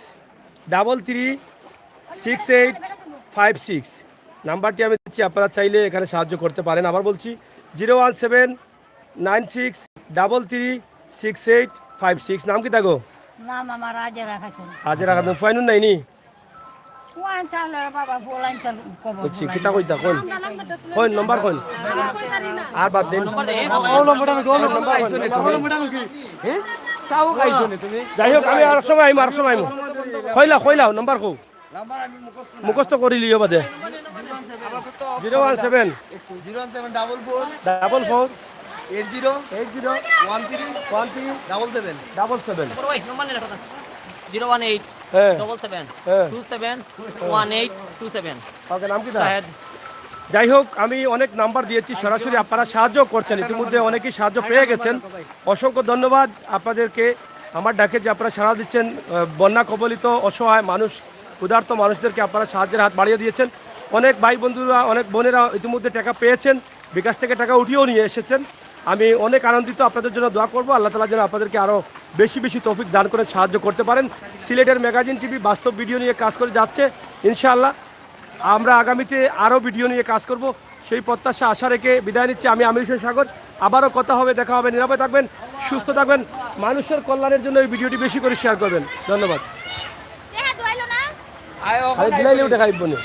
336856 নাম্বারটি আমি দিচ্ছি আপনারা চাইলে এখানে সাহায্য করতে পারেন আবার বলছি 01796 336856 নাম কি থাকো নাম আমার আজে রাখাছেন আজের রাখা ফাইনুন নাইনি ওয়ান চালে বাবা বলাইন চাল কব বুঝছি কিতা কইতা কোন কোন নাম্বার কোন আর বাদ দেন যাই হোক আমি আর সময় আইম কইলাও নাম্বার কো মুখস্থ করি লিও বাদে 017 44 80 13 018 হ্যাঁ 77 হ্যাঁ 27 1827 ওকে নাম কি যাই হোক আমি অনেক নাম্বার দিয়েছি সরাসরি আপনারা সাহায্য করছেন ইতিমধ্যে অনেকেই সাহায্য পেয়ে গেছেন অসংখ্য ধন্যবাদ আপনাদেরকে আমার ডাকে যে আপনারা সাড়া দিচ্ছেন বন্যা কবলিত অসহায় মানুষ ক্ষুধার্ত মানুষদেরকে আপনারা সাহায্যের হাত বাড়িয়ে দিয়েছেন অনেক ভাই বন্ধুরা অনেক বোনেরা ইতিমধ্যে টাকা পেয়েছেন বিকাশ থেকে টাকা উঠিয়েও নিয়ে এসেছেন আমি অনেক আনন্দিত আপনাদের জন্য দোয়া করবো আল্লাহ তাআলা যেন আপনাদেরকে আরও বেশি বেশি তৌফিক দান করে সাহায্য করতে পারেন সিলেটের ম্যাগাজিন টিভি বাস্তব ভিডিও নিয়ে কাজ করে যাচ্ছে ইনশাআল্লাহ আমরা আগামীতে আরও ভিডিও নিয়ে কাজ করব সেই প্রত্যাশা আশা রেখে বিদায় নিচ্ছি আমি আমির হোসেন সাগর আবারও কথা হবে দেখা হবে নিরাপদে থাকবেন সুস্থ থাকবেন মানুষের কল্যাণের জন্য এই ভিডিওটি বেশি করে শেয়ার করবেন ধন্যবাদ দেখা দইলো না দিলাইলেও দেখাইব না